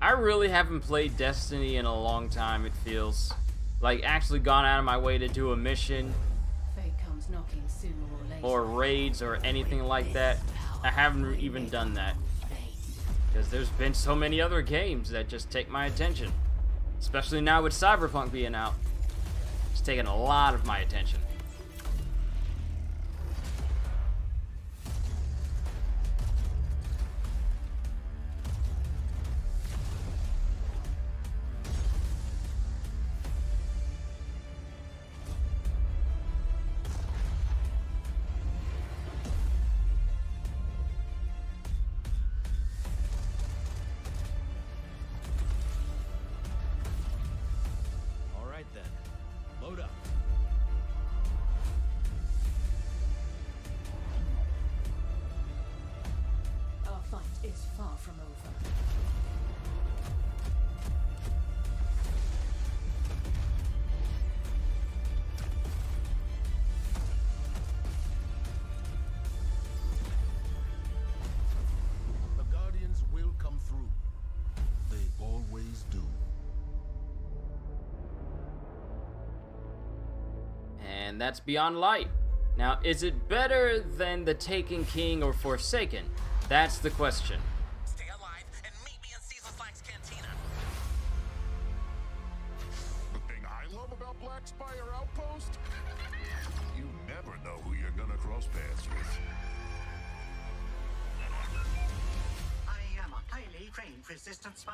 I really haven't played Destiny in a long time, it feels. Like, actually gone out of my way to do a mission. Fate comes knocking sooner or later. Or raids or anything like that. I haven't even done that. Because there's been so many other games that just take my attention. Especially now with Cyberpunk being out. It's taking a lot of my attention. and that's Beyond Light. Now, is it better than The Taken King or Forsaken? That's the question. Stay alive and meet me in Caesar Slack's cantina. The thing I love about Black Spire Outpost? You never know who you're gonna cross paths with. I am a highly trained resistance spy.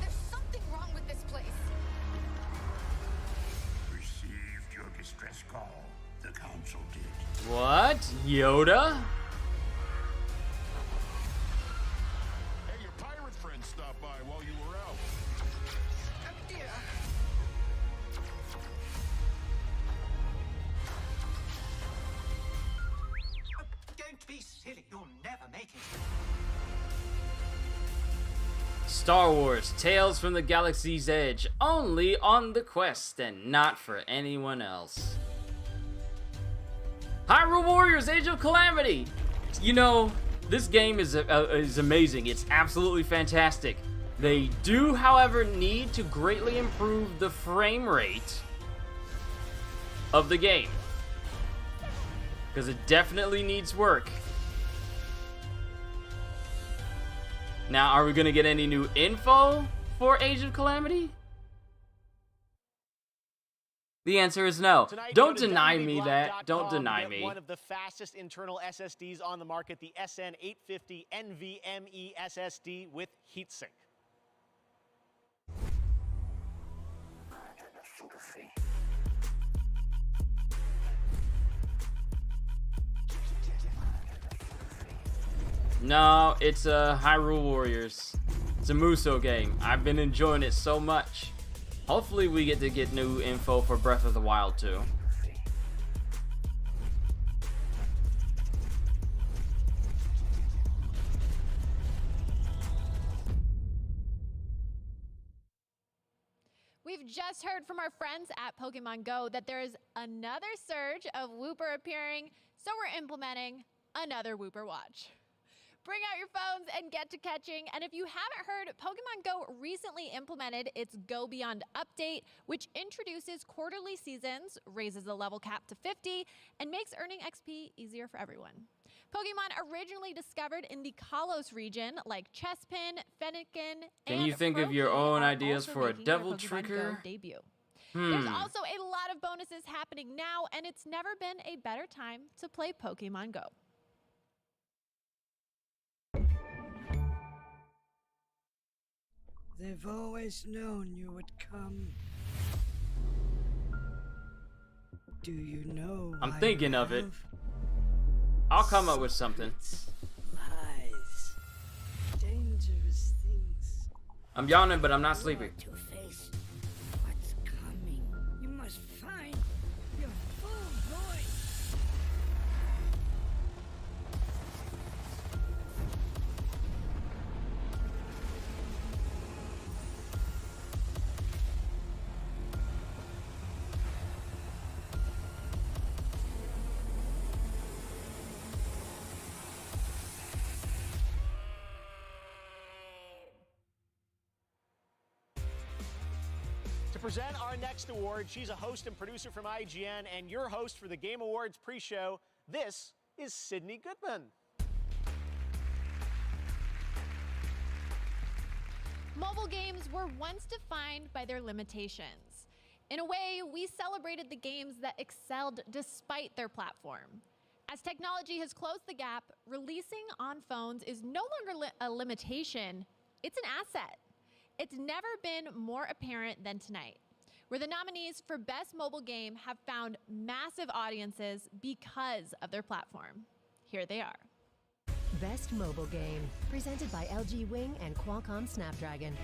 There's something wrong with this place. Received your distress call. The council did. What? Yoda? Hey, your pirate friend stopped by while you were out. Oh dear. Don't be silly. You'll never make it. Star Wars Tales from the Galaxy's Edge, only on the Quest and not for anyone else. Hyrule Warriors Age of Calamity! You know, this game is amazing. It's absolutely fantastic. They do, however, need to greatly improve the frame rate of the game, because it definitely needs work. Now, are we going to get any new info for Age of Calamity? The answer is no. Tonight, Don't go to deny me that. www.black.com Don't deny to get me. one of the fastest internal SSDs on the market, the SN850 NVMe SSD with heatsink. No, it's Hyrule Warriors. It's a Musou game. I've been enjoying it so much. Hopefully we get to get new info for Breath of the Wild too. We've just heard from our friends at Pokemon Go that there is another surge of Wooper appearing, so we're implementing another Wooper Watch. Bring out your phones and get to catching. And if you haven't heard, Pokemon Go recently implemented its Go Beyond update, which introduces quarterly seasons, raises the level cap to 50, and makes earning XP easier for everyone. Pokemon originally discovered in the Kalos region, like Chespin, Fennekin, Can you think of your own ideas for a devil trigger? Debut. There's also a lot of bonuses happening now, and it's never been a better time to play Pokemon Go. They've always known you would come. Do you know? I'm thinking of it. I'll come up with something. Lies. Dangerous things. I'm yawning, but I'm not sleepy. To face what's coming. You must find your full voice. To present our next award, she's a host and producer from IGN and your host for the Game Awards pre-show. This is Sydney Goodman. Mobile games were once defined by their limitations. In a way, we celebrated the games that excelled despite their platform. As technology has closed the gap, releasing on phones is no longer a limitation, it's an asset. It's never been more apparent than tonight, where the nominees for Best Mobile Game have found massive audiences because of their platform. Here they are. Best Mobile Game, presented by LG Wing and Qualcomm Snapdragon.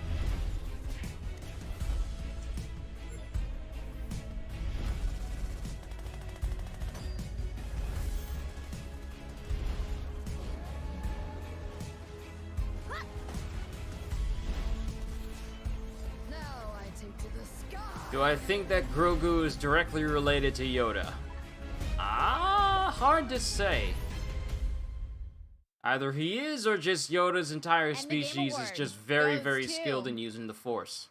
Do I think that Grogu is directly related to Yoda? Hard to say. Either he is, or just Yoda's entire species is just very, very skilled in using the Force.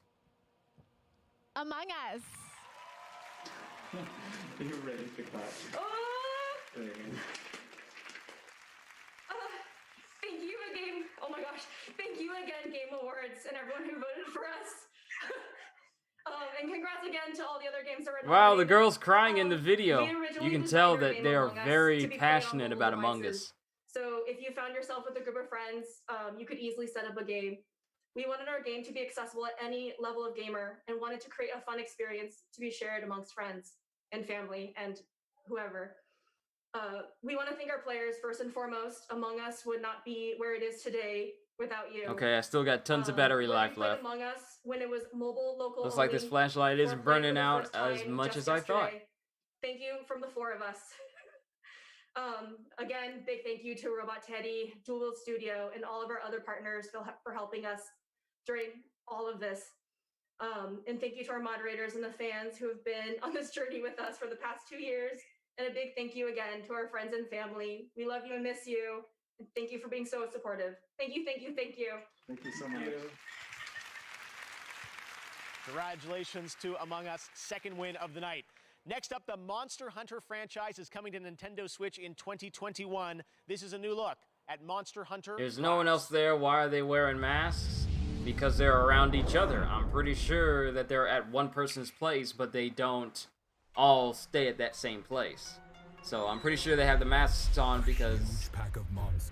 Among Us. You're ready to clap. Thank you again. Oh my gosh. Thank you again, Game Awards, and everyone who voted for us. And congrats again to all the other games that were Wow, the nominated. girl's crying in the We video. originally You can designed tell our that game they are Among Us very to be played on passionate mobile about Among devices. Us. So if you found yourself with a group of friends, you could easily set up a game. We wanted our game to be accessible at any level of gamer and wanted to create a fun experience to be shared amongst friends and family and whoever. We want to thank our players first and foremost. Among Us would not be where it is today without you. Okay, I still got tons of battery Whether you life played left. Among Us when it was mobile, local Looks like this only, flashlight or isn't played for burning the out first as time much just as I thought. yesterday. Thank you from the four of us. Again, big thank you to Robot Teddy, Jewel World Studio, and all of our other partners for helping us during all of this. And thank you to our moderators and the fans who have been on this journey with us for the past 2 years. And a big thank you again to our friends and family. We love you and miss you. And thank you for being so supportive. Thank you, thank you, thank you. Thank you so much. Congratulations to Among Us, second win of the night. Next up, the Monster Hunter franchise is coming to Nintendo Switch in 2021. This is a new look at Monster Hunter. There's no one else there. Why are they wearing masks? Because they're around each other. I'm pretty sure that they're at one person's place, but they don't all stay at that same place. So I'm pretty sure they have the masks on because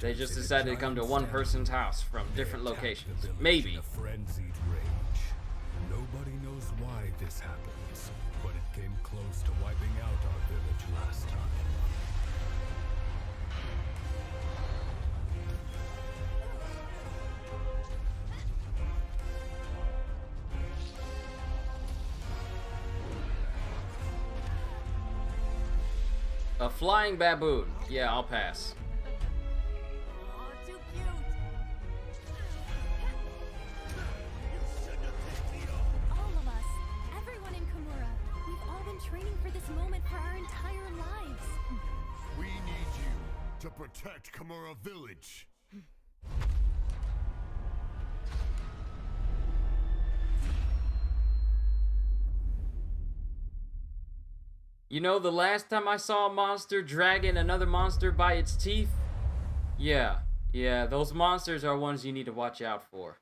they just decided to come to one person's house from different locations. Maybe. Frenzied rage. Nobody knows why this happens, but it came close to wiping out our village last time. A flying baboon. Yeah, I'll pass. All of us, everyone in Kimura, we've all been training for this moment for our entire lives. We need you to protect Kimura Village. You know, the last time I saw a monster dragging another monster by its teeth? Yeah, those monsters are ones you need to watch out for.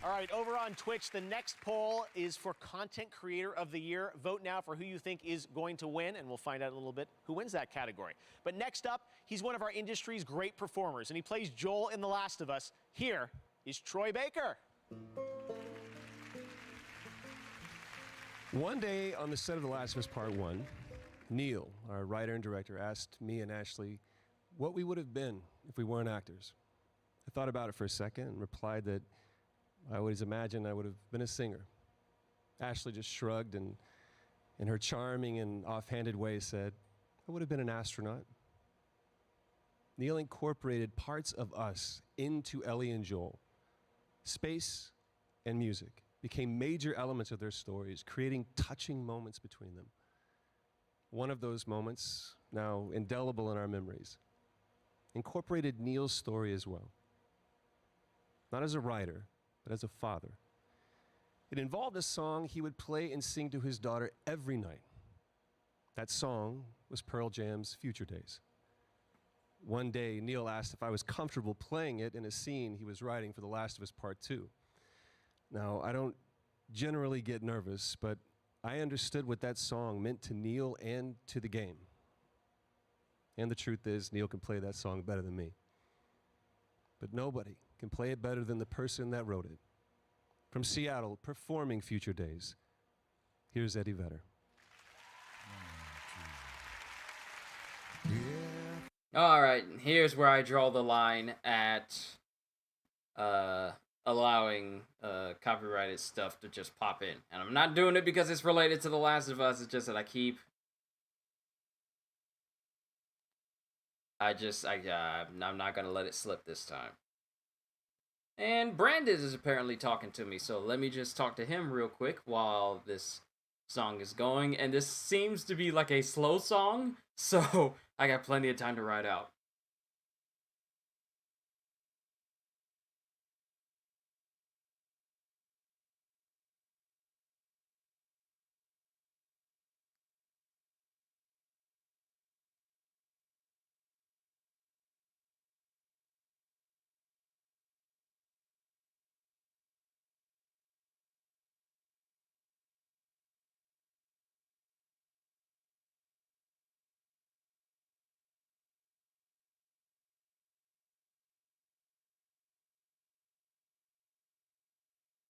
All right, over on Twitch, the next poll is for Content Creator of the Year. Vote now for who you think is going to win, and we'll find out a little bit who wins that category. But next up, he's one of our industry's great performers, and he plays Joel in The Last of Us. Here is Troy Baker. One day on the set of The Last of Us Part 1, Neil, our writer and director, asked me and Ashley what we would have been if we weren't actors. I thought about it for a second and replied that I always imagined I would have been a singer. Ashley just shrugged and, in her charming and offhanded way, said, I would have been an astronaut. Neil incorporated parts of us into Ellie and Joel. Space and music became major elements of their stories, creating touching moments between them. One of those moments, now indelible in our memories, incorporated Neil's story as well. Not as a writer, but as a father. It involved a song he would play and sing to his daughter every night. That song was Pearl Jam's Future Days. One day, Neil asked if I was comfortable playing it in a scene he was writing for The Last of Us Part 2. Now, I don't generally get nervous, but I understood what that song meant to Neil and to the game. And the truth is, Neil can play that song better than me. But nobody can play it better than the person that wrote it. From Seattle, performing Future Days, here's Eddie Vedder. Alright, here's where I draw the line at allowing copyrighted stuff to just pop in. And I'm not doing it because it's related to The Last of Us, it's just that I'm not gonna let it slip this time. And Brandon is apparently talking to me, so let me just talk to him real quick while this song is going. And this seems to be like a slow song, so I got plenty of time to ride out.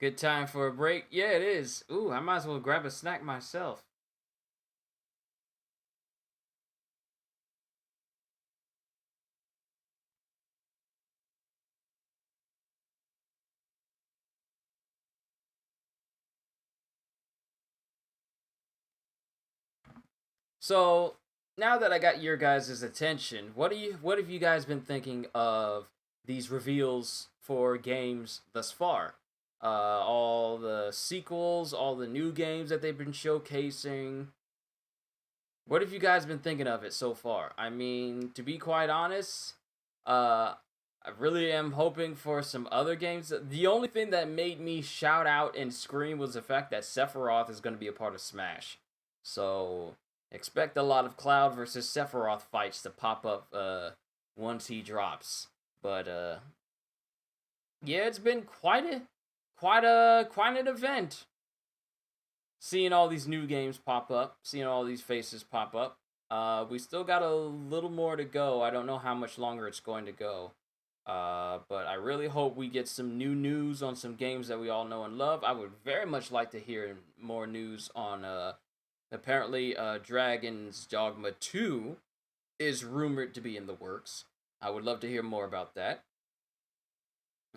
Good time for a break. Yeah, it is. Ooh, I might as well grab a snack myself. So now that I got your guys' attention, what have you guys been thinking of these reveals for games thus far? All the sequels, all the new games that they've been showcasing. What have you guys been thinking of it so far? I mean, to be quite honest, I really am hoping for some other games. The only thing that made me shout out and scream was the fact that Sephiroth is going to be a part of Smash. So expect a lot of Cloud versus Sephiroth fights to pop up once he drops. But yeah, it's been quite an event. Seeing all these new games pop up, seeing all these faces pop up. We still got a little more to go. I don't know how much longer it's going to go. But I really hope we get some new news on some games that we all know and love. I would very much like to hear more news on apparently Dragon's Dogma 2 is rumored to be in the works. I would love to hear more about that.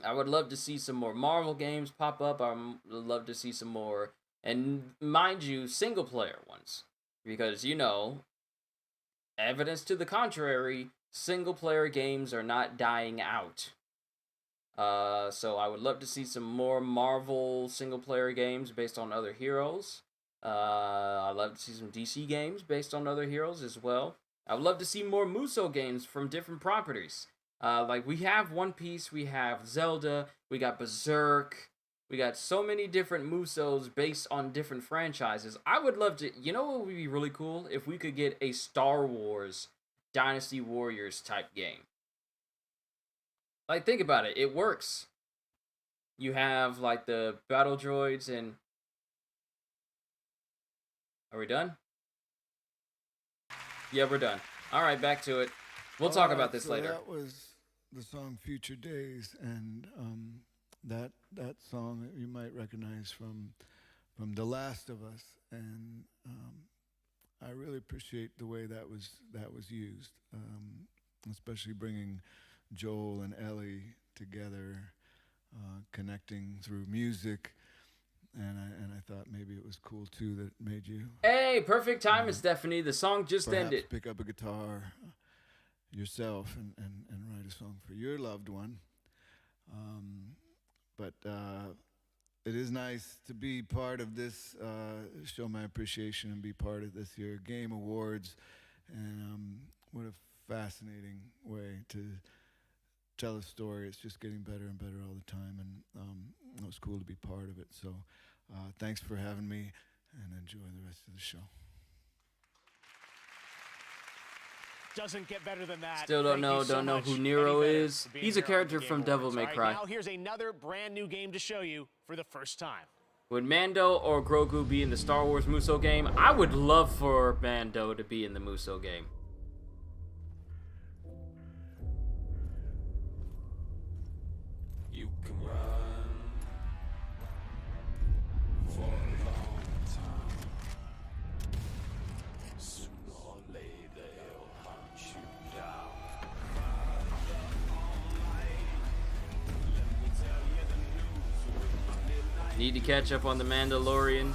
I would love to see some more Marvel games pop up. I would love to see some more, and mind you, single player ones. Because, you know, evidence to the contrary, single player games are not dying out. So I would love to see some more Marvel single player games based on other heroes. I'd love to see some DC games based on other heroes as well. I would love to see more Muso games from different properties. Like, we have One Piece, we have Zelda, we got Berserk, we got so many different Musos based on different franchises. I would love to, you know what would be really cool? If we could get a Star Wars Dynasty Warriors type game. Like, think about it, it works. You have, like, the battle droids and... Are we done? Yeah, we're done. Alright, back to it. We'll talk about this later. That was the song Future Days, and that song you might recognize from The Last of Us, and I really appreciate the way that was used, especially bringing Joel and Ellie together, connecting through music. And I thought maybe it was cool too that made you. Hey, perfect timing, Stephanie. The song just ended. Pick up a guitar yourself and write a song for your loved one. But it is nice to be part of this, show my appreciation and be part of this year Game Awards. And what a fascinating way to tell a story. It's just getting better and better all the time, and it was cool to be part of it. So thanks for having me, and enjoy the rest of the show. Doesn't get better than that. Still don't know who Nero is. He's a character from Devil May Cry. Now here's another brand new game to show you for the first time. Would Mando or Grogu be in the Star Wars Muso game? I would love for Mando to be in the Muso game. You can run for a long time. Sooner or later they'll hunt you down. Let me tell you the news with my midnight. Need to catch up on The Mandalorian.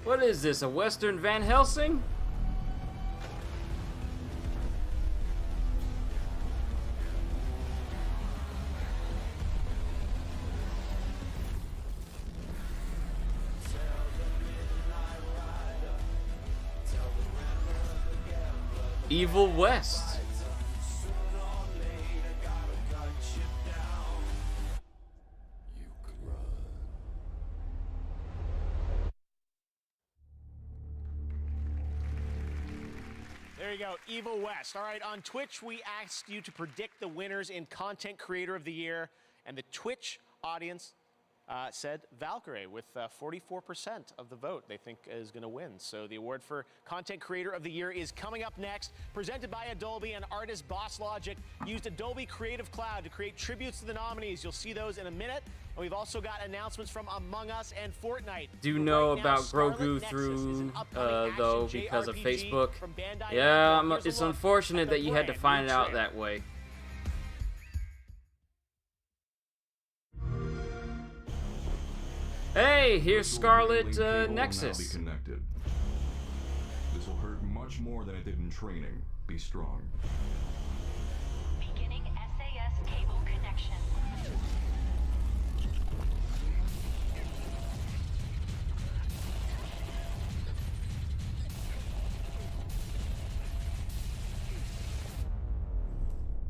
What is this, a Western Van Helsing? Evil West. There you go, Evil West. All right, on Twitch, we asked you to predict the winners in Content Creator of the Year, and the Twitch audience said Valkyrie with 44% of the vote they think is going to win. So the award for Content Creator of the Year is coming up next. Presented by Adobe and artist Boss Logic used Adobe Creative Cloud to create tributes to the nominees. You'll see those in a minute. And we've also got announcements from Among Us and Fortnite. Do know about Grogu through, though, because of Facebook. Yeah, it's unfortunate that you had to find it out that way. Hey, here's Scarlet Nexus. Be connected. This will hurt much more than it did in training. Be strong. Beginning SAS cable connection.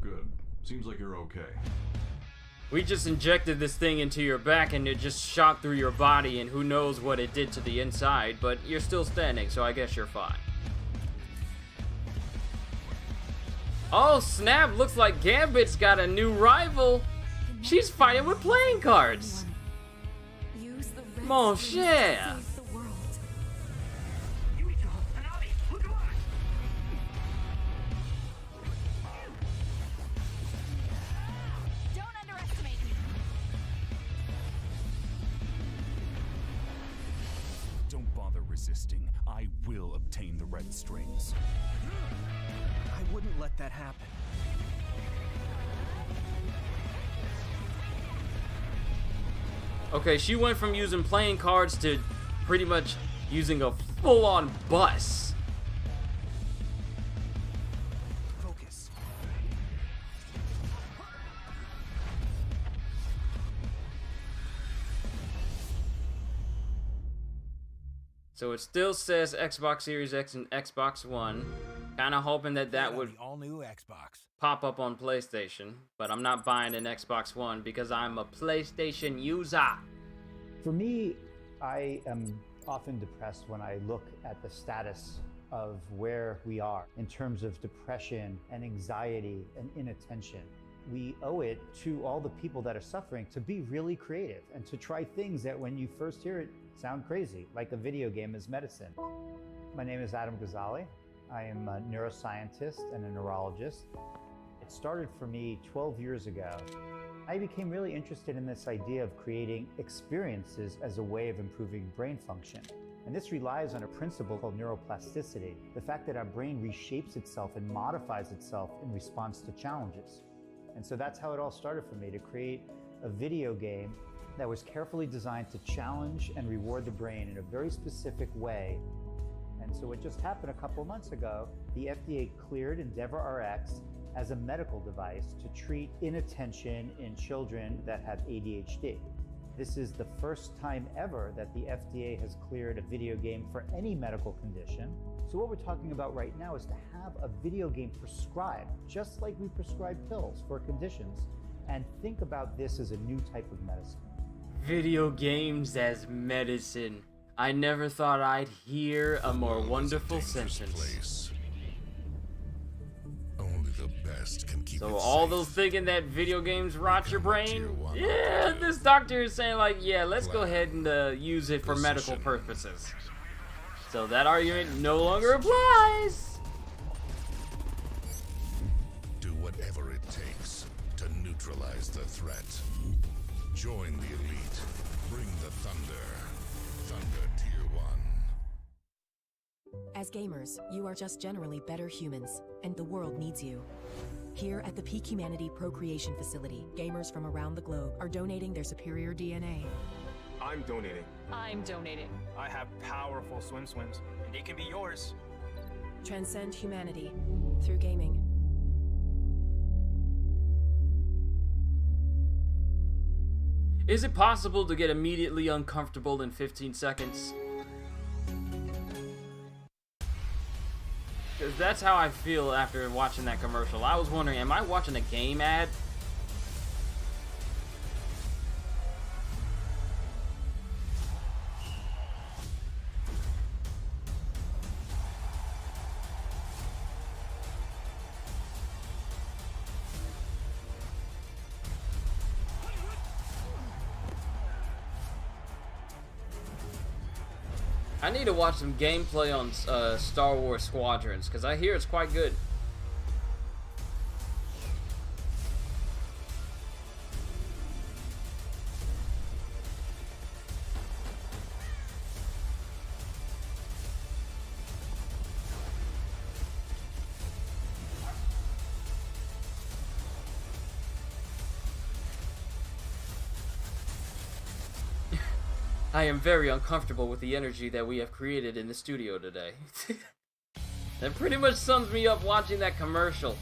Good. Seems like you're okay. We just injected this thing into your back and it just shot through your body and who knows what it did to the inside, but you're still standing, so I guess you're fine. Oh snap, looks like Gambit's got a new rival. She's fighting with playing cards. Mon cher. Resisting, I will obtain the red strings. I wouldn't let that happen. Okay, she went from using playing cards to pretty much using a full-on bus. Focus. So it still says Xbox Series X and Xbox One. Kind of hoping that would all-new Xbox pop up on PlayStation, but I'm not buying an Xbox One because I'm a PlayStation user. For me, I am often depressed when I look at the status of where we are in terms of depression and anxiety and inattention. We owe it to all the people that are suffering to be really creative and to try things that when you first hear it sound crazy, like a video game is medicine. My name is Adam Ghazali. I am a neuroscientist and a neurologist. It started for me 12 years ago. I became really interested in this idea of creating experiences as a way of improving brain function. And this relies on a principle called neuroplasticity, the fact that our brain reshapes itself and modifies itself in response to challenges. And so that's how it all started for me, to create a video game that was carefully designed to challenge and reward the brain in a very specific way. And so what just happened a couple months ago, the FDA cleared EndeavorRx as a medical device to treat inattention in children that have ADHD. This is the first time ever that the FDA has cleared a video game for any medical condition. So what we're talking about right now is to have a video game prescribed, just like we prescribe pills for conditions, and think about this as a new type of medicine. Video games as medicine. I never thought I'd hear a more wonderful sentence. Only the best can keep So all those thinking that video games rot your brain? Yeah, this doctor is saying like, yeah, let's go ahead and use it for medical purposes. So that argument no longer applies. Do whatever it takes to neutralize the threat. Join the elite. Bring the thunder. Thunder Tier 1. As gamers, you are just generally better humans, and the world needs you. Here at the Peak Humanity Procreation Facility, gamers from around the globe are donating their superior DNA. I'm donating. I'm donating. I have powerful swims, and they can be yours. Transcend humanity through gaming. Is it possible to get immediately uncomfortable in 15 seconds? Because that's how I feel after watching that commercial. I was wondering, am I watching a game ad? I need to watch some gameplay on Star Wars Squadrons, because I hear it's quite good. I am very uncomfortable with the energy that we have created in the studio today. That pretty much sums me up watching that commercial.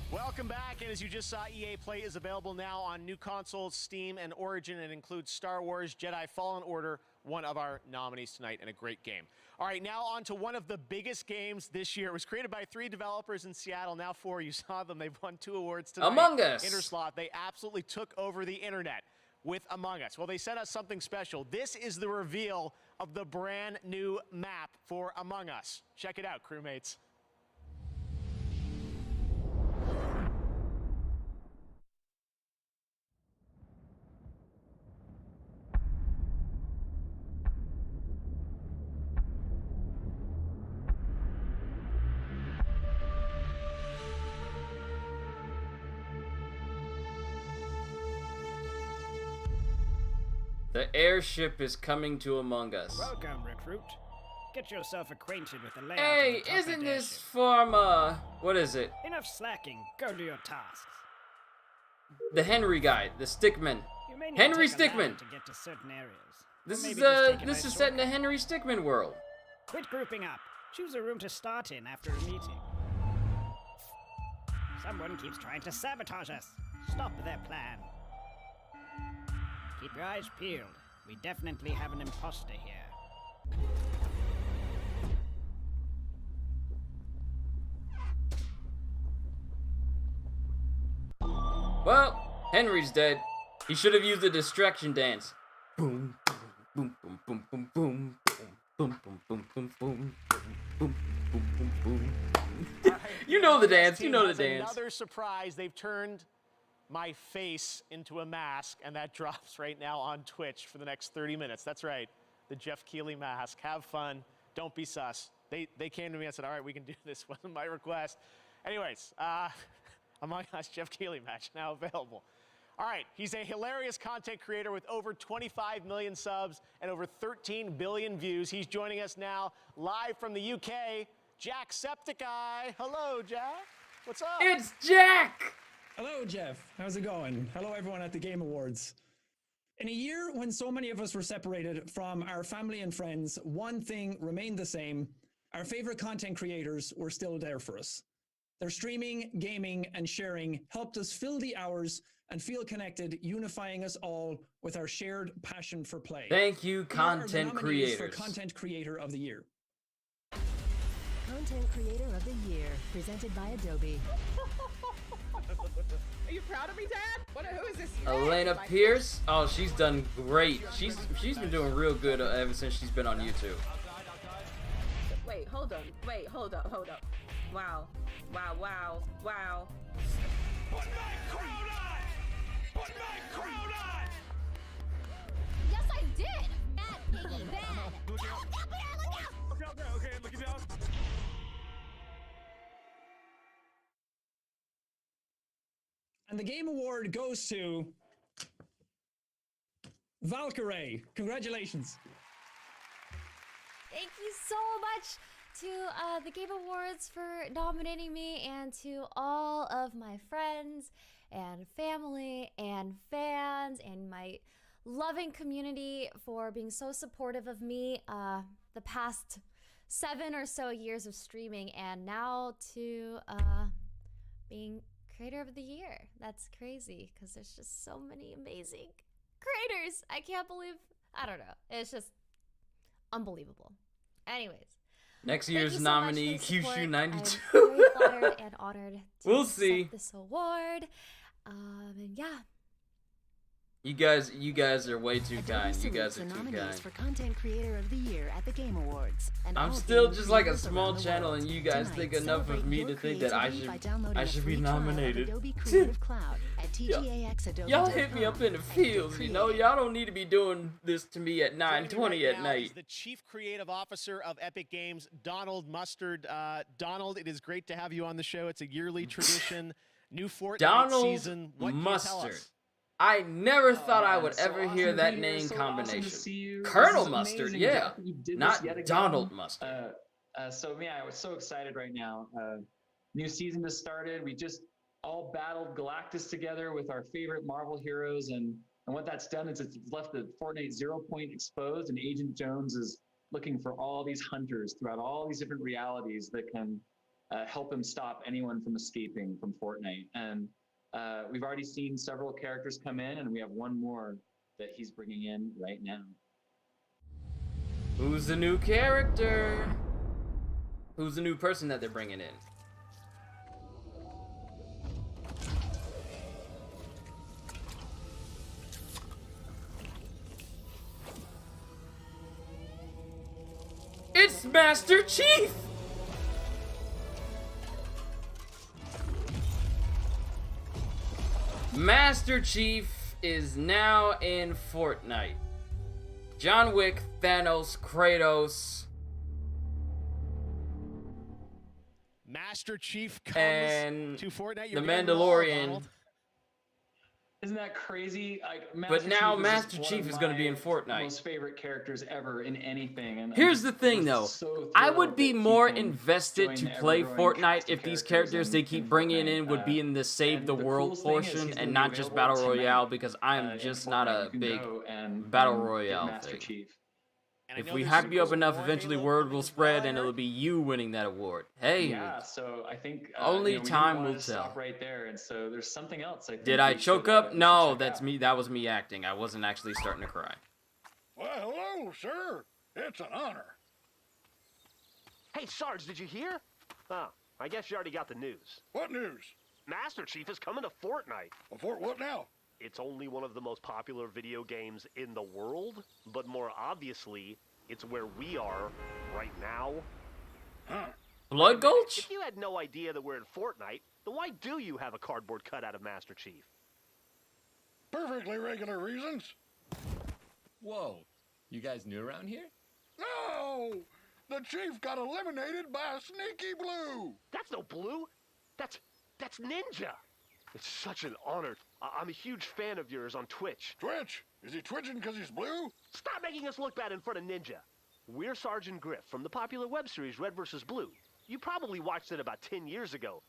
Welcome back, and as you just saw, EA Play is available now on new consoles, Steam, and Origin. It includes Star Wars Jedi Fallen Order, one of our nominees tonight, and a great game. All right, now on to one of the biggest games this year. It was created by 3 developers in Seattle, now 4. You saw them. They've won 2 awards tonight. Among Us. Interslot. They absolutely took over the internet with Among Us. Well, they sent us something special. This is the reveal of the brand new map for Among Us. Check it out, crewmates. The airship is coming to Among Us. Welcome, recruit. Get yourself acquainted with the layout Hey, of the isn't Toppat this airship. from, what is it? Enough slacking. Go do your tasks. The Henry guy, the Stickman. You may need Henry to take a Stickman. land to get to certain areas. This Or is maybe just take a this nice is set in the shortcut. Henry Stickman world. Quit grouping up. Choose a room to start in after a meeting. Someone keeps trying to sabotage us. Stop their plan. Keep your eyes peeled. We definitely have an imposter here. Well, Henry's dead. He should have used the distraction dance. Boom, boom, boom, boom, boom, boom, boom, boom, boom, boom, boom, boom, boom, boom, boom. You know the dance. You know the dance. Another surprise. They've turned my face into a mask, and that drops right now on Twitch for the next 30 minutes. That's right. The Jeff Keighley mask. Have fun. Don't be sus. They came to me and said, all right, we can do this. Wasn't my request. Anyways, Among Us Jeff Keighley match now available. All right, he's a hilarious content creator with over 25 million subs and over 13 billion views. He's joining us now live from the UK, Jacksepticeye. Hello, Jack. What's up? It's Jack! Hello, Jeff. How's it going? Hello, everyone at the Game Awards. In a year when so many of us were separated from our family and friends, one thing remained the same. Our favorite content creators were still there for us. Their streaming, gaming, and sharing helped us fill the hours and feel connected, unifying us all with our shared passion for play. Thank you, Here are the content nominees creators. for Content Creator of the Year. Content Creator of the Year, presented by Adobe. Are you proud of me, Dad? Who is this? Elena Pierce. Oh, she's done great. She's been doing real good ever since she's been on YouTube. Wait, hold on. Wait, hold up. Wow. Put my crown on! Put my crown on! Yes, I did! Bad piggy, bad! Look out! Okay, looking down. And the Game Award goes to Valkyrie. Congratulations. Thank you so much to the Game Awards for nominating me, and to all of my friends and family and fans and my loving community for being so supportive of me the past 7 or so years of streaming, and now to being Creator of the Year. That's crazy because there's just so many amazing creators. I can't believe, I don't know. It's just unbelievable. Anyways. Next Thank year's you so nominee, much for the support. Qushu 92. I'm very flattered and honored to We'll see. accept this award. And yeah, You guys are way too kind. You Adobe guys selects are the too nominees kind. for Content Creator of the Year at the Game Awards. And I'm all still game just like a creators small around the channel, world. and you guys Tonight, think enough of celebrate me your to think that creativity by downloading I a should free be trial of nominated. Adobe Creative Cloud at Y'all hit me up in the fields, you know. Y'all don't need to be doing this to me at 9:20 at Now night. is the Chief Creative Officer of Epic Games, Donald Mustard. Donald, it is great to have you on the show. It's a yearly tradition. New Fortnite Donald season. What can you tell Mustard. us? I never thought I man, would so ever awesome hear to that be here, name so awesome to combination. see you. This Colonel is Mustard, amazing, yeah, Jeff, that you did not this yet again. Donald Mustard. So yeah, I was so excited right now. New season just started. We just all battled Galactus together with our favorite Marvel heroes, and what that's done is it's left the Fortnite 0 point exposed, and Agent Jones is looking for all these hunters throughout all these different realities that can help him stop anyone from escaping from Fortnite. And we've already seen several characters come in, and we have one more that he's bringing in right now. Who's the new character? Who's the new person that they're bringing in? It's Master Chief! Master Chief is now in Fortnite. John Wick, Thanos, Kratos, Master Chief comes and to Fortnite. the Mandalorian. Isn't that crazy? Like, But now Chief Master just Chief one is of going to be my in Fortnite. Most favorite characters ever in anything. And Here's the thing, though. I would be more invested join to the play ever-growing Fortnite cast of if these characters characters they in keep bringing Fortnite. in would be in the Save the the World coolest thing is he's portion gonna and be not just available Battle Royale, tonight, because I'm in just Fortnite. not You a can big go and Battle get Royale Master thing. Chief. And I If know we there's hype some you up cool enough, lore eventually Halo word coming will to spread play. and it'll be you winning that award. Hey, Yeah, so I think only we didn't time wanna will tell. Stop right there, and so there's something else. I think Did I we choke should, up? we should No, check that's out. me. That was me acting. I wasn't actually starting to cry. Well, hello, sir. It's an honor. Hey, Sarge, did you hear? Oh, I guess you already got the news. What news? Master Chief is coming to Fortnite. Well, Fort what now? It's only one of the most popular video games in the world, but more obviously, it's where we are right now. Huh. Blood Gulch? If you had no idea that we're in Fortnite, then why do you have a cardboard cutout of Master Chief? Perfectly regular reasons. Whoa, you guys new around here? No! The chief got eliminated by a sneaky blue. That's no Blue. That's Ninja. It's such an honor. I'm a huge fan of yours on Twitch. Twitch? Is he twitching because he's blue? Stop making us look bad in front of Ninja. We're Sergeant Griff from the popular web series Red vs. Blue. You probably watched it about 10 years ago.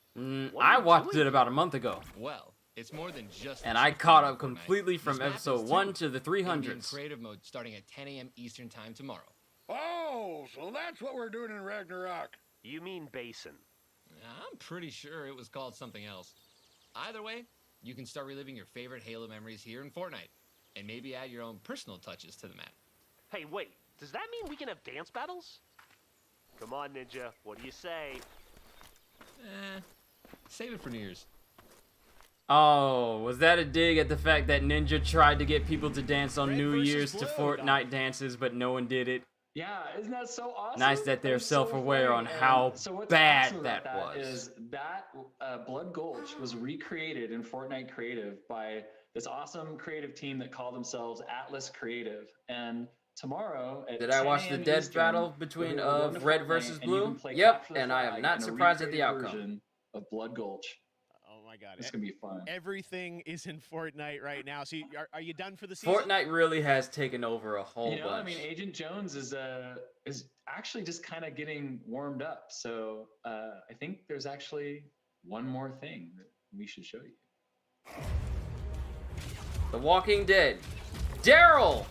I watched it about a month ago. Well, it's more than just. And I caught up completely from episode 1 to the It'll be in 300s. creative mode starting at 10 a.m. Eastern time tomorrow. Oh, so that's what we're doing in Ragnarok. You mean Basin. I'm pretty sure it was called something else. Either way, you can start reliving your favorite Halo memories here in Fortnite, and maybe add your own personal touches to the map. Hey, wait. Does that mean we can have dance battles? Come on, Ninja. What do you say? Save it for New Year's. Oh, was that a dig at the fact that Ninja tried to get people to dance on New Year's to Fortnite dances, but no one did it? Yeah, isn't that so awesome? Nice that they're That's so self-aware funny. on And how so what's bad awesome about that was. Is that Blood Gulch was recreated in Fortnite Creative by this awesome creative team that call themselves Atlas Creative. And tomorrow at Did I 10 watch the a.m. dead Eastern, battle between we're gonna go to Red Fortnite versus and you Blue? can play Yep, Capture the and I Flag am not in a surprised at the recreated outcome. version of Blood Gulch. Oh my God, It's gonna be fun. Everything is in Fortnite right now. So are you done for the season? Fortnite really has taken over a whole You know, bunch. I mean, Agent Jones is actually just kind of getting warmed up. So I think there's actually one more thing that we should show you. The Walking Dead. Daryl!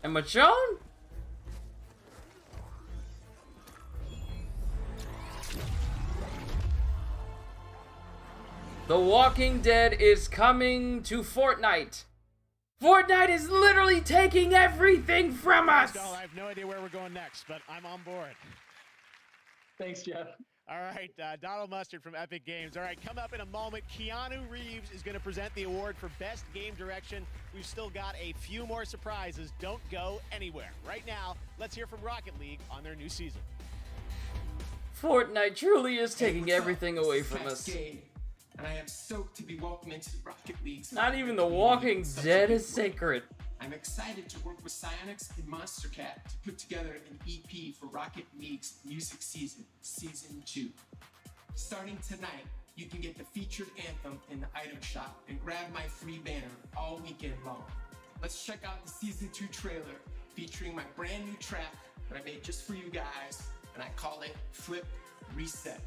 And Michonne? The Walking Dead is coming to Fortnite. Fortnite is literally taking everything from us! I have no idea where we're going next, but I'm on board. Thanks, Jeff. All right, Donald Mustard from Epic Games. All right, coming up in a moment, Keanu Reeves is going to present the award for Best Game Direction. We've still got a few more surprises. Don't go anywhere. Right now, let's hear from Rocket League on their new season. Fortnite truly is taking everything away from us. And I am stoked to be welcomed into Rocket League's. Not even The Walking Dead is sacred. I'm excited to work with Psyonix and Monster Cat to put together an EP for Rocket League's music season, Season 2. Starting tonight, you can get the featured anthem in the item shop and grab my free banner all weekend long. Let's check out the Season 2 trailer featuring my brand new track that I made just for you guys, and I call it Flip Reset.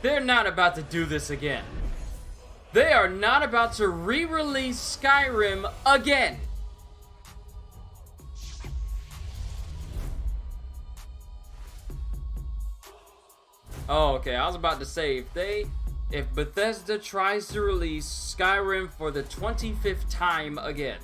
They're not about to do this again. They are not about to re-release Skyrim again. Oh, okay. I was about to say, if Bethesda tries to release Skyrim for the 25th time again.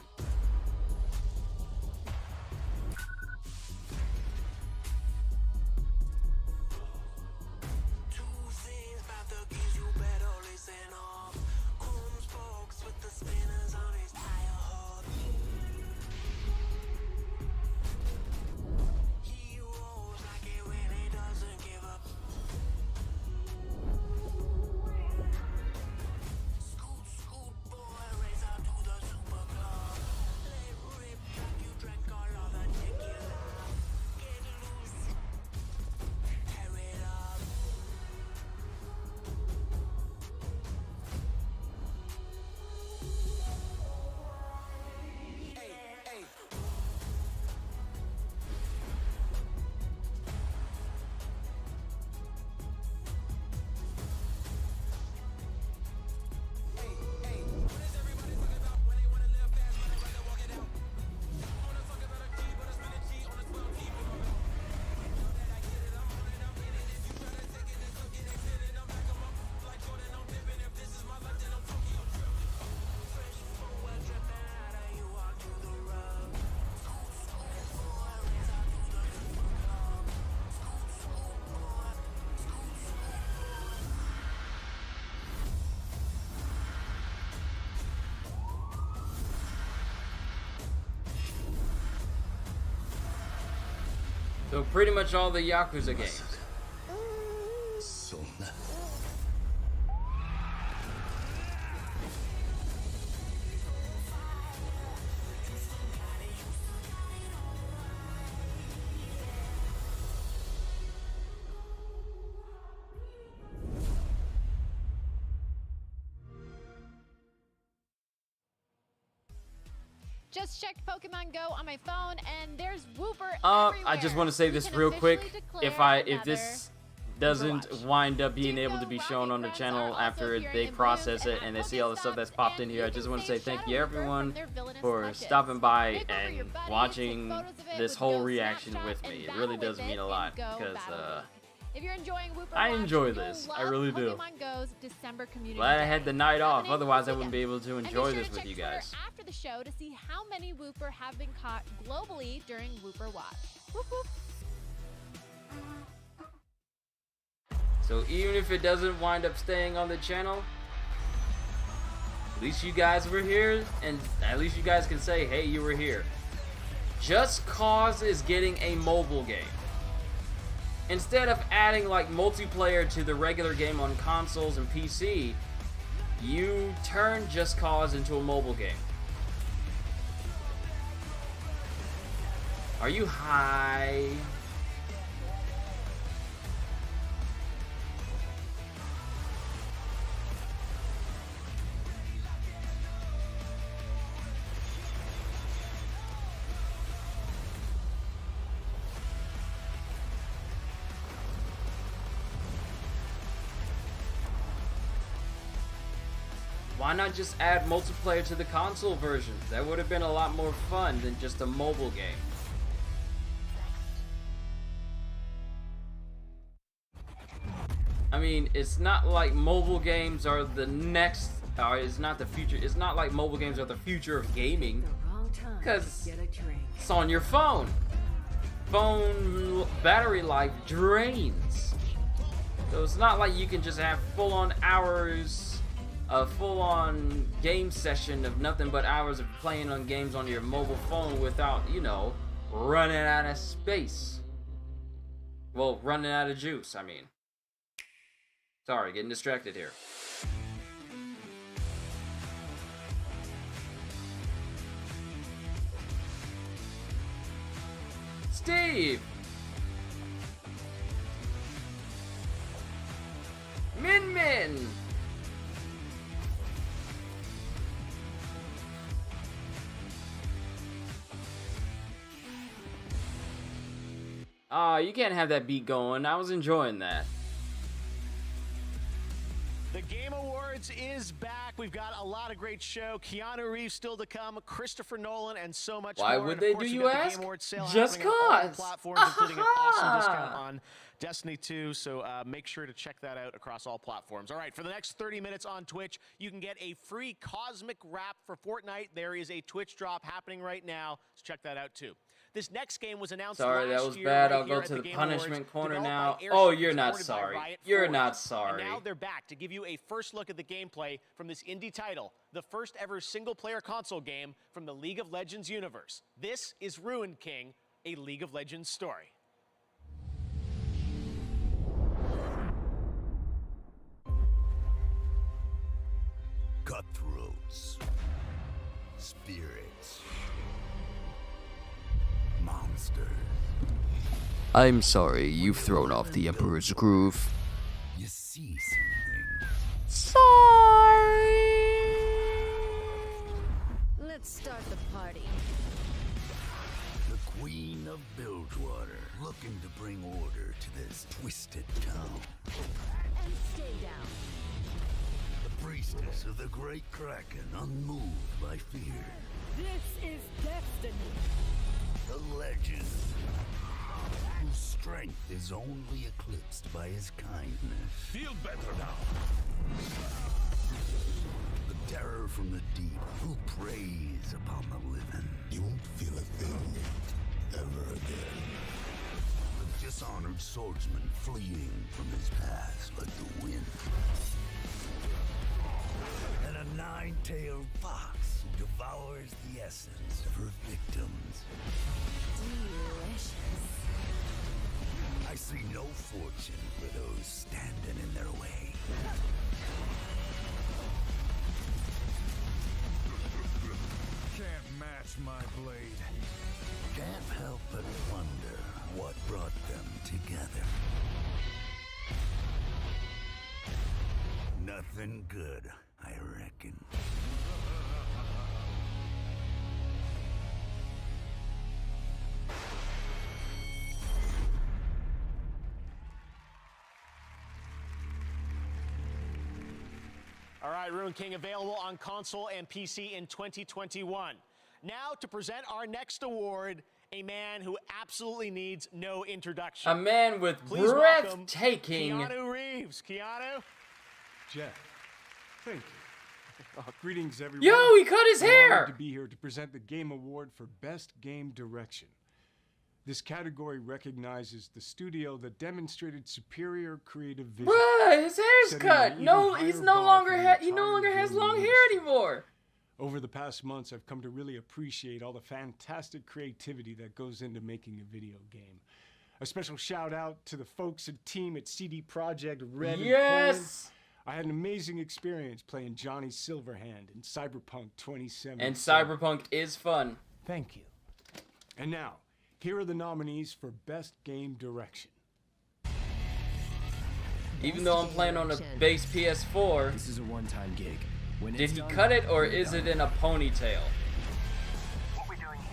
So pretty much all the Yakuza games. Just checked Pokemon Go on my phone, and there's Wooper everywhere. I just want to say this real quick. If this doesn't wind up being able to be shown on the channel after they process it and they see all the stuff that's popped in here, I just want to say thank you everyone for stopping by and watching this whole reaction with me. It really does mean a lot because if you're enjoying Wooper I enjoy this. I really do. Pokemon Go's December community Glad I day. had the night off, otherwise I wouldn't be able to enjoy And be sure this to with check you Twitter guys. after the show to see how many Wooper have been caught globally during Wooper Watch. Whoop, whoop. So even if it doesn't wind up staying on the channel, at least you guys were here, and at least you guys can say, hey, you were here. Just Cause is getting a mobile game. Instead of adding like multiplayer to the regular game on consoles and PC, You turn Just Cause into a mobile game. Are you high? Why not just add multiplayer to the console versions? That would have been a lot more fun than just a mobile game. I mean, it's not like mobile games are the next, or it's not the future. It's not like mobile games are the future of gaming, because it's on your phone. Phone battery life drains. So it's not like you can just have full-on hours, a full-on game session of nothing but hours of playing on games on your mobile phone without, you know, running out of space. Well, running out of juice, I mean. Sorry, getting distracted here. Steve! Min Min! You can't have that beat going. I was enjoying that. The Game Awards is back. We've got a lot of great show. Keanu Reeves still to come, Christopher Nolan, and so much more. Why would they do, you ask? The Game Awards sale Just happening on all cause. platforms, including an awesome discount on Destiny 2, so make sure to check that out across all platforms. All right, for the next 30 minutes on Twitch, you can get a free Cosmic Wrap for Fortnite. There is a Twitch drop happening right now, so check that out too. This next game was announced Sorry, last that was year bad. right I'll go here to at the Game punishment Awards, corner developed now. by Airship Oh, and you're not supported by sorry. Riot You're Forge. not sorry. And now they're back to give you a first look at the gameplay from this indie title, the first ever single-player console game from the League of Legends universe. This is Ruined King, a League of Legends story. Cutthroats, spirits, monsters. I'm sorry, you've thrown off the Emperor's groove. You see something. Sorry. Let's start the party. The Queen of Bilgewater, looking to bring order to this twisted town. And stay down. The priestess of the Great Kraken, unmoved by fear. This is destiny. The legend, whose strength is only eclipsed by his kindness. Feel better now. The terror from the deep, who preys upon the living. You won't feel a thing ever again. The dishonored swordsman fleeing from his past like the wind. And a nine-tailed fox who devours the essence of her victims. Delicious. I see no fortune for those standing in their way. Can't match my blade. Can't help but wonder what brought them together. Nothing good, I reckon. All right, Ruined King available on console and PC in 2021. Now to present our next award, a man who absolutely needs no introduction. A man with Please welcome breathtaking. Keanu Reeves. Keanu? Jeff, thank you. Greetings, everyone. Yo, he cut his I'm hair! honored to be here to present the Game Award for Best Game Direction. This category recognizes the studio that demonstrated superior creative vision. Bruh, his hair's setting cut. an No, even he's higher no bar longer for the he no longer entire has gaming long hair industry. anymore. Over the past months, I've come to really appreciate all the fantastic creativity that goes into making a video game. A special shout out to the folks and team at CD Projekt Red. Yes! I had an amazing experience playing Johnny Silverhand in Cyberpunk 2077. And Cyberpunk is fun. Thank you. And now, here are the nominees for Best Game Direction. Even though I'm playing on a base PS4, this is a one-time gig. Did he cut it or is it in a ponytail?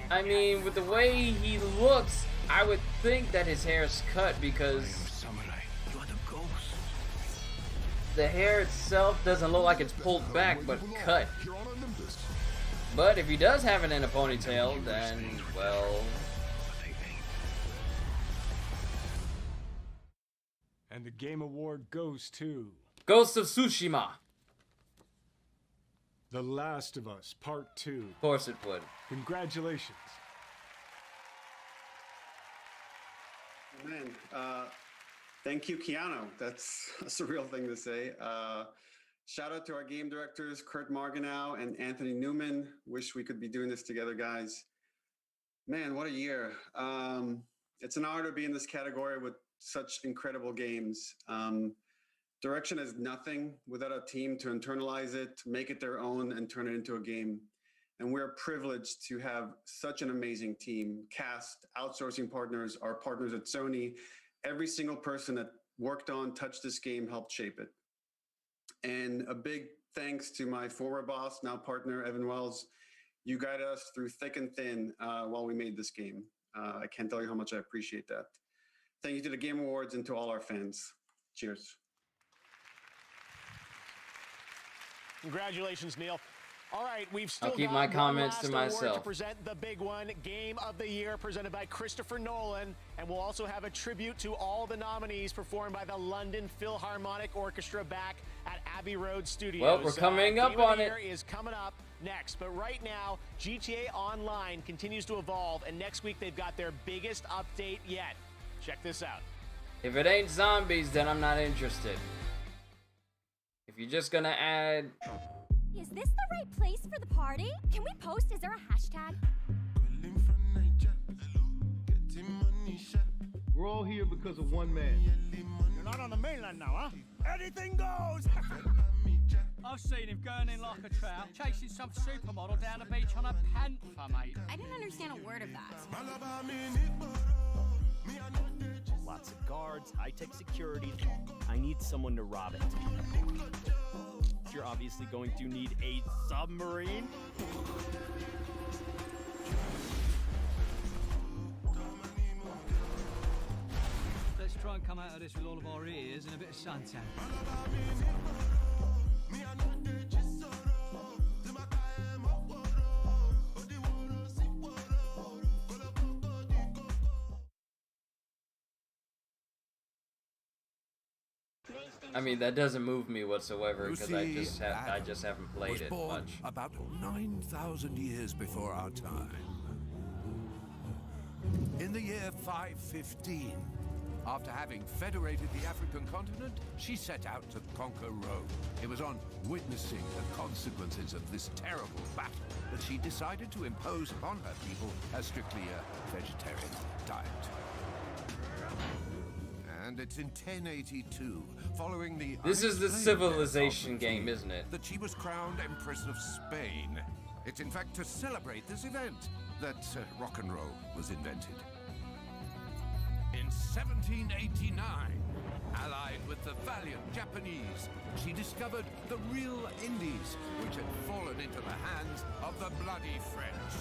I mean, with the way he looks, I would think that his hair is cut because the hair itself doesn't look like it's pulled back but cut. But if he does have it in a ponytail, then, well... And the Game Award goes to... Ghost of Tsushima. The Last of Us, Part 2. Of course it would. Congratulations. Man, thank you, Keanu. That's a surreal thing to say. Shout out to our game directors, Kurt Marganow and Anthony Newman. Wish we could be doing this together, guys. Man, what a year. It's an honor to be in this category with such incredible games. Direction is nothing without a team to internalize it, make it their own, and turn it into a game. And we're privileged to have such an amazing team, cast, outsourcing partners, our partners at Sony. Every single person that worked on, touched this game, helped shape it. And a big thanks to my former boss, now partner, Evan Wells. You guided us through thick and thin while we made this game. I can't tell you how much I appreciate that. Thank you to the Game Awards and to all our fans. Cheers. Congratulations, Neil. All right, we've still I'll keep got my one comments last to award myself. to present the big one, Game of the Year, presented by Christopher Nolan, and we'll also have a tribute to all the nominees performed by the London Philharmonic Orchestra back at Abbey Road Studios. Well, we're coming up Game of on the it. Year is coming up next, but right now, GTA Online continues to evolve, and next week they've got their biggest update yet. Check this out. If it ain't zombies, then I'm not interested. If you're just gonna add... Is this the right place for the party? Can we post? Is there a hashtag? We're all here because of one man. You're not on the mainland now, huh? Anything goes! I've seen him going in like a trout, chasing some supermodel down the beach on a panther, mate. I didn't understand a word of that. Lots of guards, high-tech security. I need someone to rob it. You're obviously going to need a submarine. Let's try and come out of this with all of our ears and a bit of suntan. I mean, that doesn't move me whatsoever because I just haven't played was it born much. About 9,000 years before our time. In the year 515, after having federated the African continent, she set out to conquer Rome. It was on witnessing the consequences of this terrible battle that she decided to impose upon her people a strictly vegetarian diet. And it's in 1082, following the... This is the civilization game, isn't it? ...that she was crowned Empress of Spain. It's in fact to celebrate this event that rock and roll was invented. In 1789, allied with the valiant Japanese, she discovered the real Indies, which had fallen into the hands of the bloody French.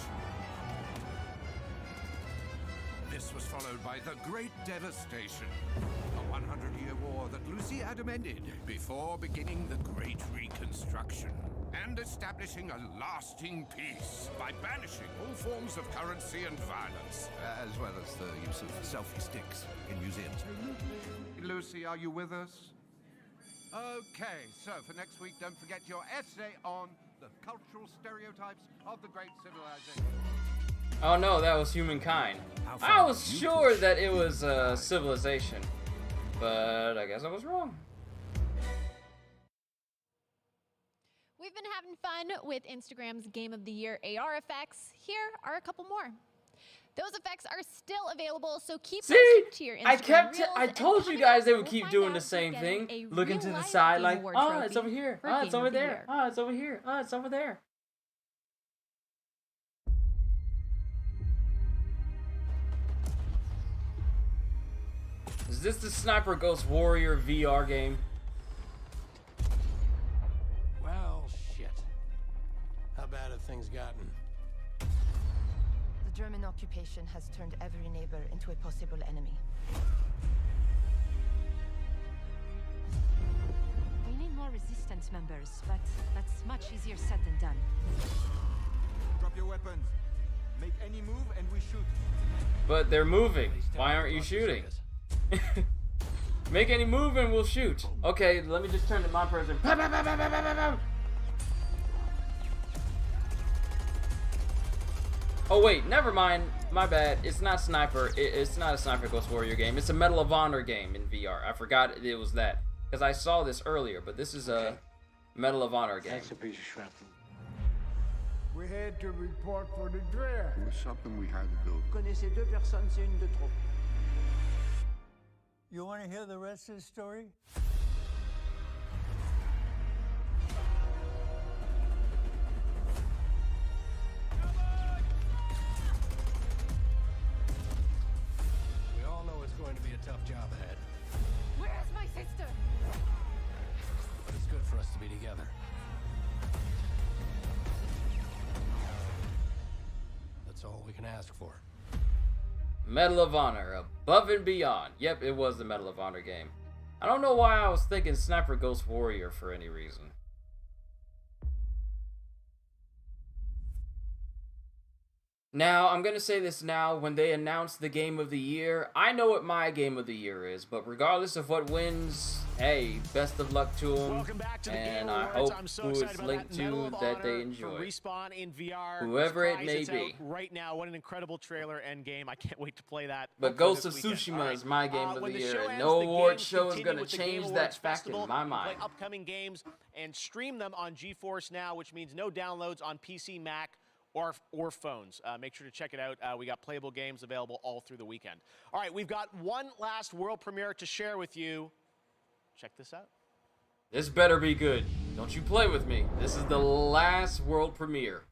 This was followed by the Great Devastation, a 100-year war that Lucy Adam ended before beginning the Great Reconstruction and establishing a lasting peace by banishing all forms of currency and violence, as well as the use of selfie sticks in museums. Lucy, are you with us? Okay, so for next week, don't forget your essay on the cultural stereotypes of the great civilization. Oh no, that was humankind. I was sure that it was civilization, but I guess I was wrong. We've been having fun with Instagram's Game of the Year AR effects. Here are a couple more. Those effects are still available, so keep See, posting to your Instagram I reels, told and you coming guys up, they would we'll keep find doing out the who's same getting thing, a looking to the real-life side Game like, Award oh, it's over trophy here, for oh, it's Game over of the there, Year. oh, it's over here, oh, it's over there. Is this the Sniper Ghost Warrior VR game? Well, shit. How bad have things gotten? The German occupation has turned every neighbor into a possible enemy. We need more resistance members, but that's much easier said than done. Drop your weapons. Make any move and we shoot. But they're moving. Why aren't you shooting? Make any move and we'll shoot. Okay, let me just turn to my person. Oh wait, never mind. My bad. It's not Sniper. It's not a Sniper Ghost Warrior game. It's a Medal of Honor game in VR. I forgot it was that because I saw this earlier. But this is a Medal of Honor game. That's a piece of shrapnel. We had to report for the draft. It was something we had to do. Connaissez deux personnes, c'est une de trop. You want to hear the rest of the story? We all know it's going to be a tough job ahead. Where's my sister? But it's good for us to be together. That's all we can ask for. Medal of Honor, Above and Beyond. Yep, it was the Medal of Honor game. I don't know why I was thinking Sniper Ghost Warrior for any reason. Now, I'm going to say this now. When they announce the Game of the Year, I know what my Game of the Year is, but regardless of what wins, hey, best of luck to them. Welcome back to the and Game I Awards. hope I'm so who excited it's about linked that Medal to of that they Honor enjoy. from Respawn in VR. Whoever it Surprise, may it's out be. right now. What an incredible trailer and game. I can't wait to play that. But hopefully Ghost of this weekend. Tsushima All right. is my Game of When the the Year, show and ends, no the award games show is continue going to with the Game change Awards that fact Festival. in my Play mind. upcoming games and stream them on GeForce Now, which means no downloads on PC, Mac, or phones. Make sure to check it out. We got playable games available all through the weekend. All right, we've got one last world premiere to share with you. Check this out. This better be good. Don't you play with me. This is the last world premiere.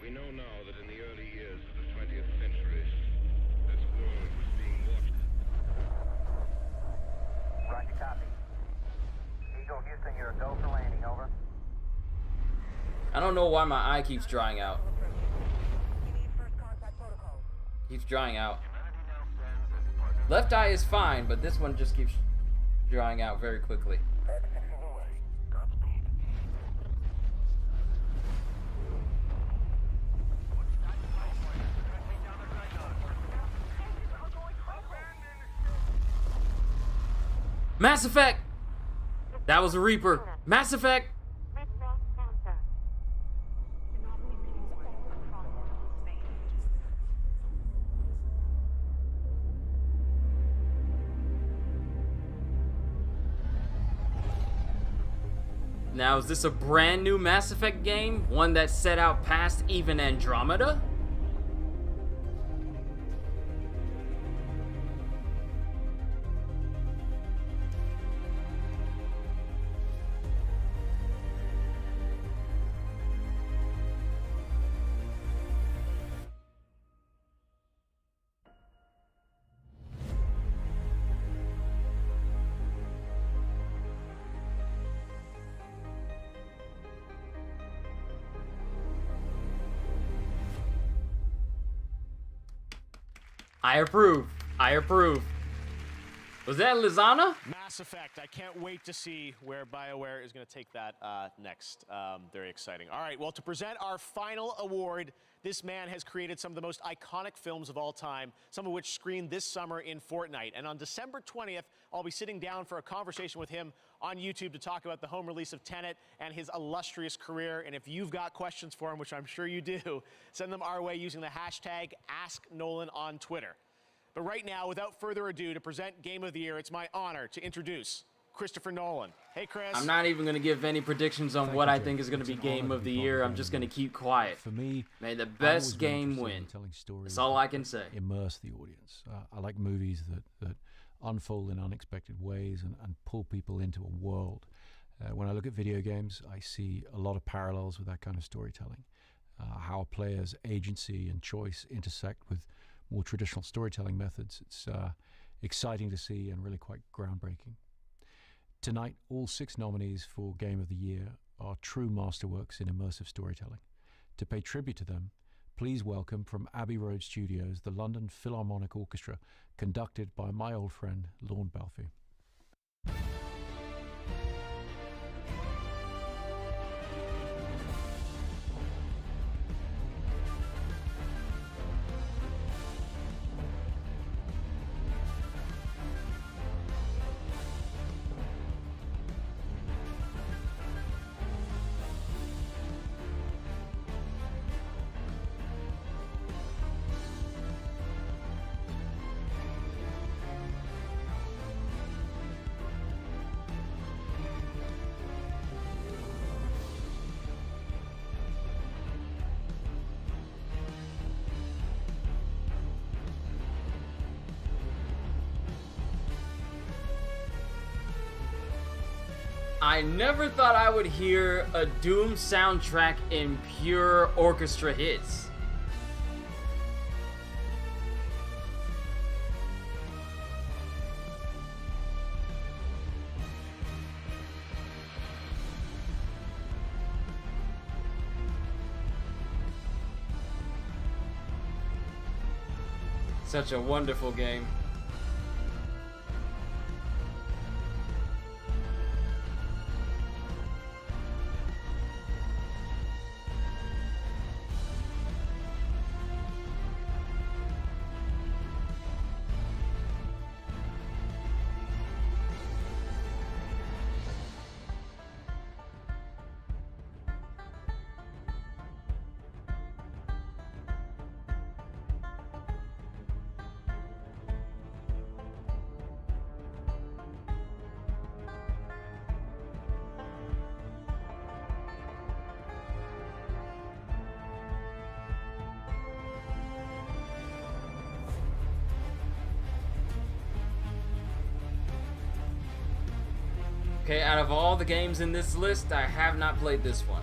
We know now that in the early years of the 20th century, this world was being watched. Roger, copy. Eagle Houston, you're a go for landing, over. I don't know why my eye keeps drying out. Keeps drying out. Left eye is fine, but this one just keeps drying out very quickly. Mass Effect! That was a Reaper. Mass Effect! Now, is this a brand new Mass Effect game? One that's set out past even Andromeda? I approve. I approve. Was that Lizana? Mass Effect. I can't wait to see where BioWare is going to take that next. Very exciting. All right, well, to present our final award, this man has created some of the most iconic films of all time, some of which screened this summer in Fortnite. And on December 20th, I'll be sitting down for a conversation with him on YouTube to talk about the home release of Tenet and his illustrious career. And if you've got questions for him, which I'm sure you do, send them our way using the hashtag AskNolan on Twitter. But right now, without further ado, to present Game of the Year, it's my honor to introduce Christopher Nolan. Hey, Chris. I'm not even going to give any predictions on what I think is going to be game of the year. I'm just going to keep quiet. For me, may the best game win. Telling stories That's all I can say. Immerse the audience. I like movies that unfold in unexpected ways and pull people into a world. When I look at video games, I see a lot of parallels with that kind of storytelling. How a player's agency and choice intersect with more traditional storytelling methods. It's exciting to see and really quite groundbreaking. Tonight, all 6 nominees for Game of the Year are true masterworks in immersive storytelling. To pay tribute to them, please welcome from Abbey Road Studios the London Philharmonic Orchestra, conducted by my old friend Lorne Balfe. I never thought I would hear a Doom soundtrack in pure orchestra hits. Such a wonderful game. Okay, out of all the games in this list, I have not played this one.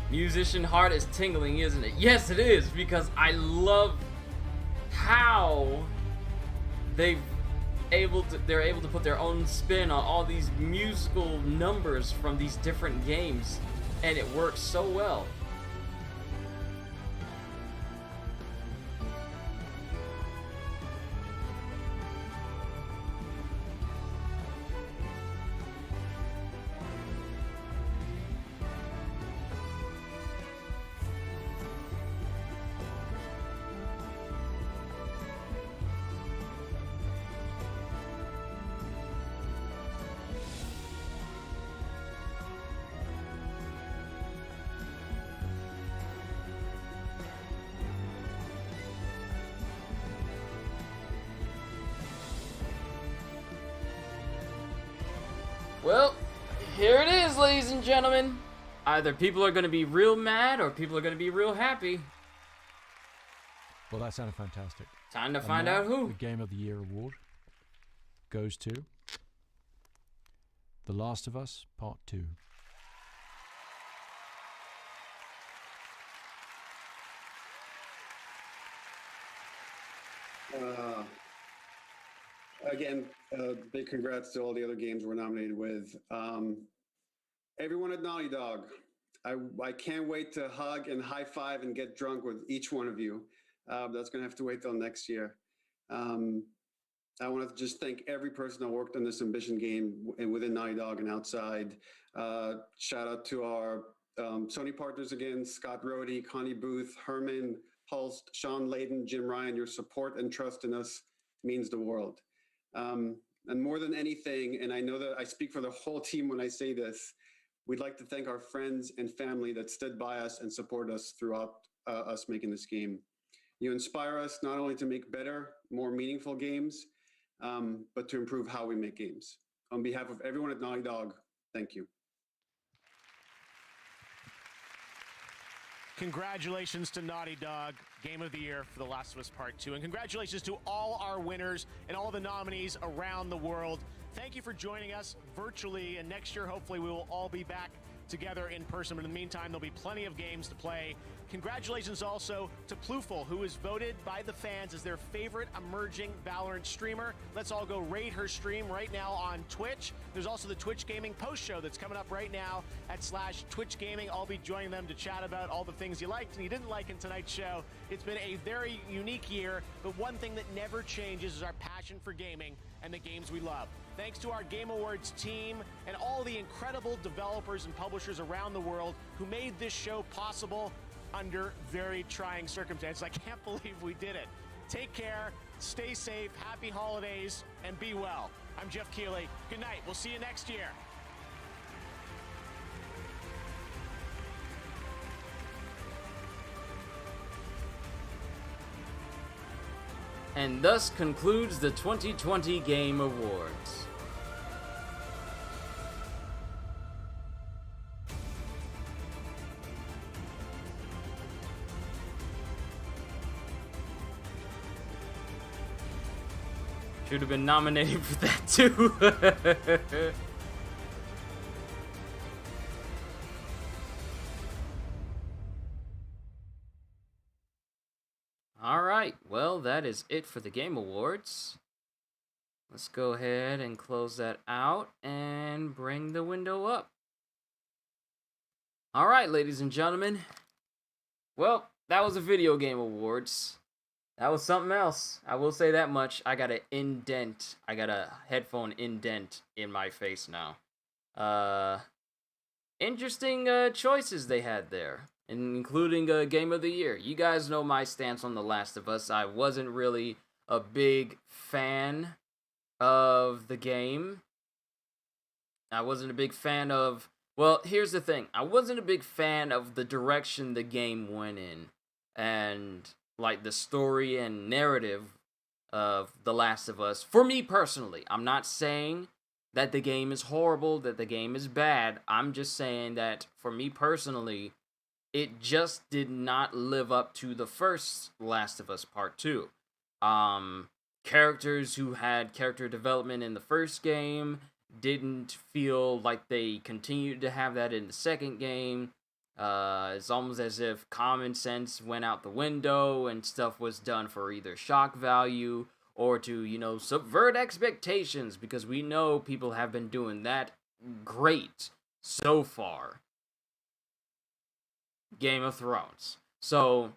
Musician heart is tingling, isn't it? Yes, it is, because I love how they're able to put their own spin on all these musical numbers from these different games, and it works so well. Well, here it is, ladies and gentlemen. Either people are going to be real mad or people are going to be real happy. Well, that sounded fantastic. Time to find out who. The Game of the Year award goes to The Last of Us Part 2. Again, big congrats to all the other games we're nominated with. Everyone at Naughty Dog, I can't wait to hug and high five and get drunk with each one of you. That's going to have to wait till next year. I want to just thank every person that worked on this Ambition game and within Naughty Dog and outside. Shout out to our Sony partners again, Scott Rohde, Connie Booth, Herman Hulst, Sean Layden, Jim Ryan. Your support and trust in us means the world. And more than anything, and I know that I speak for the whole team when I say this, we'd like to thank our friends and family that stood by us and support us throughout us making this game. You inspire us not only to make better, more meaningful games, but to improve how we make games. On behalf of everyone at Naughty Dog, thank you. Congratulations to Naughty Dog, Game of the Year for The Last of Us Part 2. And congratulations to all our winners and all the nominees around the world. Thank you for joining us virtually, and next year, hopefully, we will all be back together in person. But in the meantime, there'll be plenty of games to play. Congratulations also to Pluful, who is voted by the fans as their favorite emerging Valorant streamer. Let's all go raid her stream right now on Twitch. There's also the Twitch Gaming post show that's coming up right now at /Twitch Gaming. I'll be joining them to chat about all the things you liked and you didn't like in tonight's show. It's been a very unique year, but one thing that never changes is our passion for gaming and the games we love. Thanks to our Game Awards team and all the incredible developers and publishers around the world who made this show possible under very trying circumstances. I can't believe we did it. Take care, stay safe, happy holidays, and be well. I'm Jeff Keighley. Good night. We'll see you next year. And thus concludes the 2020 Game Awards. Should have been nominated for that too. Alright, well, that is it for the Game Awards. Let's go ahead and close that out and bring the window up. Alright, ladies and gentlemen. Well, that was the Video Game Awards. That was something else. I will say that much. I got an indent. I got a headphone indent in my face now. Interesting choices they had there, including Game of the Year. You guys know my stance on The Last of Us. I wasn't really a big fan of the game. I wasn't a big fan of... Well, here's the thing. I wasn't a big fan of the direction the game went in. And... like the story and narrative of The Last of Us. For me personally, I'm not saying that the game is horrible, that the game is bad. I'm just saying that for me personally, it just did not live up to the first Last of Us Part 2. Characters who had character development in the first game didn't feel like they continued to have that in the second game. It's almost as if common sense went out the window and stuff was done for either shock value or to, you know, subvert expectations, because we know people have been doing that great so far. Game of Thrones. So,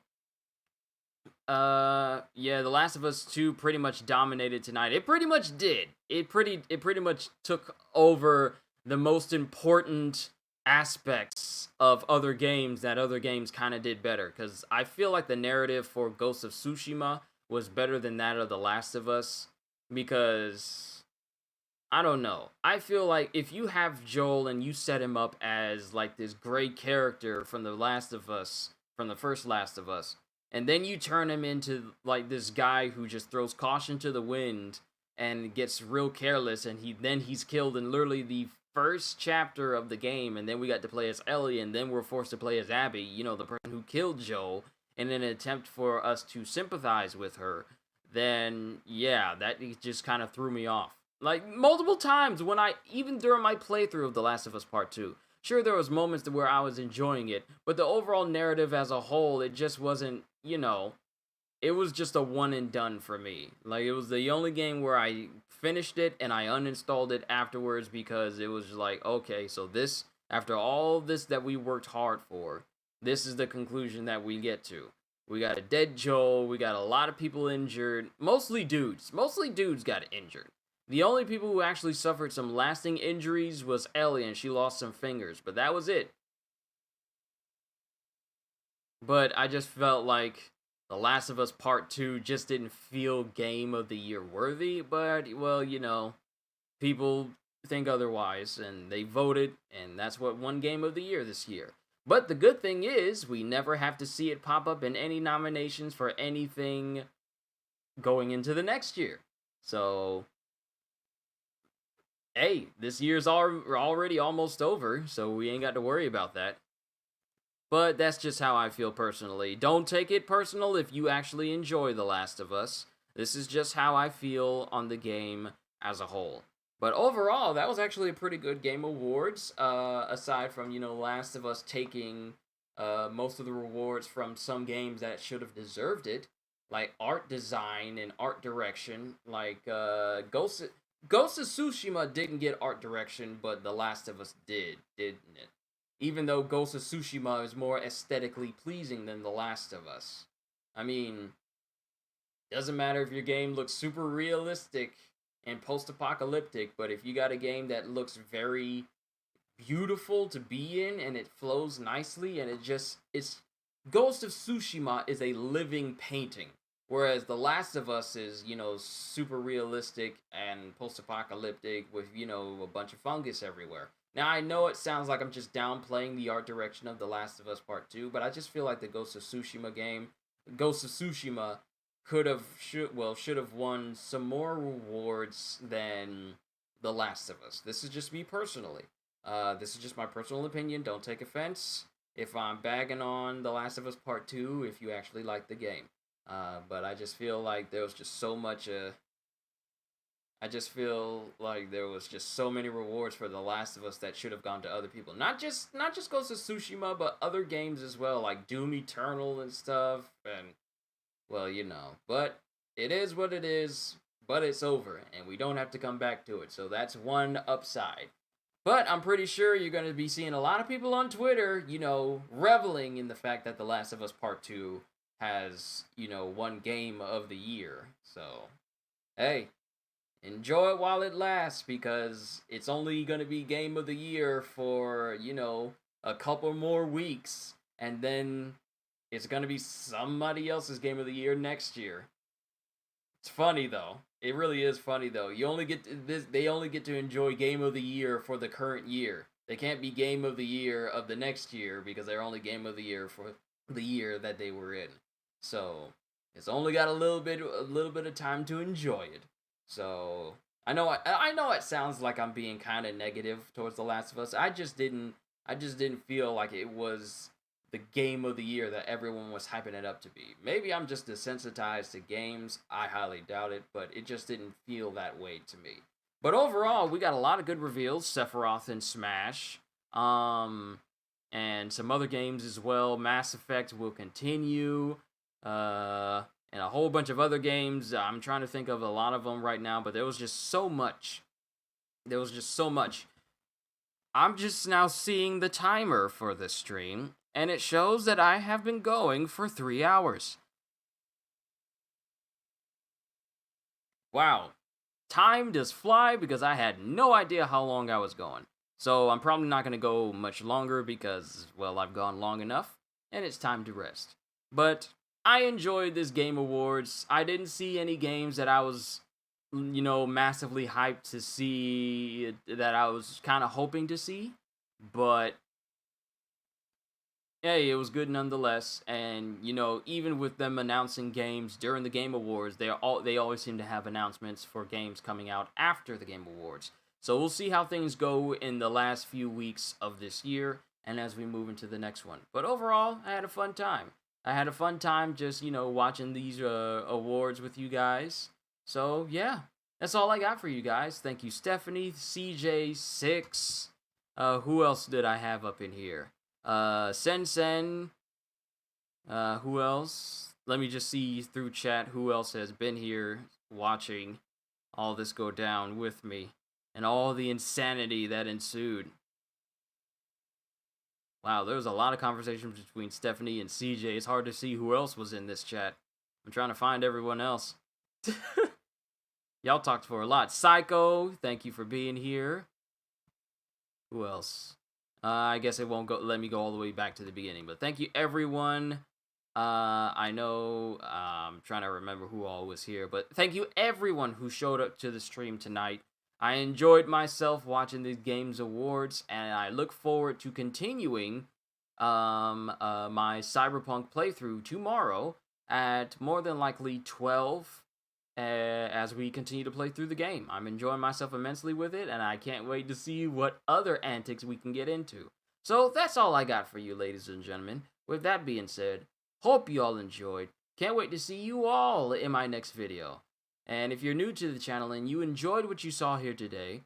yeah, The Last of Us 2 pretty much dominated tonight. It pretty much did. It pretty much took over the most important aspects of other games that other games kind of did better, because I feel like the narrative for Ghost of Tsushima was better than that of The Last of Us, because I don't know, I feel like if you have Joel and you set him up as like this great character from The Last of Us, from the first Last of Us, and then you turn him into like this guy who just throws caution to the wind and gets real careless, and he's killed in literally the first chapter of the game, and then we got to play as Ellie, and then we're forced to play as Abby, you know, the person who killed Joel, in an attempt for us to sympathize with her, then, yeah, that just kind of threw me off. Like, multiple times even during my playthrough of The Last of Us Part 2, sure, there was moments where I was enjoying it, but the overall narrative as a whole, it just wasn't, you know, it was just a one and done for me. Like, it was the only game where I finished it and I uninstalled it afterwards, because it was like, okay, so this, after all this that we worked hard for, this is the conclusion that we get to. We got a dead Joel, we got a lot of people injured, mostly dudes got injured. The only people who actually suffered some lasting injuries was Ellie, and she lost some fingers, but that was it. But I just felt like The Last of Us Part 2 just didn't feel Game of the Year worthy, but, well, you know, people think otherwise, and they voted, and that's what won Game of the Year this year. But the good thing is, we never have to see it pop up in any nominations for anything going into the next year. So, hey, this year's already almost over, so we ain't got to worry about that. But that's just how I feel personally. Don't take it personal if you actually enjoy The Last of Us. This is just how I feel on the game as a whole. But overall, that was actually a pretty good Game Awards, aside from, Last of Us taking most of the rewards from some games that should have deserved it, like art design and art direction. Like Ghost of Tsushima didn't get art direction, but The Last of Us didn't it? Even though Ghost of Tsushima is more aesthetically pleasing than The Last of Us. I mean, doesn't matter if your game looks super realistic and post-apocalyptic, but if you got a game that looks very beautiful to be in and it flows nicely and it's Ghost of Tsushima is a living painting, whereas The Last of Us is, super realistic and post-apocalyptic with, a bunch of fungus everywhere. Now, I know it sounds like I'm just downplaying the art direction of The Last of Us Part 2, but I just feel like the Ghost of Tsushima game, Ghost of Tsushima, should have won some more rewards than The Last of Us. This is just me personally. This is just my personal opinion. Don't take offense if I'm bagging on The Last of Us Part 2 if you actually like the game. But I just feel like there was just so much... I just feel like there was just so many rewards for The Last of Us that should have gone to other people. Not just Ghost of Tsushima, but other games as well, like Doom Eternal and stuff. And, well, But it is what it is, but it's over, and we don't have to come back to it. So that's one upside. But I'm pretty sure you're going to be seeing a lot of people on Twitter, reveling in the fact that The Last of Us Part 2 has, won Game of the Year. So, hey, enjoy it while it lasts, because it's only going to be Game of the Year for, a couple more weeks, and then it's going to be somebody else's Game of the Year next year. It's funny, though. It really is funny, though. They only get to enjoy Game of the Year for the current year. They can't be Game of the Year of the next year, because they're only Game of the Year for the year that they were in. So, it's only got a little bit of time to enjoy it. So, I know it sounds like I'm being kind of negative towards The Last of Us. I just didn't feel like it was the Game of the Year that everyone was hyping it up to be. Maybe I'm just desensitized to games. I highly doubt it, but it just didn't feel that way to me. But overall, we got a lot of good reveals. Sephiroth and Smash. And some other games as well. Mass Effect will continue. And a whole bunch of other games. I'm trying to think of a lot of them right now, but there was just so much. I'm just now seeing the timer for this stream, and it shows that I have been going for 3 hours. Wow. Time does fly, because I had no idea how long I was going. So I'm probably not going to go much longer because, well, I've gone long enough, and it's time to rest. But I enjoyed this Game Awards. I didn't see any games that I was, massively hyped to see, that I was kind of hoping to see. But, hey, it was good nonetheless. And, even with them announcing games during the Game Awards, they always seem to have announcements for games coming out after the Game Awards. So we'll see how things go in the last few weeks of this year and as we move into the next one. But overall, I had a fun time. Just, watching these awards with you guys. So, yeah, that's all I got for you guys. Thank you, Stephanie, CJ6. Who else did I have up in here? Sen. Who else? Let me just see through chat who else has been here watching all this go down with me and all the insanity that ensued. Wow, there was a lot of conversations between Stephanie and CJ. It's hard to see who else was in this chat. I'm trying to find everyone else. Y'all talked for a lot. Psycho, thank you for being here. Who else? I guess it won't let me go all the way back to the beginning, but thank you, everyone. I know I'm trying to remember who all was here, but thank you, everyone who showed up to the stream tonight. I enjoyed myself watching these Games Awards, and I look forward to continuing my Cyberpunk playthrough tomorrow at more than likely 12 as we continue to play through the game. I'm enjoying myself immensely with it, and I can't wait to see what other antics we can get into. So that's all I got for you, ladies and gentlemen. With that being said, hope you all enjoyed. Can't wait to see you all in my next video. And if you're new to the channel and you enjoyed what you saw here today,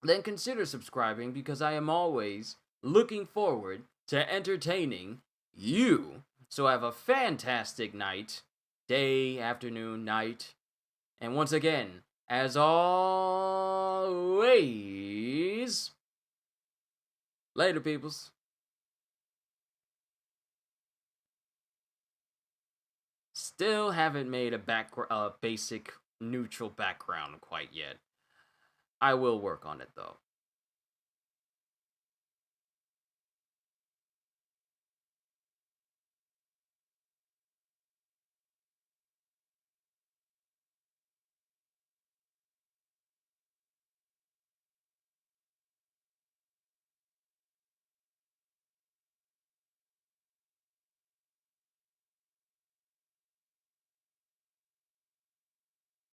then consider subscribing, because I am always looking forward to entertaining you. So have a fantastic night, day, afternoon, night. And once again, as always, later, peoples. Still haven't made a basic neutral background quite yet. I will work on it though.